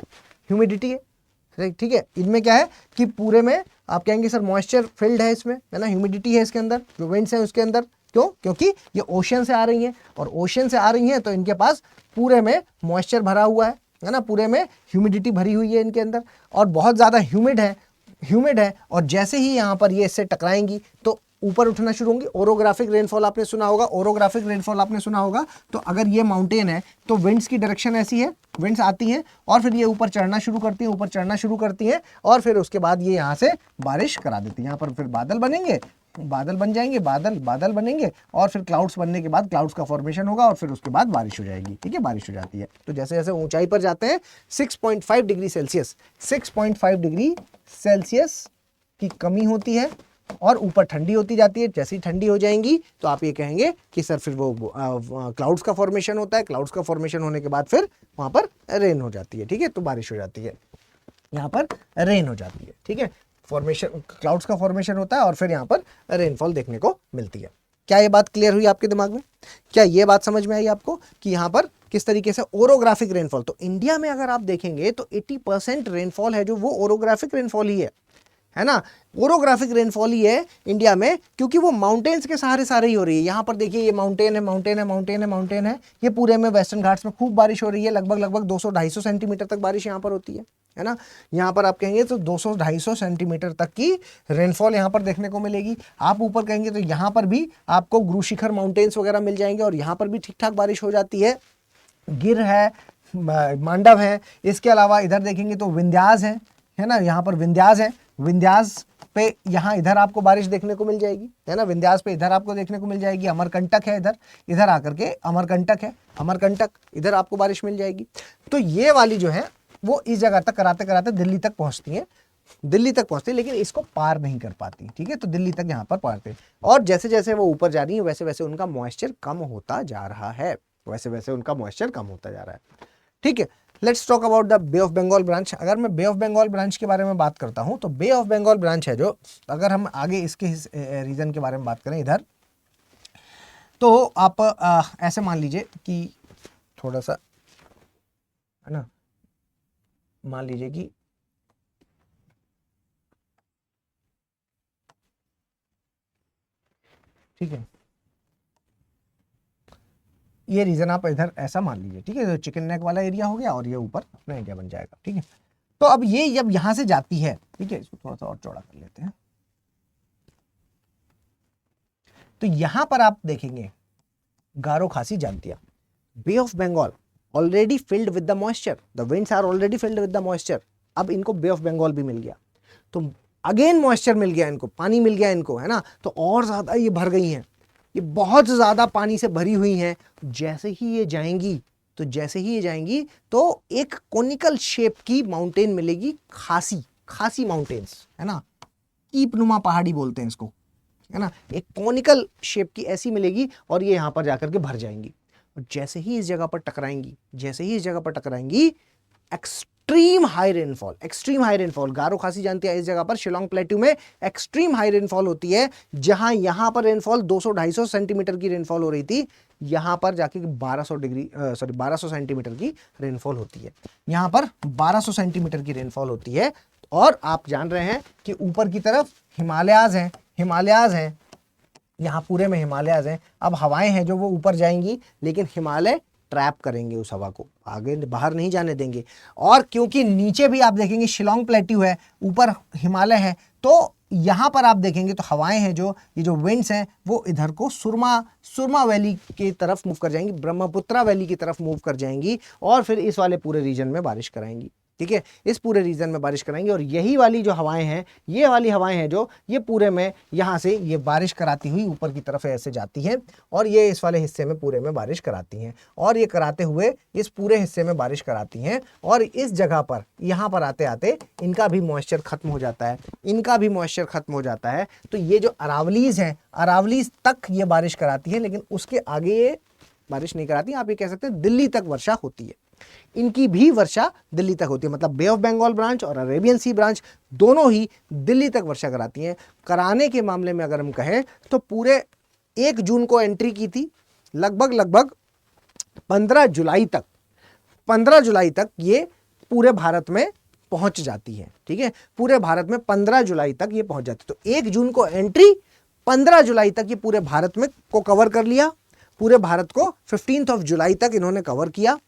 [SPEAKER 1] ह्यूमिडिटी है। ठीक है, इनमें क्या है कि पूरे में आप कहेंगे सर मॉइस्चर फिल्ड है इसमें, है ना, ह्यूमिडिटी है इसके अंदर, जो विंड्स है उसके अंदर। क्यों? क्योंकि ये ओशन से आ रही हैं, और ओशन से आ रही हैं तो इनके पास पूरे में मॉइस्चर भरा हुआ है ना, पूरे में ह्यूमिडिटी भरी हुई है इनके अंदर, और बहुत ज़्यादा ह्यूमिड है। और जैसे ही यहाँ पर ये इससे टकराएंगी तो ऊपर उठना शुरू होंगी। ओरोग्राफिक रेनफॉल आपने सुना होगा, ओरोग्राफिक रेनफॉल आपने सुना होगा। तो अगर ये माउंटेन है तो विंड्स की डायरेक्शन ऐसी है, विंड्स आती हैं और फिर ये ऊपर चढ़ना शुरू करती हैं, ऊपर चढ़ना शुरू करती हैं और फिर उसके बाद ये यहाँ से बारिश करा देती है। यहाँ पर फिर बादल बनेंगे, बादल बन जाएंगे, बादल बनेंगे और फिर क्लाउड्स बनने के बाद क्लाउड्स का फॉर्मेशन होगा और फिर उसके बाद बारिश हो जाएगी। ठीक है, बारिश हो जाती है। तो जैसे जैसे ऊंचाई पर जाते हैं 6.5 डिग्री सेल्सियस, 6.5 डिग्री सेल्सियस की कमी होती है और ऊपर ठंडी होती जाती है। जैसे ही ठंडी हो जाएंगी तो आप ये कहेंगे कि सर फिर वो क्लाउड्स का फॉर्मेशन होता है। क्लाउड्स का फॉर्मेशन होने के बाद फिर वहां पर रेन हो जाती है। ठीक है, तो बारिश हो जाती है, यहाँ पर रेन हो जाती है। ठीक है, फॉर्मेशन, क्लाउड्स का फॉर्मेशन होता है और फिर यहाँ पर रेनफॉल देखने को मिलती है। क्या ये बात क्लियर हुई आपके दिमाग में? क्या ये बात समझ में आई आपको कि यहाँ पर किस तरीके से ओरोग्राफिक रेनफॉल? तो इंडिया में अगर आप देखेंगे तो 80% रेनफॉल है जो वो ओरोग्राफिक रेनफॉल ही है ना। ओरोग्राफिक रेनफॉल ही है इंडिया में, क्योंकि वो माउंटेन्स के सहारे ही हो रही है। यहाँ पर देखिए ये माउंटेन है, ये पूरे में वेस्टर्न घाट्स में खूब बारिश हो रही है। लगभग 200-250 सेंटीमीटर तक बारिश यहाँ पर होती है ना। यहाँ पर आप कहेंगे तो 200-250 सेंटीमीटर तक की रेनफॉल यहाँ पर देखने को मिलेगी। आप ऊपर कहेंगे तो यहाँ पर भी आपको गुरु शिखर माउंटेन्स वगैरह मिल जाएंगे और यहाँ पर भी ठीक ठाक बारिश हो जाती है। गिर है, मांडव है, इसके अलावा इधर देखेंगे तो विंध्यास है ना। यहाँ पर विंध्यास है, विंध्यास पे यहाँ इधर आपको बारिश देखने को मिल जाएगी, है ना। विंध्यास पे इधर आपको देखने को मिल जाएगी। अमरकंटक है इधर आकर के अमरकंटक है, अमरकंटक इधर आपको बारिश मिल जाएगी। तो ये वाली जो है वो इस जगह तक कराते कराते दिल्ली तक पहुंचती है, लेकिन इसको पार नहीं कर पाती। ठीक है, तो दिल्ली तक यहाँ पर पहुंचते और जैसे जैसे वो ऊपर जा रही है वैसे वैसे उनका मॉइस्चर कम होता जा रहा है, ठीक है। Let's talk about the bay of Bengal branch. अगर मैं बे ऑफ बंगाल ब्रांच के बारे में बात करता हूं तो बे ऑफ बंगाल ब्रांच है जो, अगर हम आगे इसके रीजन के बारे में बात करें इधर, तो आप ऐसे मान लीजिए कि थोड़ा सा, है ना, मान लीजिए कि ठीक है, ये रीजन आप इधर ऐसा मान लीजिए। ठीक है, तो चिकन नेक वाला एरिया हो गया और ये ऊपर अपना इंडिया बन जाएगा। ठीक है, तो अब ये जब यहां से जाती है, ठीक है, इसको थोड़ा सा और चौड़ा कर लेते हैं, तो यहां पर आप देखेंगे Garo Khasi Jaintia, Bay of Bengal already filled with the moisture, the winds are already filled with the moisture. अब इनको बे ऑफ बंगाल भी मिल गया, तो अगेन मॉइस्चर मिल गया इनको, पानी मिल गया इनको, है ना। तो और ज्यादा ये भर गई हैं, ये बहुत ज्यादा पानी से भरी हुई हैं। जैसे ही ये जाएंगी तो एक कोनिकल शेप की माउंटेन मिलेगी, खासी माउंटेन्स, है ना, कीपनुमा पहाड़ी बोलते हैं इसको, है ना। एक कोनिकल शेप की ऐसी मिलेगी और ये यहां पर जाकर के भर जाएंगी। और जैसे ही इस जगह पर टकराएंगी एक्सट्रीम हाई रेनफॉल, गारो खासी जानती है इस जगह पर, शिलोंग प्लेट्यू में एक्सट्रीम हाई रेनफॉल होती है। जहां यहां पर रेनफॉल 200-250 सेंटीमीटर की रेनफॉल हो रही थी, यहां पर जाके 1200 सेंटीमीटर की रेनफॉल होती है। यहां पर 1200 सेंटीमीटर की रेनफॉल होती है। और आप जान रहे हैं कि ऊपर की तरफ हिमालयाज हैं, यहाँ पूरे में हिमालयाज हैं। अब हवाएं हैं जो वो ऊपर जाएंगी, लेकिन हिमालय ट्रैप करेंगे उस हवा को, आगे बाहर नहीं जाने देंगे। और क्योंकि नीचे भी आप देखेंगे शिलोंग प्लेट्यू है, ऊपर हिमालय है, तो यहां पर आप देखेंगे तो हवाएं हैं जो, ये जो विंड्स हैं वो इधर को सुरमा वैली की तरफ मूव कर जाएंगी, ब्रह्मपुत्रा वैली की तरफ मूव कर जाएंगी और फिर इस वाले पूरे रीजन में बारिश कराएंगी। ठीक है, इस पूरे रीजन में बारिश कराएंगे। और यही वाली जो हवाएं हैं, ये वाली हवाएं हैं जो ये पूरे में यहाँ से ये बारिश कराती हुई ऊपर की तरफ ऐसे जाती हैं और ये इस वाले हिस्से में पूरे में बारिश कराती हैं और ये कराते हुए इस पूरे हिस्से में बारिश कराती हैं। और इस जगह पर यहाँ पर आते आते इनका भी मॉइस्चर खत्म हो जाता है, तो ये जो अरावलीज हैं, अरावलीज तक ये बारिश कराती है, लेकिन उसके आगे ये बारिश नहीं कराती। आप ये कह सकते हैं दिल्ली तक वर्षा होती है, इनकी भी वर्षा दिल्ली तक होती है। मतलब बे ऑफ बंगाल ब्रांच और अरेबियन सी ब्रांच दोनों ही दिल्ली तक वर्षा कराती हैं। कराने के मामले में अगर हम कहें तो पूरे 1 जून को एंट्री की थी, लगभग 15 जुलाई तक ये पूरे भारत में पहुंच जाती है। ठीक है, पूरे भारत में 15 जुलाई तक ये पहुंच जाती है। तो 1 जून को एंट्री, 15 जुलाई तक ये पूरे भारत में को कवर कर लिया, पूरे भारत को 15 जुलाई तक इन्होंने कवर किया।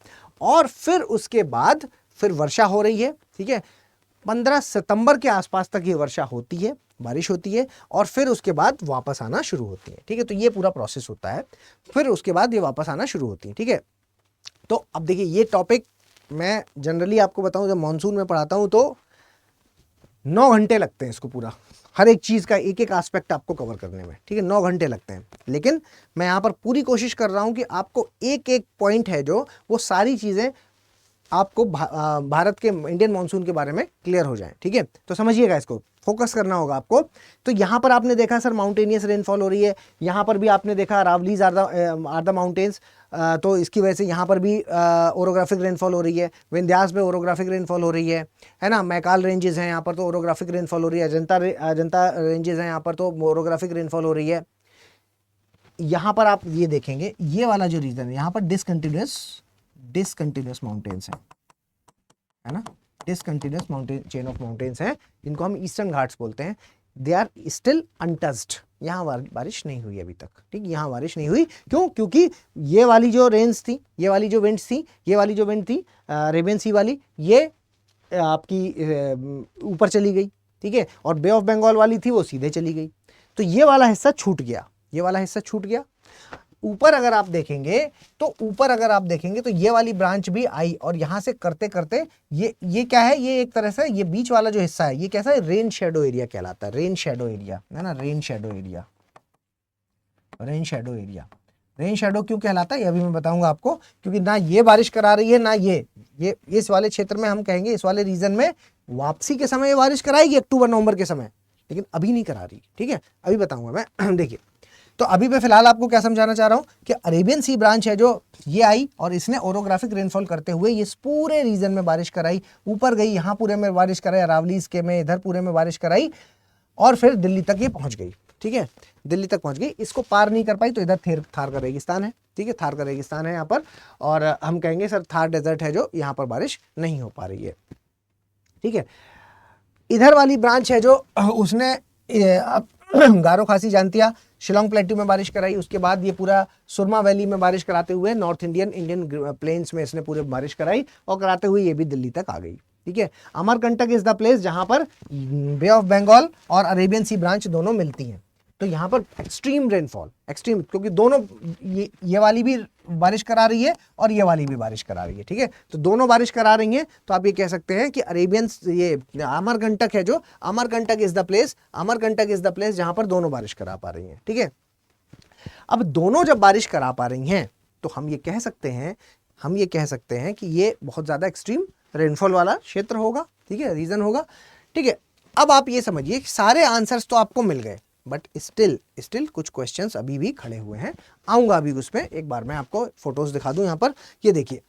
[SPEAKER 1] और फिर उसके बाद फिर वर्षा हो रही है। ठीक है, 15 सितंबर के आसपास तक ये वर्षा होती है, बारिश होती है, और फिर उसके बाद वापस आना शुरू होती है। ठीक है, तो ये पूरा प्रोसेस होता है, फिर उसके बाद ये वापस आना शुरू होती है। ठीक है, तो अब देखिए ये टॉपिक मैं जनरली आपको बताऊं, जब मानसून में पढ़ाता हूं तो 9 घंटे लगते हैं इसको पूरा, हर एक चीज़ का एक एक एस्पेक्ट आपको कवर करने में। ठीक है, 9 घंटे लगते हैं, लेकिन मैं यहाँ पर पूरी कोशिश कर रहा हूँ कि आपको एक एक पॉइंट है जो वो सारी चीज़ें आपको भारत के इंडियन मानसून के बारे में क्लियर हो जाए। ठीक है, तो समझिएगा, इसको फोकस करना होगा आपको। तो यहाँ पर आपने देखा सर माउंटेनियस रेनफॉल हो रही है, यहाँ पर भी आपने देखा रावलीज आर द माउंटेन्स, तो इसकी वजह से यहाँ पर भी ओरोग्राफिक रेनफॉल हो रही है, विंध्यास में ओरोग्राफिक रेनफॉल हो रही है ना, मैकाल रेंजेस हैं यहाँ पर तो ओरोग्राफिक रेनफॉल हो रही है, अजंता रेंजेस हैं यहाँ पर तो ओरोग्राफिक रेनफॉल हो रही है। यहाँ पर आप ये देखेंगे, ये वाला जो रीजन है यहाँ पर डिसकंटिन्यूअस माउंटेन्स है ना, discontinuous mountain chain of mountains हैं, जिनको हम ईस्टर्न घाट्स बोलते हैं। दे आर स्टिल अनटच्ड, यहाँ बारिश नहीं हुई अभी तक। ठीक, यहाँ बारिश नहीं हुई, क्यों? क्योंकि ये वाली जो रेंज थी, ये वाली जो विंड्स थी, ये वाली जो विंड थी अरेबियन सी वाली, ये आपकी ऊपर चली गई। ठीक है, और बे ऑफ बंगाल वाली थी वो सीधे चली गई, तो ये वाला हिस्सा छूट गया, ये वाला हिस्सा छूट गया। ऊपर अगर आप देखेंगे तो ये वाली ब्रांच भी आई, और यहां से करते करते ये क्या है, ये एक तरह से ये बीच वाला जो हिस्सा है ये कैसा है, रेन शेडो एरिया कहलाता है, रेन शेडो एरिया है ना, rain shadow area. Rain shadow क्यों कहलाता है ये अभी मैं बताऊंगा आपको, क्योंकि ना ये बारिश करा रही है, ना ये इस वाले क्षेत्र में हम कहेंगे, इस वाले रीजन में वापसी के समय ये बारिश कराएगी अक्टूबर नवंबर के समय, लेकिन अभी नहीं करा रही। ठीक है, अभी बताऊंगा मैं। देखिए, तो अभी मैं फिलहाल आपको क्या समझाना चाह रहा हूं कि अरेबियन सी ब्रांच है जो ये आई, और इसने ओरोग्राफिक रेनफॉल करते हुए ये पूरे रीजन में बारिश कराई, ऊपर गई, यहाँ पूरे में बारिश कराई, अरावलीज के में, इधर पूरे में बारिश कराई, और फिर दिल्ली तक ये पहुंच गई। ठीक है, दिल्ली तक पहुंच गई, इसको पार नहीं कर पाई तो इधर थार का रेगिस्तान है। ठीक है, थार का रेगिस्तान है यहाँ पर, और हम कहेंगे सर थार डेजर्ट है जो यहाँ पर बारिश नहीं हो पा रही है। ठीक है, इधर वाली ब्रांच है जो उसने गारो खासी जानतिया शिलोंग प्लेट्यू में बारिश कराई, उसके बाद ये पूरा सुरमा वैली में बारिश कराते हुए नॉर्थ इंडियन प्लेन्स में इसने पूरे बारिश कराई, और कराते हुए ये भी दिल्ली तक आ गई। ठीक है, अमरकंटक इज द प्लेस जहां पर बे ऑफ बंगाल और अरेबियन सी ब्रांच दोनों मिलती हैं, तो यहाँ पर एक्सट्रीम रेनफॉल, एक्सट्रीम, क्योंकि दोनों ये वाली भी बारिश करा रही है और ये वाली भी बारिश करा रही है। ठीक है, तो दोनों बारिश करा रही हैं, तो आप ये कह सकते हैं कि अरेबियन, ये अमरकंटक है जो, अमरकंटक इज द प्लेस जहां पर दोनों बारिश करा पा रही हैं। ठीक है, अब दोनों जब बारिश करा पा रही हैं तो हम ये कह सकते हैं कि ये बहुत ज्यादा एक्सट्रीम रेनफॉल वाला क्षेत्र होगा। ठीक है, रीजन होगा। ठीक है, अब आप ये समझिए सारे आंसर्स तो आपको मिल गए, बट स्टिल कुछ क्वेश्चंस अभी भी खड़े हुए हैं, आऊंगा अभी उसमें। एक बार मैं आपको फोटोज दिखा दूं, यहाँ पर ये देखिए,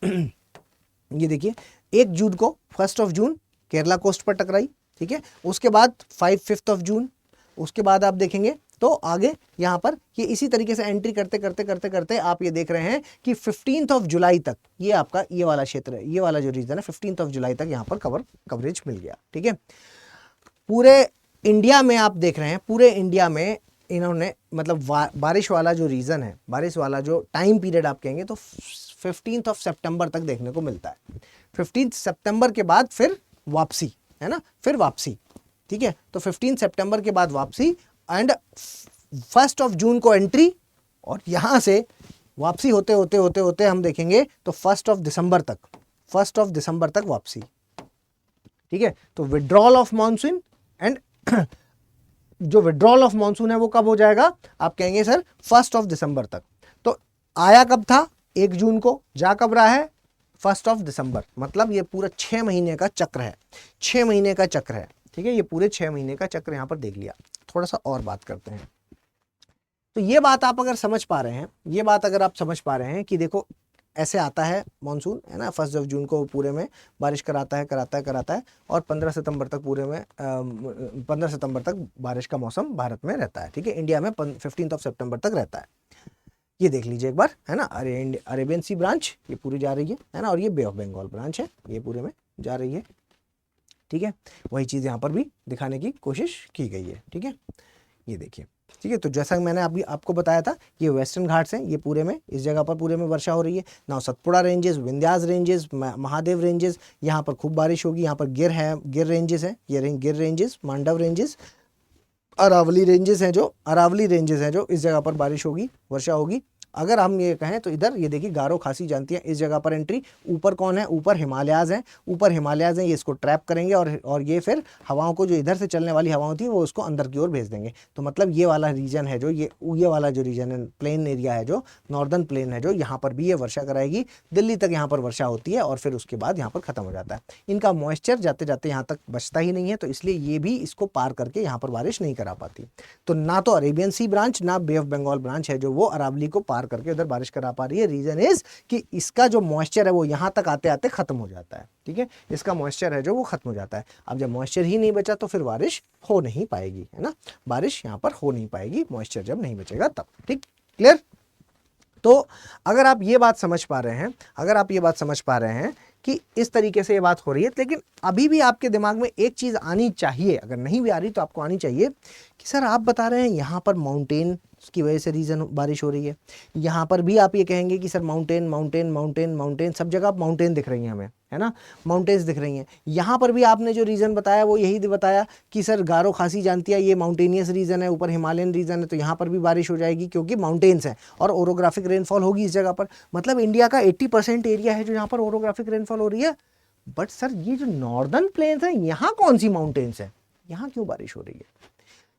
[SPEAKER 1] ये देखिए 1 जून को 1 जून केरला कोस्ट पर टकराई। ठीक है, उसके बाद 5 जून, उसके बाद आप देखेंगे तो आगे यहाँ पर ये इसी तरीके से एंट्री करते आप ये देख रहे हैं कि 15 जुलाई तक ये आपका ये वाला क्षेत्र है, ये वाला जो रीजन है 15 जुलाई तक यहाँ पर कवरेज मिल गया। ठीक है, पूरे इंडिया में आप देख रहे हैं, पूरे इंडिया में इन्होंने मतलब बारिश वाला जो रीजन है, बारिश वाला जो टाइम पीरियड आप कहेंगे तो 15 सितंबर तक देखने को मिलता है। 15 सितंबर के बाद फिर वापसी है ना, फिर वापसी। ठीक है, तो 15 सितंबर के बाद वापसी, एंड 1 जून को एंट्री, और यहां से वापसी होते हम देखेंगे तो 1 दिसंबर तक वापसी। ठीक है, तो विड्रॉल ऑफ मॉनसून, एंड जो विड्रॉल ऑफ मॉनसून है वो कब हो जाएगा, आप कहेंगे सर 1 दिसंबर तक। तो आया कब था, 1 जून को, जा कब रहा है 1 दिसंबर, मतलब ये पूरा 6 महीने का चक्र है, 6 महीने का चक्र है। ठीक है, ये पूरे 6 महीने का चक्र यहाँ पर देख लिया। थोड़ा सा और बात करते हैं, तो ये बात आप अगर समझ पा रहे हैं, कि देखो ऐसे आता है मॉनसून है ना, 1 जून को पूरे में बारिश कराता है, और 15 सितंबर तक पूरे में 15 सितंबर तक बारिश का मौसम भारत में रहता है। ठीक है, इंडिया में 15 सितंबर तक रहता है। ये देख लीजिए एक बार है ना, अरेबियन सी ब्रांच ये पूरी जा रही है ना, और ये बे ऑफ बंगाल ब्रांच है, ये पूरे में जा रही है। ठीक है, वही चीज़ यहाँ पर भी दिखाने की कोशिश की गई है। ठीक है, ये देखिए ठीक है। तो जैसा कि मैंने अभी आपको बताया था, ये वेस्टर्न घाट्स हैं, ये पूरे में इस जगह पर पूरे में वर्षा हो रही है ना। Satpura ranges, Vindhyas ranges, Mahadev ranges, यहाँ पर खूब बारिश होगी। यहाँ पर गिर है, गिर रेंजेस हैं, ये Gir ranges, Mandav ranges, Aravalli ranges हैं, जो अरावली रेंजेस हैं, जो इस जगह पर बारिश होगी, वर्षा होगी। अगर हम ये कहें तो इधर ये देखिए गारो खासी जानती है, इस जगह पर एंट्री। ऊपर कौन है? ऊपर हिमालयाज हैं, ऊपर हिमालयाज हैं, ये इसको ट्रैप करेंगे और ये फिर हवाओं को, जो इधर से चलने वाली हवाओं थी, वो उसको अंदर की ओर भेज देंगे। तो मतलब ये वाला रीजन है जो, ये वाला जो रीजन है, प्लेन एरिया है जो, नॉर्दर्न प्लेन है जो, यहाँ पर भी ये वर्षा कराएगी। दिल्ली तक यहाँ पर वर्षा होती है और फिर उसके बाद यहाँ पर खत्म हो जाता है। इनका मॉइस्चर जाते जाते यहाँ तक बचता ही नहीं है, तो इसलिए ये भी इसको पार करके यहाँ पर बारिश नहीं करा पाती। तो ना तो अरेबियन सी ब्रांच, ना बे ऑफ बंगाल ब्रांच है जो वो अरावली को पार करके उधर बारिश करा पा रही है। रीजन इज कि इसका जो मॉइस्चर है वो यहाँ तक आते आते खत्म हो जाता है। ठीक है, इसका मॉइस्चर है जो वो खत्म हो जाता है। अब जब मॉइस्चर ही नहीं बचा तो फिर बारिश हो नहीं पाएगी, है ना। बारिश यहाँ पर हो नहीं पाएगी, मॉइस्चर जब नहीं बचेगा तब। ठीक, क्लियर। तो अगर आप ये बात समझ पा रहे हैं, अगर आप ये बात समझ पा रहे हैं कि इस तरीके से ये बात हो रही है, लेकिन अभी भी आपके दिमाग में एक चीज आनी चाहिए, अगर नहीं भी आ रही तो आपको आनी चाहिए कि सर आप बता रहे हैं यहाँ पर माउंटेन की वजह से रीजन बारिश हो रही है, यहाँ पर भी आप ये कहेंगे कि sir mountain mountain mountain mountain, सब जगह माउंटेन दिख रही हैं हमें, है ना, माउंटेन्स दिख रही हैं। यहाँ पर भी आपने जो रीजन बताया वो यही बताया कि सर गारो खासी जानती है, ये माउंटेनियस रीजन है, ऊपर हिमालयन रीजन है, तो यहाँ पर भी बारिश हो जाएगी क्योंकि माउंटेन्स है और ओरोग्राफिक रेनफॉल होगी इस जगह पर। मतलब इंडिया का 80% एरिया है जो यहाँ पर ओरोग्राफिक रेनफॉल हो रही है। बट सर ये जो नॉर्दर्न प्लेन्स है, यहाँ कौन सी माउंटेन्स है, यहाँ क्यों बारिश हो रही है?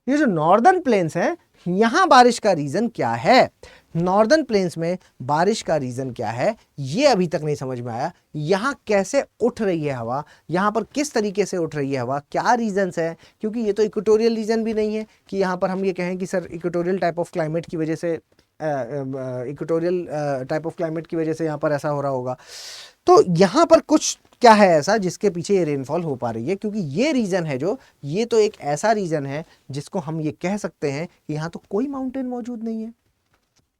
[SPEAKER 1] ये जो नॉर्दर्न प्लेन्स है, यहां बारिश का रीजन क्या है? नॉर्दर्न प्लेन्स में बारिश का रीजन क्या है, ये अभी तक नहीं समझ में आया। यहां कैसे उठ रही है हवा, यहां पर किस तरीके से उठ रही है हवा, क्या रीजंस है? क्योंकि ये तो इक्वेटोरियल रीजन भी नहीं है कि यहां पर हम ये कहें कि sir equatorial type of climate की वजह से, इक्वेटोरियल टाइप ऑफ क्लाइमेट की वजह से यहां पर ऐसा हो रहा होगा। तो यहां पर कुछ क्या है ऐसा जिसके पीछे ये रेनफॉल हो पा रही है? क्योंकि ये रीजन है जो, ये तो एक ऐसा रीजन है जिसको हम ये कह सकते हैं कि यहां तो कोई माउंटेन मौजूद नहीं है।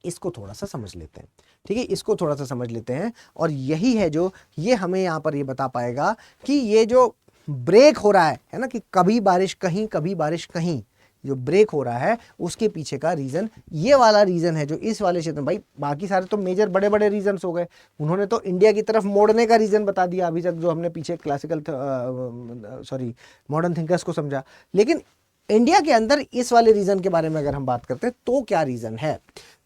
[SPEAKER 1] इसको थोड़ा सा समझ लेते हैं, ठीक है, इसको थोड़ा सा समझ लेते हैं। और यही है जो ये हमें यहां पर ये बता पाएगा कि ये जो ब्रेक हो रहा है ना, कि कभी बारिश कहीं कभी बारिश कहीं, जो ब्रेक हो रहा है उसके पीछे का रीजन ये वाला रीजन है जो इस वाले क्षेत्र में। भाई बाकी सारे तो मेजर बड़े बड़े रीजन्स हो गए, उन्होंने तो इंडिया की तरफ मोड़ने का रीजन बता दिया अभी तक, जो हमने पीछे क्लासिकल सॉरी मॉडर्न थिंकर्स को समझा। लेकिन इंडिया के अंदर इस वाले रीजन के बारे में अगर हम बात करते हैं तो क्या रीजन है,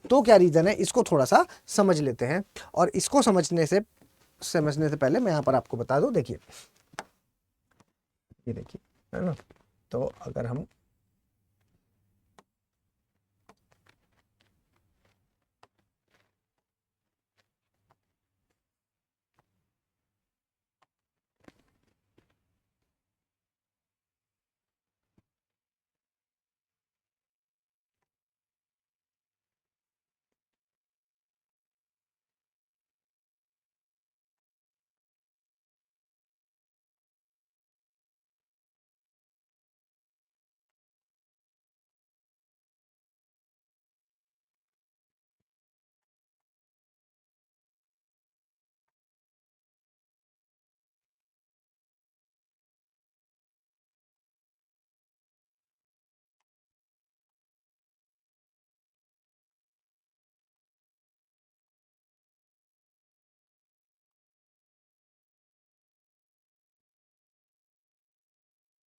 [SPEAKER 1] तो क्या रीजन है, इसको थोड़ा सा समझ लेते हैं। और इसको समझने से पहले मैं यहां पर आपको बता दूं, देखिए ये देखिए, है ना। तो अगर हम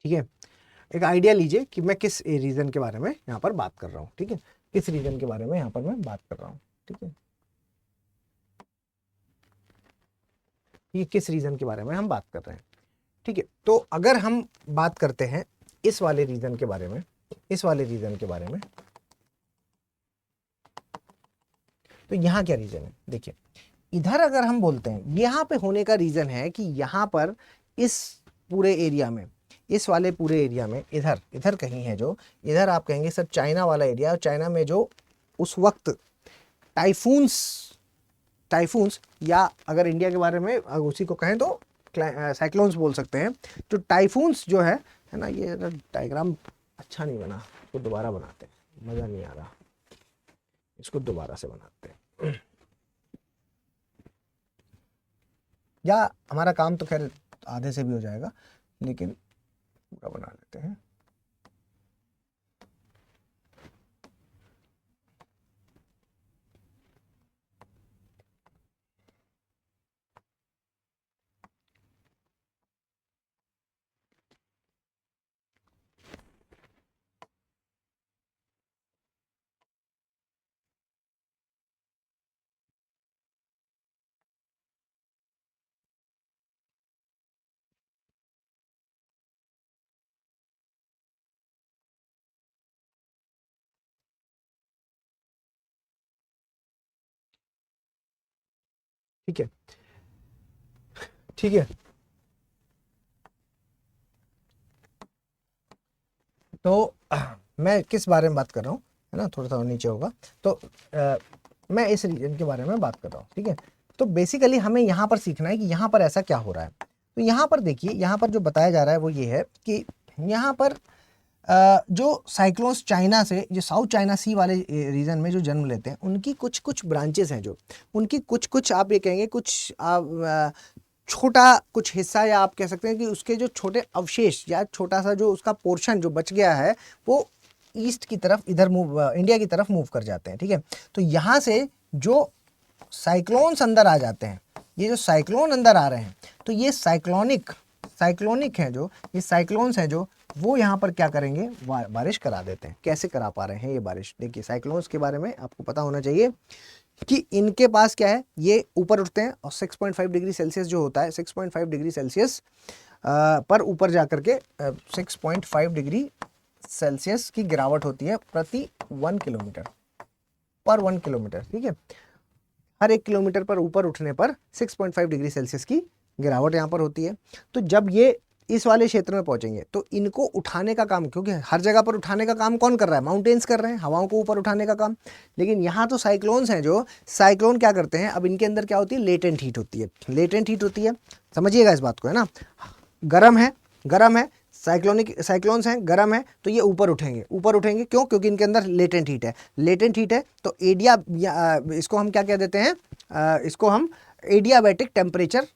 [SPEAKER 1] ठीक है, एक आइडिया लीजिए कि मैं किस रीजन के बारे में यहाँ पर बात कर रहा हूँ। ठीक है, किस रीजन के बारे में यहाँ पर मैं बात कर रहा हूँ। ठीक है, ये किस रीजन के बारे में हम बात कर रहे हैं। ठीक है, तो अगर हम बात करते हैं इस वाले रीजन के बारे में, इस वाले रीजन के बारे में, तो यहाँ क्या रीजन है? देखिए इधर अगर हम बोलते हैं, यहाँ पे होने का रीजन है कि यहाँ पर इस पूरे एरिया में, इस वाले पूरे एरिया में इधर इधर कहीं है जो, इधर आप कहेंगे सर चाइना वाला एरिया, और चाइना में जो उस वक्त टाइफून्स, टाइफून्स, या अगर इंडिया के बारे में उसी को कहें तो साइक्लोन्स बोल सकते हैं। तो टाइफून्स जो है ना, ये डायग्राम अच्छा नहीं बना, इसको दोबारा बनाते हैं, मज़ा नहीं आ रहा, इसको दोबारा से बनाते हैं। या हमारा काम तो खैर आधे से भी हो जाएगा, लेकिन पूरा बना लेते हैं। ठीक है, ठीक है। तो मैं किस बारे में बात कर रहा हूँ, है ना, थोड़ा सा नीचे होगा तो मैं इस रीजन के बारे में बात कर रहा हूँ। ठीक है, तो बेसिकली हमें यहाँ पर सीखना है कि यहाँ पर ऐसा क्या हो रहा है। तो यहाँ पर देखिए, यहाँ पर जो बताया जा रहा है वो ये है कि यहाँ पर जो साइक्लोन्स चाइना से, जो साउथ चाइना सी वाले रीजन में जो जन्म लेते हैं, उनकी कुछ कुछ ब्रांचेस हैं, जो उनकी कुछ कुछ आप ये कहेंगे कुछ छोटा कुछ हिस्सा, या आप कह सकते हैं कि उसके जो छोटे अवशेष या छोटा सा जो उसका पोर्शन जो बच गया है वो ईस्ट की तरफ इधर इंडिया की तरफ मूव कर जाते हैं। ठीक है, तो यहाँ से जो साइक्लोन्स अंदर आ जाते हैं, ये जो साइक्लोन अंदर आ रहे हैं, तो ये साइक्लोनिक है, जो ये साइक्लोन्स हैं जो वो यहाँ पर क्या करेंगे, बारिश करा देते हैं। कैसे करा पा रहे हैं ये बारिश, देखिए साइक्लोन्स के बारे में आपको पता होना चाहिए कि इनके पास क्या है, ये ऊपर उठते हैं और 6.5 डिग्री सेल्सियस जो होता है, 6.5 डिग्री सेल्सियस पर ऊपर जाकर के 6.5 डिग्री सेल्सियस की गिरावट होती है प्रति 1 किलोमीटर पर 1 किलोमीटर। ठीक है, हर 1 किलोमीटर पर ऊपर उठने पर 6.5 डिग्री सेल्सियस की गिरावट यहाँ पर होती है। तो जब ये इस वाले क्षेत्र में पहुंचेंगे तो इनको उठाने का काम, क्योंकि हर जगह पर उठाने का काम कौन कर रहा है, माउंटेन्स कर रहे हैं, हवाओं को ऊपर उठाने का काम। लेकिन यहाँ तो साइक्लोन्स हैं, जो साइक्लोन क्या करते हैं, अब इनके अंदर क्या होती है, लेटेंट हीट होती है, लेटेंट हीट होती है, समझिएगा इस बात को, है ना। गर्म है साइक्लोन्स हैं, गर्म है, तो ये ऊपर उठेंगे क्यों, क्योंकि इनके अंदर लेटेंट हीट है। तो एडिया, इसको हम क्या कह देते हैं, इसको हम एडियाबैटिक टेम्परेचर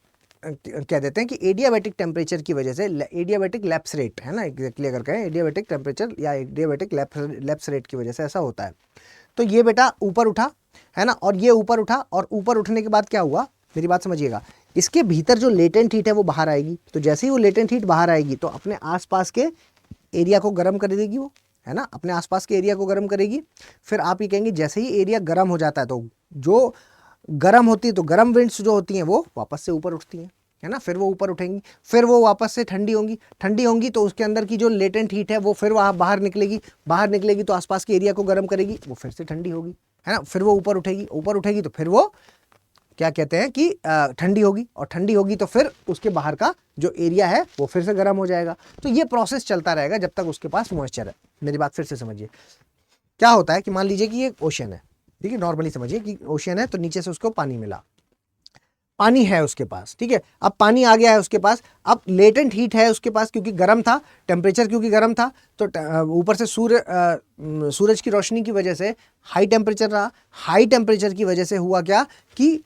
[SPEAKER 1] कह देते हैं कि एडियाबैटिक टेम्परेचर की वजह से, एडियाबैटिक लैप्स रेट, है ना, एग्जैक्टली अगर कहें एडियाबैटिक टेम्परेचर या एडियाबैटिक लैप्स रेट की वजह से ऐसा होता है। तो ये बेटा ऊपर उठा, है ना, और ये ऊपर उठा, और ऊपर उठने के बाद क्या हुआ, मेरी बात समझिएगा, इसके भीतर जो लेटेंट हीट है वो बाहर आएगी। तो जैसे ही वो लेटेंट हीट बाहर आएगी तो अपने आसपास के एरिया को गर्म कर देगी वो, है ना, अपने आसपास के एरिया को गर्म करेगी। फिर आप ये कहेंगे जैसे ही एरिया गर्म हो जाता है तो जो गर्म होती है, तो गर्म विंड्स जो होती हैं वो वापस से ऊपर उठती हैं, है ना, फिर वो ऊपर उठेंगी, फिर वो वापस से ठंडी होंगी तो उसके अंदर की जो लेटेंट हीट है वो फिर वहाँ बाहर निकलेगी तो आसपास के एरिया को गर्म करेगी, वो फिर से ठंडी होगी, है ना, फिर वो ऊपर उठेगी तो फिर वो क्या कहते हैं कि ठंडी होगी, और ठंडी होगी तो फिर उसके बाहर का जो एरिया है वो फिर से गर्म हो जाएगा। तो ये प्रोसेस चलता रहेगा जब तक उसके पास मॉइस्चर है। मेरी बात फिर से समझिए, क्या होता है कि मान लीजिए कि ये ओशन है, ठीक है, नॉर्मली समझिए कि ओशन है, तो नीचे से उसको पानी मिला, पानी है उसके पास, ठीक है, अब पानी आ गया है उसके पास, अब लेटेंट हीट है उसके पास क्योंकि गर्म था, टेम्परेचर क्योंकि गर्म था, तो ऊपर से सूरज की रोशनी की वजह से हाई टेम्परेचर रहा, हाई टेम्परेचर की वजह से हुआ क्या कि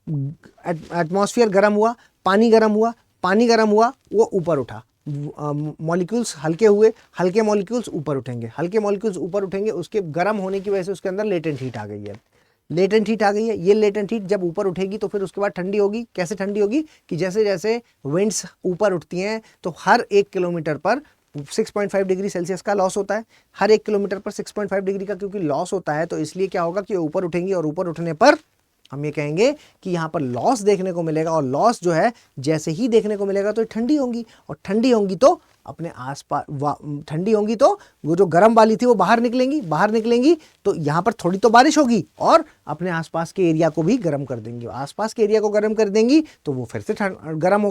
[SPEAKER 1] एटमॉस्फेयर गर्म हुआ, पानी गर्म हुआ, वो ऊपर उठा, मॉलिक्यूल्स हल्के हुए, हल्के मॉलिक्यूल्स ऊपर उठेंगे, उसके गर्म होने की वजह से उसके अंदर लेटेंट हीट आ गई है, ये लेटेंट हीट जब ऊपर उठेगी तो फिर उसके बाद ठंडी होगी। कैसे ठंडी होगी कि जैसे जैसे विंड्स ऊपर उठती हैं तो हर 1 किलोमीटर पर 6.5 डिग्री सेल्सियस का लॉस होता है, हर 1 किलोमीटर पर 6.5 डिग्री का क्योंकि लॉस होता है, तो इसलिए क्या होगा कि ऊपर उठेंगी, और ऊपर उठने पर हम ये कहेंगे कि यहाँ पर लॉस देखने को मिलेगा, और लॉस जो है जैसे ही देखने को मिलेगा तो ठंडी होंगी, और ठंडी होंगी तो अपने आसपास ठंडी होंगी तो वो जो गर्म वाली थी वो बाहर निकलेंगी तो यहाँ पर थोड़ी तो बारिश होगी, और अपने आसपास के एरिया को भी गर्म कर देंगी, आसपास के एरिया को गर्म कर देंगी तो वो फिर से गर्म हो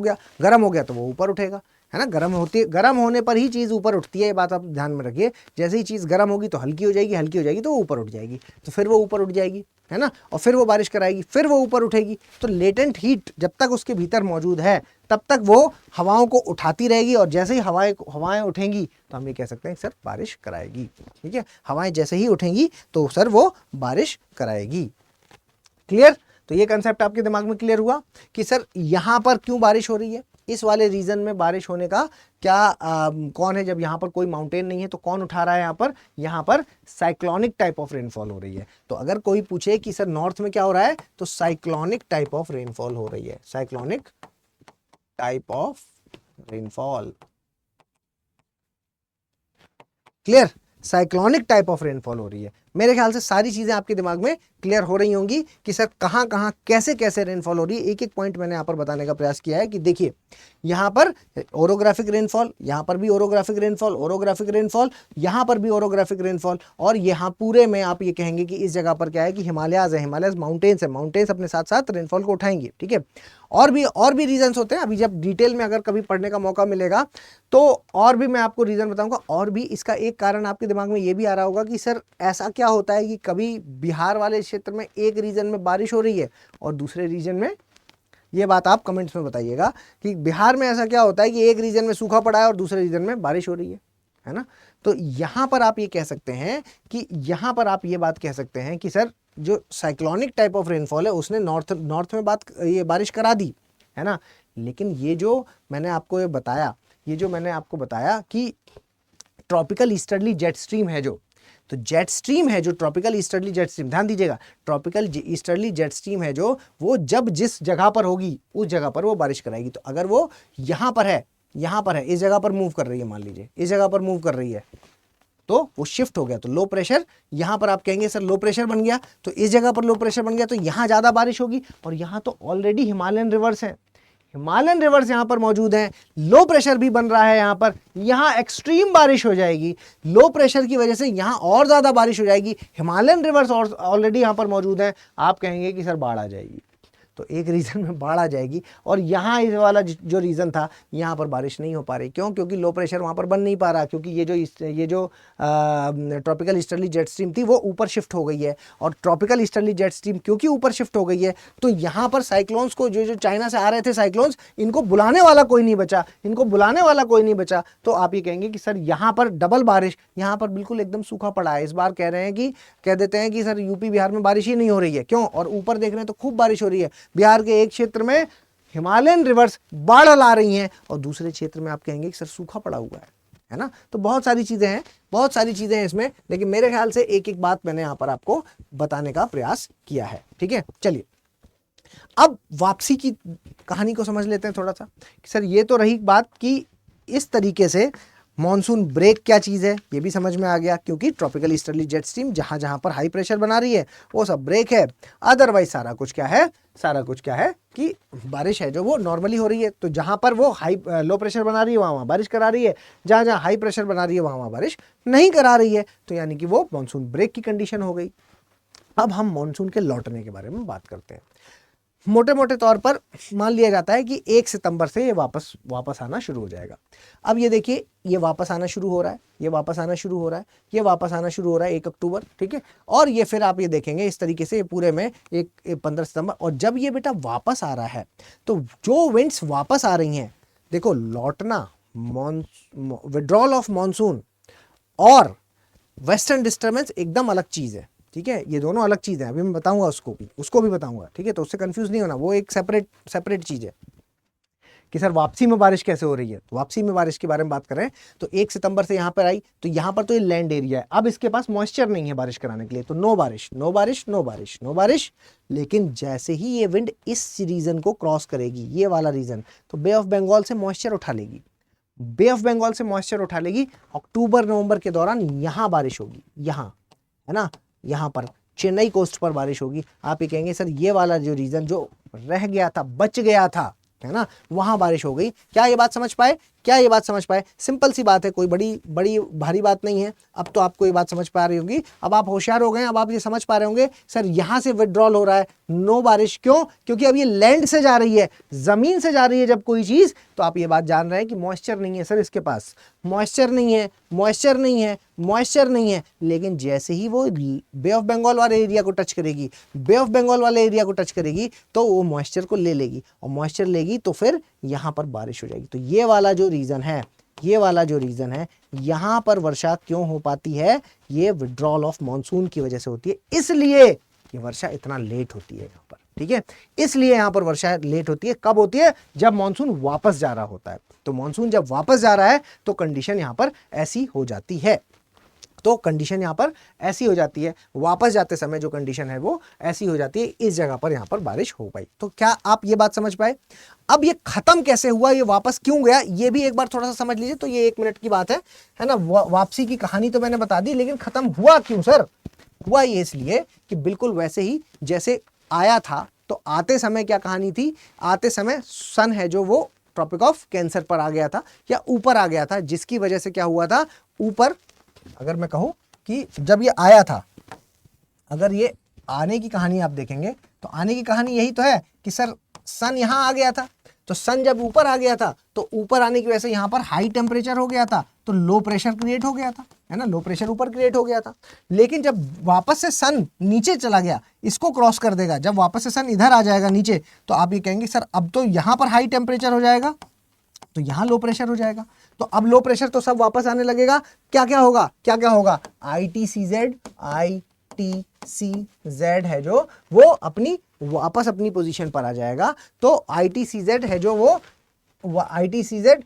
[SPEAKER 1] गया तो वो ऊपर उठेगा, है ना। गर्म होने पर ही चीज़ ऊपर उठती है, ये बात आप ध्यान में रखिए। जैसे ही चीज़ गर्म होगी तो हल्की हो जाएगी तो वो ऊपर उठ जाएगी, तो फिर वो ऊपर उठ जाएगी, है ना, और फिर वो बारिश कराएगी, फिर वो ऊपर उठेगी। तो लेटेंट हीट जब तक उसके भीतर मौजूद है तब तक वो हवाओं को उठाती रहेगी, और जैसे ही हवाएं उठेंगी तो हम ये कह सकते हैं सर बारिश कराएगी, ठीक है, हवाएं जैसे ही उठेंगी तो सर वो बारिश कराएगी। क्लियर? तो ये कंसेप्ट आपके दिमाग में क्लियर हुआ कि सर यहाँ पर क्यों बारिश हो रही है, इस वाले रीजन में बारिश होने का क्या कौन है, जब यहाँ पर कोई माउंटेन नहीं है तो कौन उठा रहा है, यहाँ पर साइक्लोनिक टाइप ऑफ रेनफॉल हो रही है। तो अगर कोई पूछे कि सर नॉर्थ में क्या हो रहा है, तो साइक्लोनिक टाइप ऑफ रेनफॉल हो रही है, cyclonic type of rainfall. Clear? Cyclonic type of rainfall हो रही है। मेरे ख्याल से सारी चीजें आपके दिमाग में क्लियर हो रही होंगी कि सर कहाँ कहाँ कैसे कैसे रेनफॉल हो रही है। एक एक पॉइंट मैंने यहाँ पर बताने का प्रयास किया है कि देखिए यहाँ पर ओरोग्राफिक रेनफॉल, यहाँ पर भी ओरोग्राफिक रेनफॉल, ओरोग्राफिक रेनफॉल, यहाँ पर भी ओरोग्राफिक रेनफॉल, और यहाँ पूरे में आप ये कहेंगे कि इस जगह पर क्या है कि हिमालयाज है, हिमालयाज माउंटेन्स है, माउंटेन्स अपने साथ साथ रेनफॉल को उठाएंगे, ठीक है। और भी रीजंस होते हैं, अभी जब डिटेल में अगर कभी पढ़ने का मौका मिलेगा तो और भी मैं आपको रीजन बताऊंगा। और भी इसका एक कारण आपके दिमाग में ये भी आ रहा होगा कि सर ऐसा क्या होता है कि कभी बिहार वाले क्षेत्र में एक रीजन में बारिश हो रही है और दूसरे रीजन में, ये बात आप कमेंट्स में बताइएगा कि बिहार में ऐसा क्या होता है कि एक रीजन में सूखा पड़ा है और दूसरे रीजन में बारिश हो रही है ना। तो यहां पर आप ये कह सकते हैं कि यहां पर आप ये बात कह सकते हैं कि सर जो साइक्लोनिक टाइप ऑफ रेनफॉल है उसने नॉर्थ में ये बारिश करा दी है ना। लेकिन ये जो मैंने आपको बताया कि ट्रॉपिकल ईस्टर्ली जेट स्ट्रीम है जो ट्रॉपिकल ईस्टर्ली जेट स्ट्रीम, ध्यान दीजिएगा, ट्रॉपिकल ईस्टर्ली जेट स्ट्रीम है जो वो जब जिस जगह पर होगी उस जगह पर वो बारिश कराएगी। तो अगर वो यहाँ पर है इस जगह पर मूव कर रही है, मान लीजिए इस जगह पर मूव कर रही है, तो वो शिफ्ट हो गया, तो लो प्रेशर यहां पर आप कहेंगे सर लो प्रेशर बन गया, तो इस जगह पर लो प्रेशर बन गया तो यहां ज्यादा बारिश होगी। और यहां तो ऑलरेडी हिमालयन रिवर्स है, हिमालयन रिवर्स यहां पर मौजूद है, लो प्रेशर भी बन रहा है यहां पर, यहां एक्सट्रीम बारिश हो जाएगी, लो प्रेशर की वजह से यहां और ज्यादा बारिश हो जाएगी, हिमालयन रिवर्स ऑलरेडी यहां पर मौजूद है, आप कहेंगे कि सर बाढ़ आ जाएगी। तो एक रीजन में बाढ़ आ जाएगी और यहाँ इस वाला जो रीजन था यहाँ पर बारिश नहीं हो पा रही, क्यों? क्योंकि लो प्रेशर वहाँ पर बन नहीं पा रहा, क्योंकि ये जो ट्रॉपिकल ईस्टर्ली जेट स्ट्रीम थी वो ऊपर शिफ्ट हो गई है, और ट्रॉपिकल ईस्टर्ली जेट स्ट्रीम क्योंकि ऊपर शिफ्ट हो गई है तो यहाँ पर साइक्लोन्स को जो चाइना से आ रहे थे साइक्लोन्स, इनको बुलाने वाला कोई नहीं बचा, तो आप ये कहेंगे कि सर यहाँ पर डबल बारिश, यहाँ पर बिल्कुल एकदम सूखा पड़ा है। इस बार कह देते हैं कि सर यूपी बिहार में बारिश ही नहीं हो रही है, क्यों? और ऊपर देख रहे हैं तो खूब बारिश हो रही है, बिहार के एक क्षेत्र में हिमालयन रिवर्स बाढ़ ला रही हैं और दूसरे क्षेत्र में आप कहेंगे कि सर सूखा पड़ा हुआ है ना। तो बहुत सारी चीजें हैं इसमें, लेकिन मेरे ख्याल से एक एक बात मैंने यहां पर आपको बताने का प्रयास किया है, ठीक है। चलिए अब वापसी की कहानी को समझ लेते हैं थोड़ा सा कि सर ये तो रही बात कि इस तरीके से मॉनसून ब्रेक क्या चीज़ है, ये भी समझ में आ गया, क्योंकि ट्रॉपिकल ईस्टर्ली जेट स्ट्रीम जहां जहां पर हाई प्रेशर बना रही है वो सब ब्रेक है। अदरवाइज सारा कुछ क्या है कि बारिश है जो वो नॉर्मली हो रही है। तो जहां पर वो लो प्रेशर बना रही है वहां बारिश करा रही है, जहां जहां हाई प्रेशर बना रही है वहां बारिश नहीं करा रही है, तो यानी कि वो मॉनसून ब्रेक की कंडीशन हो गई। अब हम मॉनसून के लौटने के बारे में बात करते हैं। मोटे मोटे तौर पर मान लिया जाता है कि 1 सितंबर से ये वापस आना शुरू हो जाएगा। अब ये देखिए, ये वापस आना शुरू हो रहा है, ये वापस आना शुरू हो रहा है 1 अक्टूबर, ठीक है। और ये फिर आप ये देखेंगे इस तरीके से पूरे में 15 सितंबर। और जब ये बेटा वापस आ रहा है तो जो विंड्स वापस आ रही हैं, देखो लौटना, विड्रॉल ऑफ मॉनसून और वेस्टर्न डिस्टर्बेंस एकदम अलग चीज है, ठीक है। ये दोनों अलग चीज है, अभी मैं बताऊंगा उसको भी बताऊंगा, ठीक है। तो उससे कंफ्यूज नहीं होना, वो एक सेपरेट चीज है कि सर वापसी में बारिश कैसे हो रही है। तो वापसी में बारिश के बारे में बात कर रहे हैं तो 1 सितंबर से यहां पर आई, तो यहां पर तो ये लैंड एरिया है, अब इसके पास मॉइस्चर नहीं है बारिश कराने के लिए, तो नो बारिश। लेकिन जैसे ही ये विंड इस रीजन को क्रॉस करेगी, ये वाला रीजन, तो बे ऑफ बंगाल से मॉइस्चर उठा लेगी, अक्टूबर नवंबर के दौरान यहां बारिश होगी, यहां है ना, यहाँ पर चेन्नई कोस्ट पर बारिश होगी। आप ये कहेंगे सर ये वाला जो रीजन जो रह गया था, बच गया था, है ना, वहां बारिश हो गई। क्या ये बात समझ पाए? सिंपल सी बात है, कोई बड़ी भारी बात नहीं है। अब तो आपको ये बात समझ पा रही होगी, अब आप होशियार हो गए, अब आप ये समझ पा रहे होंगे सर यहां से विड्रॉल हो रहा है, नो बारिश, क्यों? क्योंकि अब ये लैंड से जा रही है, जमीन से जा रही है जब कोई चीज, तो आप ये बात जान रहे हैं कि मॉइस्चर नहीं है सर इसके पास, मॉइस्चर नहीं है। लेकिन जैसे ही वो बे ऑफ बंगाल वाले एरिया को टच करेगी तो वो मॉइस्चर को ले लेगी, और मॉइस्चर लेगी तो फिर यहां पर बारिश हो जाएगी। तो ये वाला जो रीजन है, यहां पर वर्षा क्यों हो पाती है? ये विड्रॉल ऑफ मॉनसून की वजह से होती है, इसलिए ये वर्षा इतना लेट होती है यहां पर, ठीक है। इसलिए यहां पर वर्षा लेट होती है। कब होती है? जब मॉनसून वापस जा रहा होता है। तो मॉनसून जब वापस जा रहा है तो कंडीशन यहां पर ऐसी हो जाती है। तो कंडीशन यहाँ पर ऐसी हो जाती है, वापस जाते समय जो कंडीशन है वो ऐसी हो जाती है, इस जगह पर यहाँ पर बारिश हो पाई। तो क्या आप ये बात समझ पाए? अब ये खत्म कैसे हुआ, ये वापस क्यों गया, ये भी एक बार थोड़ा सा समझ लीजिए। तो ये 1 मिनट की बात है ना। वापसी की कहानी तो मैंने बता दी, लेकिन खत्म हुआ क्यों सर? हुआ ये इसलिए कि बिल्कुल वैसे ही जैसे आया था। तो आते समय क्या कहानी थी? आते समय सन है जो वो ट्रॉपिक ऑफ कैंसर पर आ गया था या ऊपर आ गया था, जिसकी वजह से क्या हुआ था, ऊपर अगर मैं कहूं कि जब ये आया था, अगर ये आने की कहानी आप देखेंगे तो आने की कहानी यही तो है कि सर सन यहां आ गया था, तो सन जब ऊपर आ गया था तो ऊपर आने की वजह से यहां पर हाई टेम्परेचर हो गया था, तो लो प्रेशर क्रिएट हो गया था, है ना, लो प्रेशर ऊपर क्रिएट हो गया था। लेकिन जब वापस से सन नीचे चला गया, इसको क्रॉस कर देगा, जब वापस से सन इधर आ जाएगा नीचे, तो आप ये कहेंगे सर अब तो यहां पर हाई टेम्परेचर हो जाएगा, तो यहां लो प्रेशर हो जाएगा। तो अब लो प्रेशर तो सब वापस आने लगेगा। क्या क्या होगा, क्या क्या होगा? ITCZ है जो वो अपनी वापस अपनी पोजीशन पर आ जाएगा। तो ITCZ है जो वो ITCZ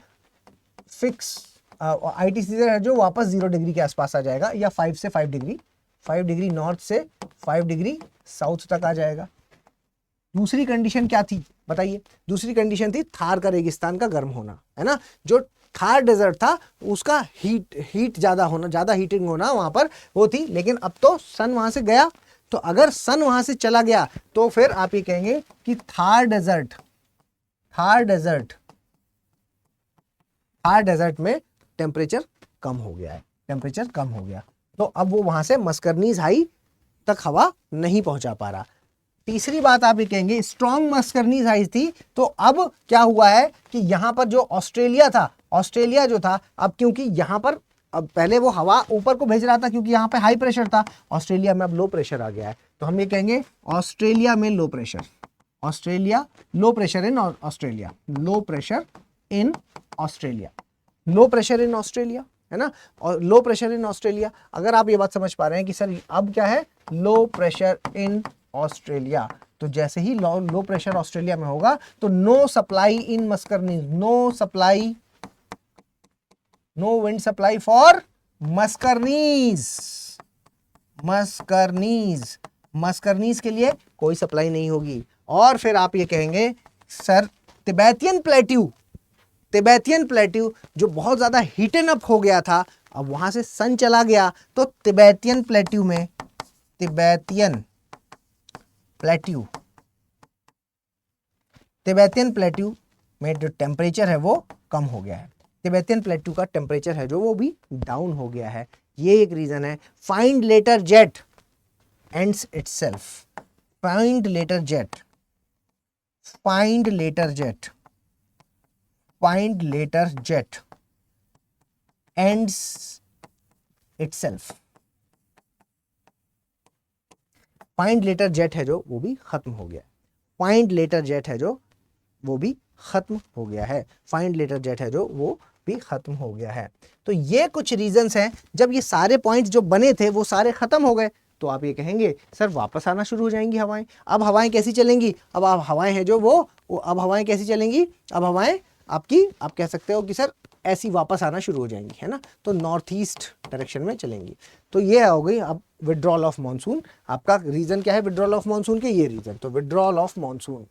[SPEAKER 1] फिक्स ITCZ है जो वापस 0 डिग्री के आसपास आ जाएगा, या 5 से 5 डिग्री, 5 डिग्री नॉर्थ से 5 डिग्री साउथ तक आ जाएगा। दूसरी कंडीशन क्या थी बताइए? दूसरी कंडीशन थी थार का रेगिस्तान का गर्म होना, है ना। जो थार डेजर्ट था उसका हीट ज्यादा होना, ज्यादा हीटिंग होना वहां पर वो थी। लेकिन अब तो सन वहां से गया, तो अगर सन वहां से चला गया तो फिर आप ये कहेंगे कि थार डेजर्ट में टेम्परेचर कम हो गया है, टेम्परेचर कम हो गया। तो अब वो वहां से मस्करनीज हाई तक हवा नहीं पहुंचा पा रहा। तीसरी बात आप ये कहेंगे स्ट्रॉन्ग मस्करनीज हाई थी, तो अब क्या हुआ है कि यहां पर जो ऑस्ट्रेलिया था, ऑस्ट्रेलिया जो था, अब क्योंकि यहां पर अब पहले वो हवा ऊपर को भेज रहा था क्योंकि यहां पे हाई प्रेशर था, ऑस्ट्रेलिया में अब लो प्रेशर आ गया है। तो हम ये कहेंगे ऑस्ट्रेलिया में low pressure, Australia low pressure in Australia, low pressure in Australia, low pressure in Australia, है ना। और लो प्रेशर इन ऑस्ट्रेलिया, अगर आप ये बात समझ पा रहे हैं कि सर अब क्या है, लो प्रेशर इन ऑस्ट्रेलिया, तो जैसे ही लो प्रेशर ऑस्ट्रेलिया में होगा तो no supply in Mascarenes, no supply, no wind supply for Mascarenes, Mascarenes के लिए कोई सप्लाई नहीं होगी। और फिर आप ये कहेंगे सर तिबेतियन प्लेट्यू जो बहुत ज्यादा हीटन अप हो गया था, अब वहां से सन चला गया, तो तिबेतियन प्लेट्यू में जो टेम्परेचर है वो कम हो गया है, तिबेतियन प्लेट्यू का टेम्परेचर है जो वो भी डाउन हो गया है। ये एक रीजन है। Find letter jet ends itself, find letter jet ends itself, find letter jet है जो वो भी खत्म हो गया, फाइंड लेटर जेट है जो वो भी खत्म हो गया है, फाइंड लेटर जेट है जो वो भी खत्म हो गया है। तो ये कुछ रीजंस हैं। जब ये सारे पॉइंट्स जो बने थे वो सारे खत्म हो गए, तो आप ये कहेंगे सर वापस आना शुरू हो जाएंगी हवाएं। अब हवाएं कैसी चलेंगी? अब आप हवाएं हैं जो वो अब हवाएं कैसी चलेंगी? अब हवाएं आपकी, आप कह सकते हो कि सर ऐसी वापस आना शुरू हो जाएंगी, है ना। तो नॉर्थ ईस्ट डायरेक्शन में चलेंगी। तो ये हो गई अब विड्रॉल ऑफ मॉनसून। आपका रीजन क्या है विड्रॉल ऑफ मॉनसून के? ये रीजन। तो withdrawal of monsoon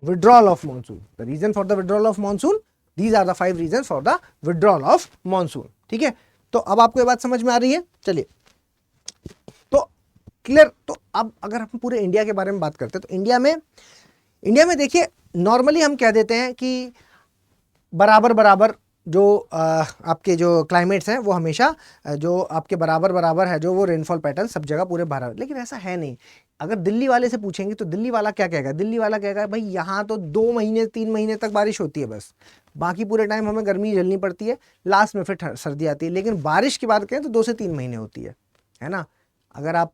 [SPEAKER 1] withdrawal of monsoon, the reason for the withdrawal of monsoon, these are the 5 reasons for the withdrawal of monsoon। ठीक है, तो अब आपको ये बात समझ में आ रही है? चलिए, तो क्लियर। तो अब अगर हम पूरे इंडिया के बारे में बात करते हैं तो इंडिया में देखिए नॉर्मली हम कह देते हैं कि बराबर जो आपके जो क्लाइमेट्स हैं वो हमेशा जो आपके बराबर है, जो वो रेनफॉल पैटर्न सब जगह पूरे भारत, लेकिन ऐसा है नहीं। अगर दिल्ली वाले से पूछेंगे तो दिल्ली वाला क्या कहेगा? दिल्ली वाला कहेगा भाई यहाँ तो 2 महीने 3 महीने तक बारिश होती है बस, बाकी पूरे टाइम हमें गर्मी झेलनी पड़ती है, लास्ट में फिर सर्दी आती है। लेकिन बारिश की बात करें तो 2 से 3 महीने होती है ना। अगर आप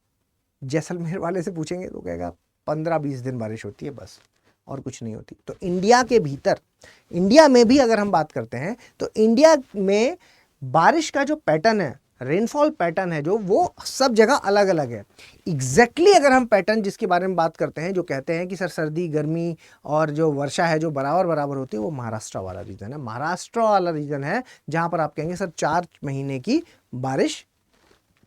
[SPEAKER 1] जैसलमेर वाले से पूछेंगे तो कहेगा 15-20 दिन बारिश होती है बस, और कुछ नहीं होती। तो इंडिया के भीतर, इंडिया में भी अगर हम बात करते हैं तो इंडिया में बारिश का जो पैटर्न है रेनफॉल पैटर्न है जो वो सब जगह अलग अलग है। एग्जैक्टली अगर हम पैटर्न जिसके बारे में बात करते हैं, जो कहते हैं कि सर सर्दी गर्मी और जो वर्षा है जो बराबर बराबर होती है, वो महाराष्ट्र वाला रीजन है। महाराष्ट्र वाला रीजन है जहां पर आप कहेंगे सर 4 महीने की बारिश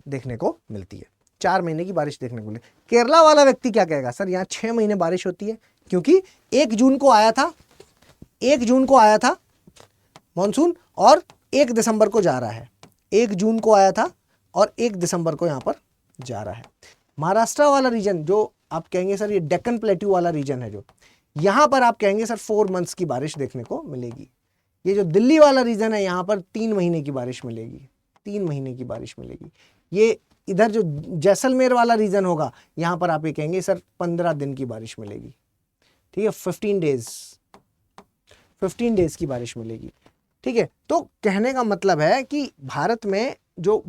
[SPEAKER 1] देखने को मिलती है, 4 महीने की बारिश देखने को मिलती है। केरला वाला व्यक्ति क्या कहेगा, सर यहाँ 6 महीने बारिश होती है, क्योंकि 1 जून को आया था, 1 जून को आया था मॉनसून और 1 दिसंबर को जा रहा है, 1 जून को आया था और 1 दिसंबर को यहाँ पर जा रहा है। महाराष्ट्र वाला रीजन जो आप कहेंगे सर ये डेक्कन प्लेट्यू वाला रीजन है, जो यहाँ पर आप कहेंगे सर 4 मंथ्स की बारिश देखने को मिलेगी। ये जो दिल्ली वाला रीजन है यहाँ पर 3 महीने की बारिश मिलेगी, 3 महीने की बारिश मिलेगी। ये इधर जो जैसलमेर वाला रीजन होगा यहाँ पर आप ये कहेंगे सर 15 दिन की बारिश मिलेगी, ठीक है, 15 डेज की बारिश मिलेगी, ठीक है। तो कहने का मतलब है कि भारत में जो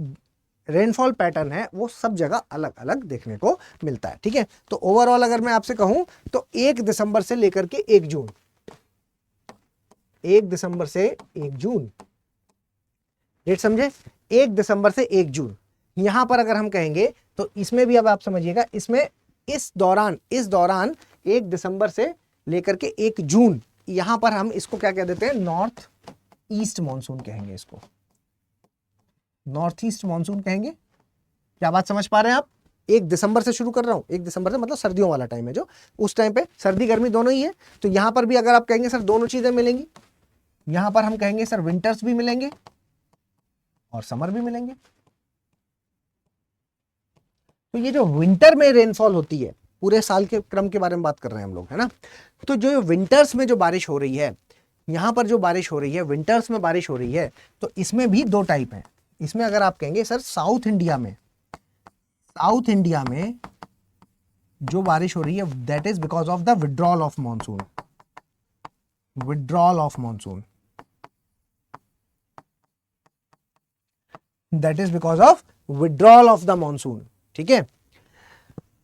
[SPEAKER 1] रेनफॉल पैटर्न है वो सब जगह अलग अलग देखने को मिलता है, ठीक है। तो ओवरऑल अगर मैं आपसे कहूं तो 1 दिसंबर से लेकर के 1 जून, 1 दिसंबर से 1 जून, डेट समझे, 1 दिसंबर से 1 जून, यहां पर अगर हम कहेंगे तो इसमें भी अब आप समझिएगा, इसमें इस दौरान 1 दिसंबर से लेकर के 1 जून, यहां पर हम इसको क्या कह देते हैं, नॉर्थ ईस्ट मानसून कहेंगे, इसको नॉर्थ ईस्ट मानसून कहेंगे। क्या बात समझ पा रहे हैं आप? 1 दिसंबर से शुरू कर रहा हूं, 1 दिसंबर से मतलब सर्दियों वाला टाइम है, जो उस टाइम पे सर्दी गर्मी दोनों ही है। तो यहां पर भी अगर आप कहेंगे सर दोनों चीजें मिलेंगी, यहां पर हम कहेंगे सर विंटर्स भी मिलेंगे और समर भी मिलेंगे। तो ये जो विंटर में रेनफॉल होती है, पूरे साल के क्रम के बारे में बात कर रहे हैं हम लोग, है ना। तो जो विंटर्स में जो बारिश हो रही है, यहां पर जो बारिश हो रही है, विंटर्स में बारिश हो रही है, तो इसमें भी 2 टाइप है। इसमें अगर आप कहेंगे सर साउथ इंडिया में जो बारिश हो रही है, that is because of the withdrawal of monsoon, that is because of withdrawal of the monsoon, ठीक है।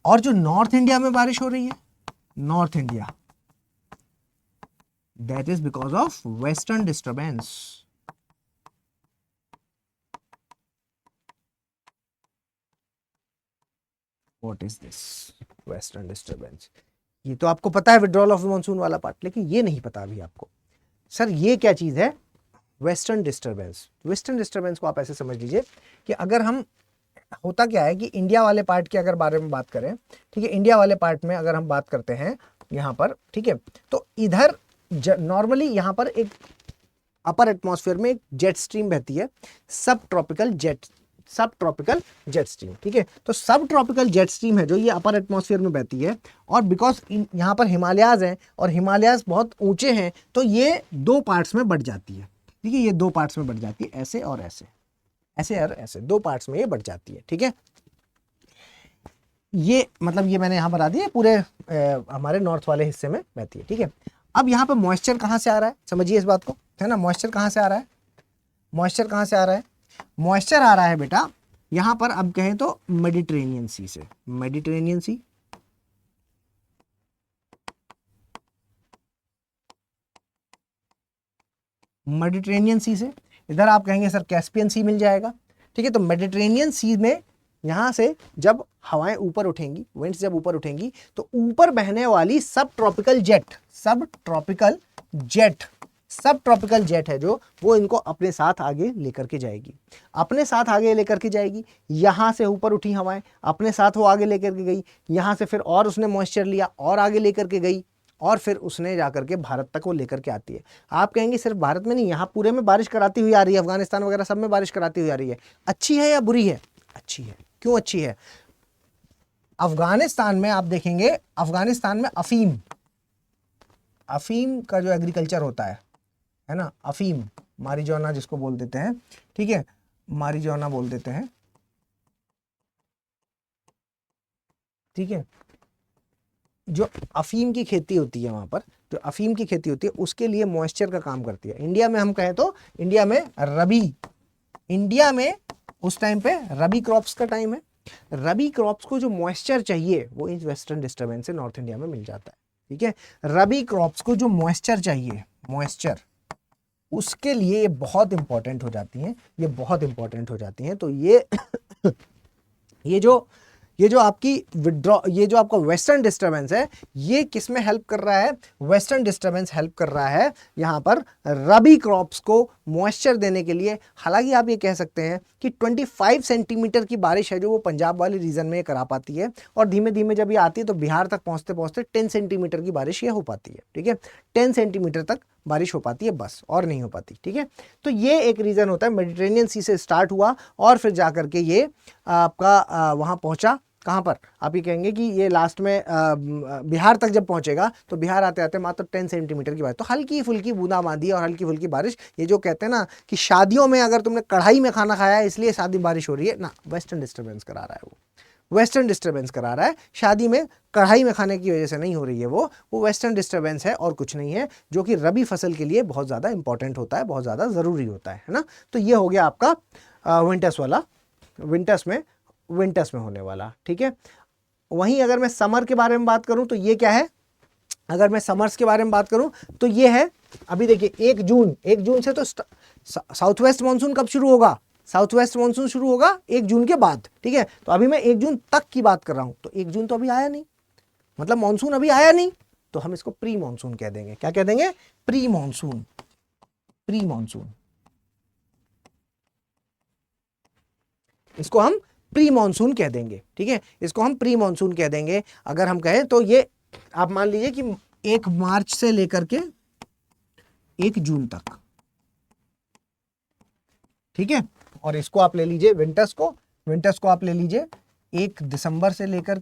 [SPEAKER 1] और जो नॉर्थ इंडिया में बारिश हो रही है, north India, that is because of western disturbance. What is this western disturbance? ये तो आपको पता है विड्रॉल ऑफ मॉनसून वाला पार्ट, लेकिन ये नहीं पता अभी आपको, सर ये क्या चीज है, वेस्टर्न डिस्टर्बेंस। वेस्टर्न डिस्टर्बेंस को आप ऐसे समझ लीजिए कि अगर हम, होता क्या है कि इंडिया वाले पार्ट के अगर बारे में बात करें, ठीक है, इंडिया वाले पार्ट में अगर हम बात करते हैं यहाँ पर, ठीक है, तो इधर नॉर्मली यहाँ पर एक अपर एटमॉस्फेयर में एक जेट स्ट्रीम बहती है, सब ट्रॉपिकल जेट स्ट्रीम, ठीक है। तो सब ट्रॉपिकल जेट स्ट्रीम है जो ये अपर एटमॉस्फेयर में बहती है, और बिकॉज यहाँ पर हिमालयाज हैं और हिमालयाज बहुत ऊंचे हैं, तो ये 2 पार्ट्स में बढ़ जाती है, ठीक है, ये 2 पार्ट्स में बढ़ जाती है, ऐसे और ऐसे, ऐसे और ऐसे 2 पार्ट्स में ये बढ़ जाती है, ठीक है। ये मतलब ये मैंने यहाँ बता दिया, पूरे हमारे नॉर्थ वाले हिस्से में बहती है, ठीक है। अब यहाँ पे मॉइस्चर कहाँ से आ रहा है, समझिए इस बात को, है ना। मॉइस्चर कहाँ से आ रहा है, मॉइस्चर कहाँ से आ रहा है, मॉइस्चर आ रहा है बेटा यहाँ पर, अब कहें तो मेडिटेरेनियन सी से, मेडिटेरेनियन सी, मेडिटेरेनियन सी से, इधर आप कहेंगे सर कैस्पियन सी मिल जाएगा, ठीक है। तो मेडिटेरेनियन सी में यहां से जब हवाएं ऊपर उठेंगी, विंड्स जब ऊपर उठेंगी, तो ऊपर बहने वाली सब ट्रॉपिकल जेट है जो, वो इनको अपने साथ आगे लेकर के जाएगी, यहां से ऊपर उठी हवाएं अपने साथ वो आगे लेकर के गई, यहां से फिर और उसने मॉइस्चर लिया और आगे लेकर के गई, और फिर उसने जाकर के भारत तक वो लेकर के आती है। आप कहेंगे सिर्फ भारत में नहीं, यहाँ पूरे में बारिश कराती हुई आ रही है, अफगानिस्तान वगैरह सब में बारिश कराती हुई आ रही है। अच्छी है या बुरी है? अच्छी है। क्यों अच्छी है? अफगानिस्तान में आप देखेंगे, अफगानिस्तान में अफीम का जो एग्रीकल्चर होता है ना, अफीम, मारिजुआना जिसको बोल देते हैं, ठीक है, मारिजुआना बोल देते हैं, ठीक है। जो अफीम की खेती होती है वहां पर, जो अफीम की खेती होती है उसके लिए मॉइस्चर का काम करती है। इंडिया में हम कहें तो इंडिया में उस टाइम पे रबी क्रॉप्स का टाइम है, रबी क्रॉप्स को जो मॉइस्चर चाहिए वो इस वेस्टर्न डिस्टर्बेंस से नॉर्थ इंडिया में मिल जाता है, ठीक है। रबी क्रॉप्स को जो मॉइस्चर चाहिए, मॉइस्चर उसके लिए ये बहुत इंपॉर्टेंट हो जाती हैं, ये बहुत इंपॉर्टेंट हो जाती हैं। तो ये जो ये जो आपकी विड्रॉ, ये जो आपका वेस्टर्न डिस्टर्बेंस है, ये किस में हेल्प कर रहा है? वेस्टर्न डिस्टर्बेंस हेल्प कर रहा है यहाँ पर रबी क्रॉप्स को मॉइस्चर देने के लिए। हालांकि आप ये कह सकते हैं कि 25 सेंटीमीटर की बारिश है जो वो पंजाब वाले रीजन में करा पाती है, और धीमे धीमे जब ये आती है तो बिहार तक पहुंचते पहुंचते 10 सेंटीमीटर की बारिश ये हो पाती है। ठीक है, 10 सेंटीमीटर तक बारिश हो पाती है बस, और नहीं हो पाती। ठीक है, तो ये एक रीजन होता है। मेडिटेरेनियन सी से स्टार्ट हुआ और फिर जाकर के ये आपका वहां पहुंचा, कहां पर? आप ये कहेंगे कि ये लास्ट में बिहार तक जब पहुंचेगा तो बिहार आते आते मात्र 10 सेंटीमीटर की बारिश। तो हल्की फुल्की बूंदाबांदी और हल्की फुल्की बारिश। ये जो कहते हैं ना कि शादियों में अगर तुमने कढ़ाई में खाना खाया है इसलिए शादी बारिश हो रही है ना, वेस्टर्न डिस्टर्बेंस करा रहा है वो, वेस्टर्न डिस्टर्बेंस करा रहा है। शादी में कढ़ाई में खाने की वजह से नहीं हो रही है वो वेस्टर्न डिस्टर्बेंस है और कुछ नहीं है, जो कि रबी फसल के लिए बहुत ज़्यादा इंपॉर्टेंट होता है, बहुत ज़्यादा ज़रूरी होता है ना। तो ये हो गया आपका विंटर्स वाला, विंटर्स में होने वाला। ठीक है, वहीं अगर मैं समर के बारे में बात करूं तो ये क्या है? अगर मैं समर्स के बारे में बात करूं तो ये है, अभी देखिए 1 जून से तो साउथ वेस्ट मानसून कब शुरू होगा? साउथ वेस्ट मानसून शुरू होगा 1 जून के बाद। ठीक है, तो अभी मैं 1 जून तक की बात कर रहा हूं, तो 1 जून तो अभी आया नहीं, मतलब मानसून अभी आया नहीं, तो हम इसको प्री मानसून कह देंगे। क्या कह देंगे? प्री मानसून, प्री मानसून, इसको हम प्री मानसून कह देंगे। ठीक है, इसको हम प्री मानसून कह देंगे अगर हम कहें तो। ये आप मान लीजिए कि 1 मार्च से लेकर के 1 जून तक। ठीक है, और इसको आप ले लीजिए विंटर्स को आप ले लीजिए 1 दिसंबर से लेकर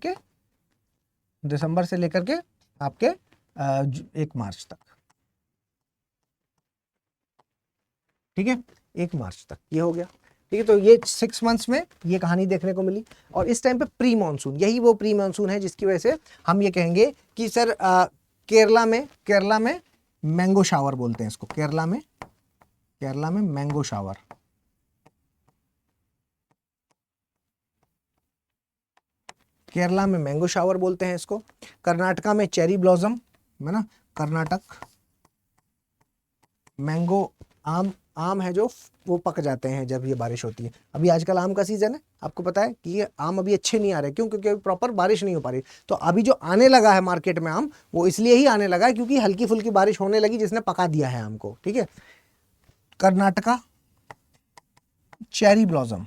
[SPEAKER 1] के आपके 1 मार्च तक। ठीक है, 1 मार्च तक ये हो गया। ठीक है, तो ये 6 मंथ्स में ये कहानी देखने को मिली। और इस टाइम पे प्री मानसून, यही वो प्री मानसून है जिसकी वजह से हम ये कहेंगे कि सर केरला में मैंगो शावर बोलते हैं इसको। केरला में मैंगो शावर, केरला में मैंगो शावर बोलते हैं इसको। कर्नाटका में चेरी ब्लॉसम है ना, कर्नाटक मैंगो, आम है जो वो पक जाते हैं जब ये बारिश होती है। अभी आजकल आम का सीजन है, आपको पता है कि ये आम अभी अच्छे नहीं आ रहे। क्यों? क्योंकि अभी प्रॉपर बारिश नहीं हो पा रही। तो अभी जो आने लगा है मार्केट में आम, वो इसलिए ही आने लगा है क्योंकि हल्की फुल्की बारिश होने लगी जिसने पका दिया है आम को। ठीक है, Karnataka cherry blossom,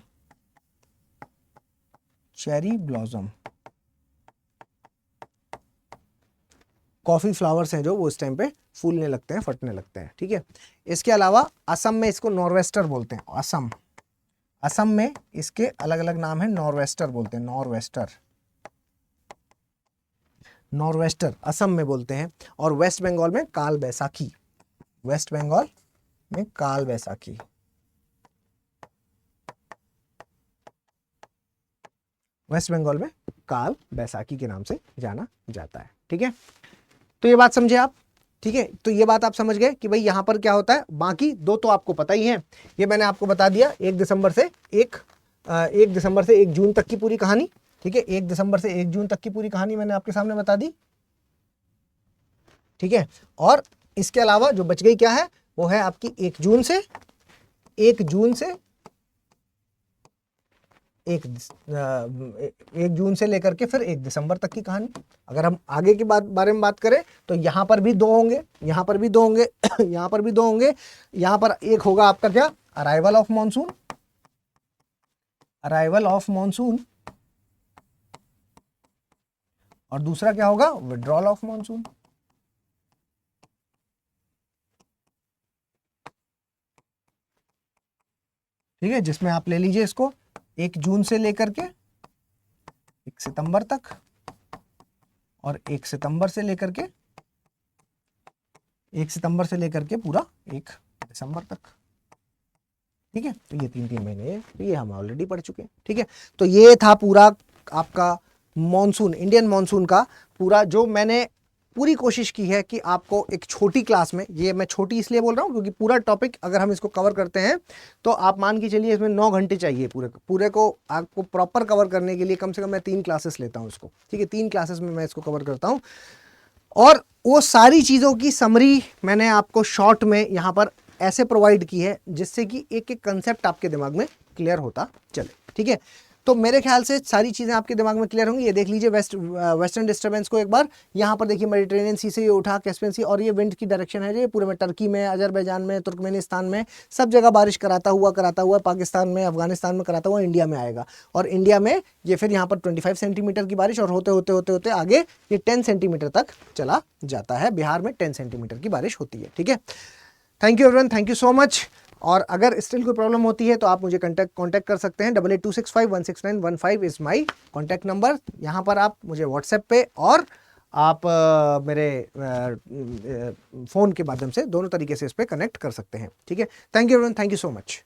[SPEAKER 1] coffee flowers हैं जो वो इस टाइम पे फूलने लगते हैं, फटने लगते हैं। ठीक है, इसके अलावा असम में इसको नॉर्वेस्टर बोलते हैं। असम में इसके अलग अलग नाम है, नॉर्वेस्टर बोलते हैं, नॉर्वेस्टर असम में बोलते हैं। और वेस्ट बंगाल में काल बैसाखी, वेस्ट बंगाल में काल बैसाखी, वेस्ट बंगाल में काल बैसाखी के नाम से जाना जाता है। ठीक है, तो ये बात समझे आप। ठीक है, तो ये बात आप समझ गए कि भाई यहां पर क्या होता है। बाकी 2 तो आपको पता ही है, ये मैंने आपको बता दिया। 1 दिसंबर से 1 जून तक की पूरी कहानी। ठीक है, 1 दिसंबर से 1 जून तक की पूरी कहानी मैंने आपके सामने बता दी। ठीक है, और इसके अलावा जो बच गई क्या है, वो है आपकी 1 जून से 1 जून से लेकर के फिर 1 दिसंबर तक की कहानी। अगर हम आगे की बारे में बात करें तो यहां पर भी 2 होंगे, यहां पर भी 2 होंगे यहां पर भी 2 होंगे। यहां पर एक होगा आपका क्या? अराइवल ऑफ मानसून, और दूसरा क्या होगा? Withdrawal of monsoon. ठीक है, जिसमें आप ले लीजिए इसको 1 जून से लेकर के 1 सितंबर तक, और 1 सितंबर से लेकर के पूरा 1 दिसंबर तक। ठीक है, तो ये 3 महीने, तो ये हम ऑलरेडी पढ़ चुके हैं। ठीक है, तो ये था पूरा आपका मॉनसून, इंडियन मॉनसून का पूरा, जो मैंने पूरी कोशिश की है कि आपको एक छोटी क्लास में, ये मैं छोटी इसलिए बोल रहा हूँ क्योंकि पूरा टॉपिक अगर हम इसको कवर करते हैं तो आप मान के चलिए इसमें 9 घंटे चाहिए पूरे को आपको प्रॉपर कवर करने के लिए। कम से कम मैं 3 क्लासेस लेता हूँ इसको। ठीक है, 3 क्लासेस में मैं इसको कवर करता हूँ, और वो सारी चीज़ों की समरी मैंने आपको शॉर्ट में यहाँ पर ऐसे प्रोवाइड की है जिससे कि एक एक कंसेप्ट आपके दिमाग में क्लियर होता चले, ठीक है। तो मेरे ख्याल से सारी चीज़ें आपके दिमाग में क्लियर होंगी। ये देख लीजिए वेस्टर्न डिस्टर्बेंस को एक बार, यहाँ पर देखिए मेडिटेरेनियन सी से ये उठा कैस्पियन सी, और ये विंड की डायरेक्शन है ये पूरे में टर्की में, अजरबैजान में, तुर्कमेनिस्तान में, सब जगह बारिश कराता हुआ पाकिस्तान में, अफगानिस्तान में कराता हुआ इंडिया में आएगा। और इंडिया में ये फिर यहाँ पर 25 सेंटीमीटर की बारिश, और होते होते होते होते आगे ये 10 सेंटीमीटर तक चला जाता है। बिहार में 10 सेंटीमीटर की बारिश होती है, ठीक है। Thank you everyone, thank you so much. और अगर स्टिल कोई प्रॉब्लम होती है तो आप मुझे कांटेक्ट कर सकते हैं। 8826516915 इज़ माई कॉन्टैक्ट नंबर। यहाँ पर आप मुझे व्हाट्सएप पे और आप मेरे फ़ोन के माध्यम से दोनों तरीके से इस पर कनेक्ट कर सकते हैं, ठीक है। Thank you everyone, thank you so much.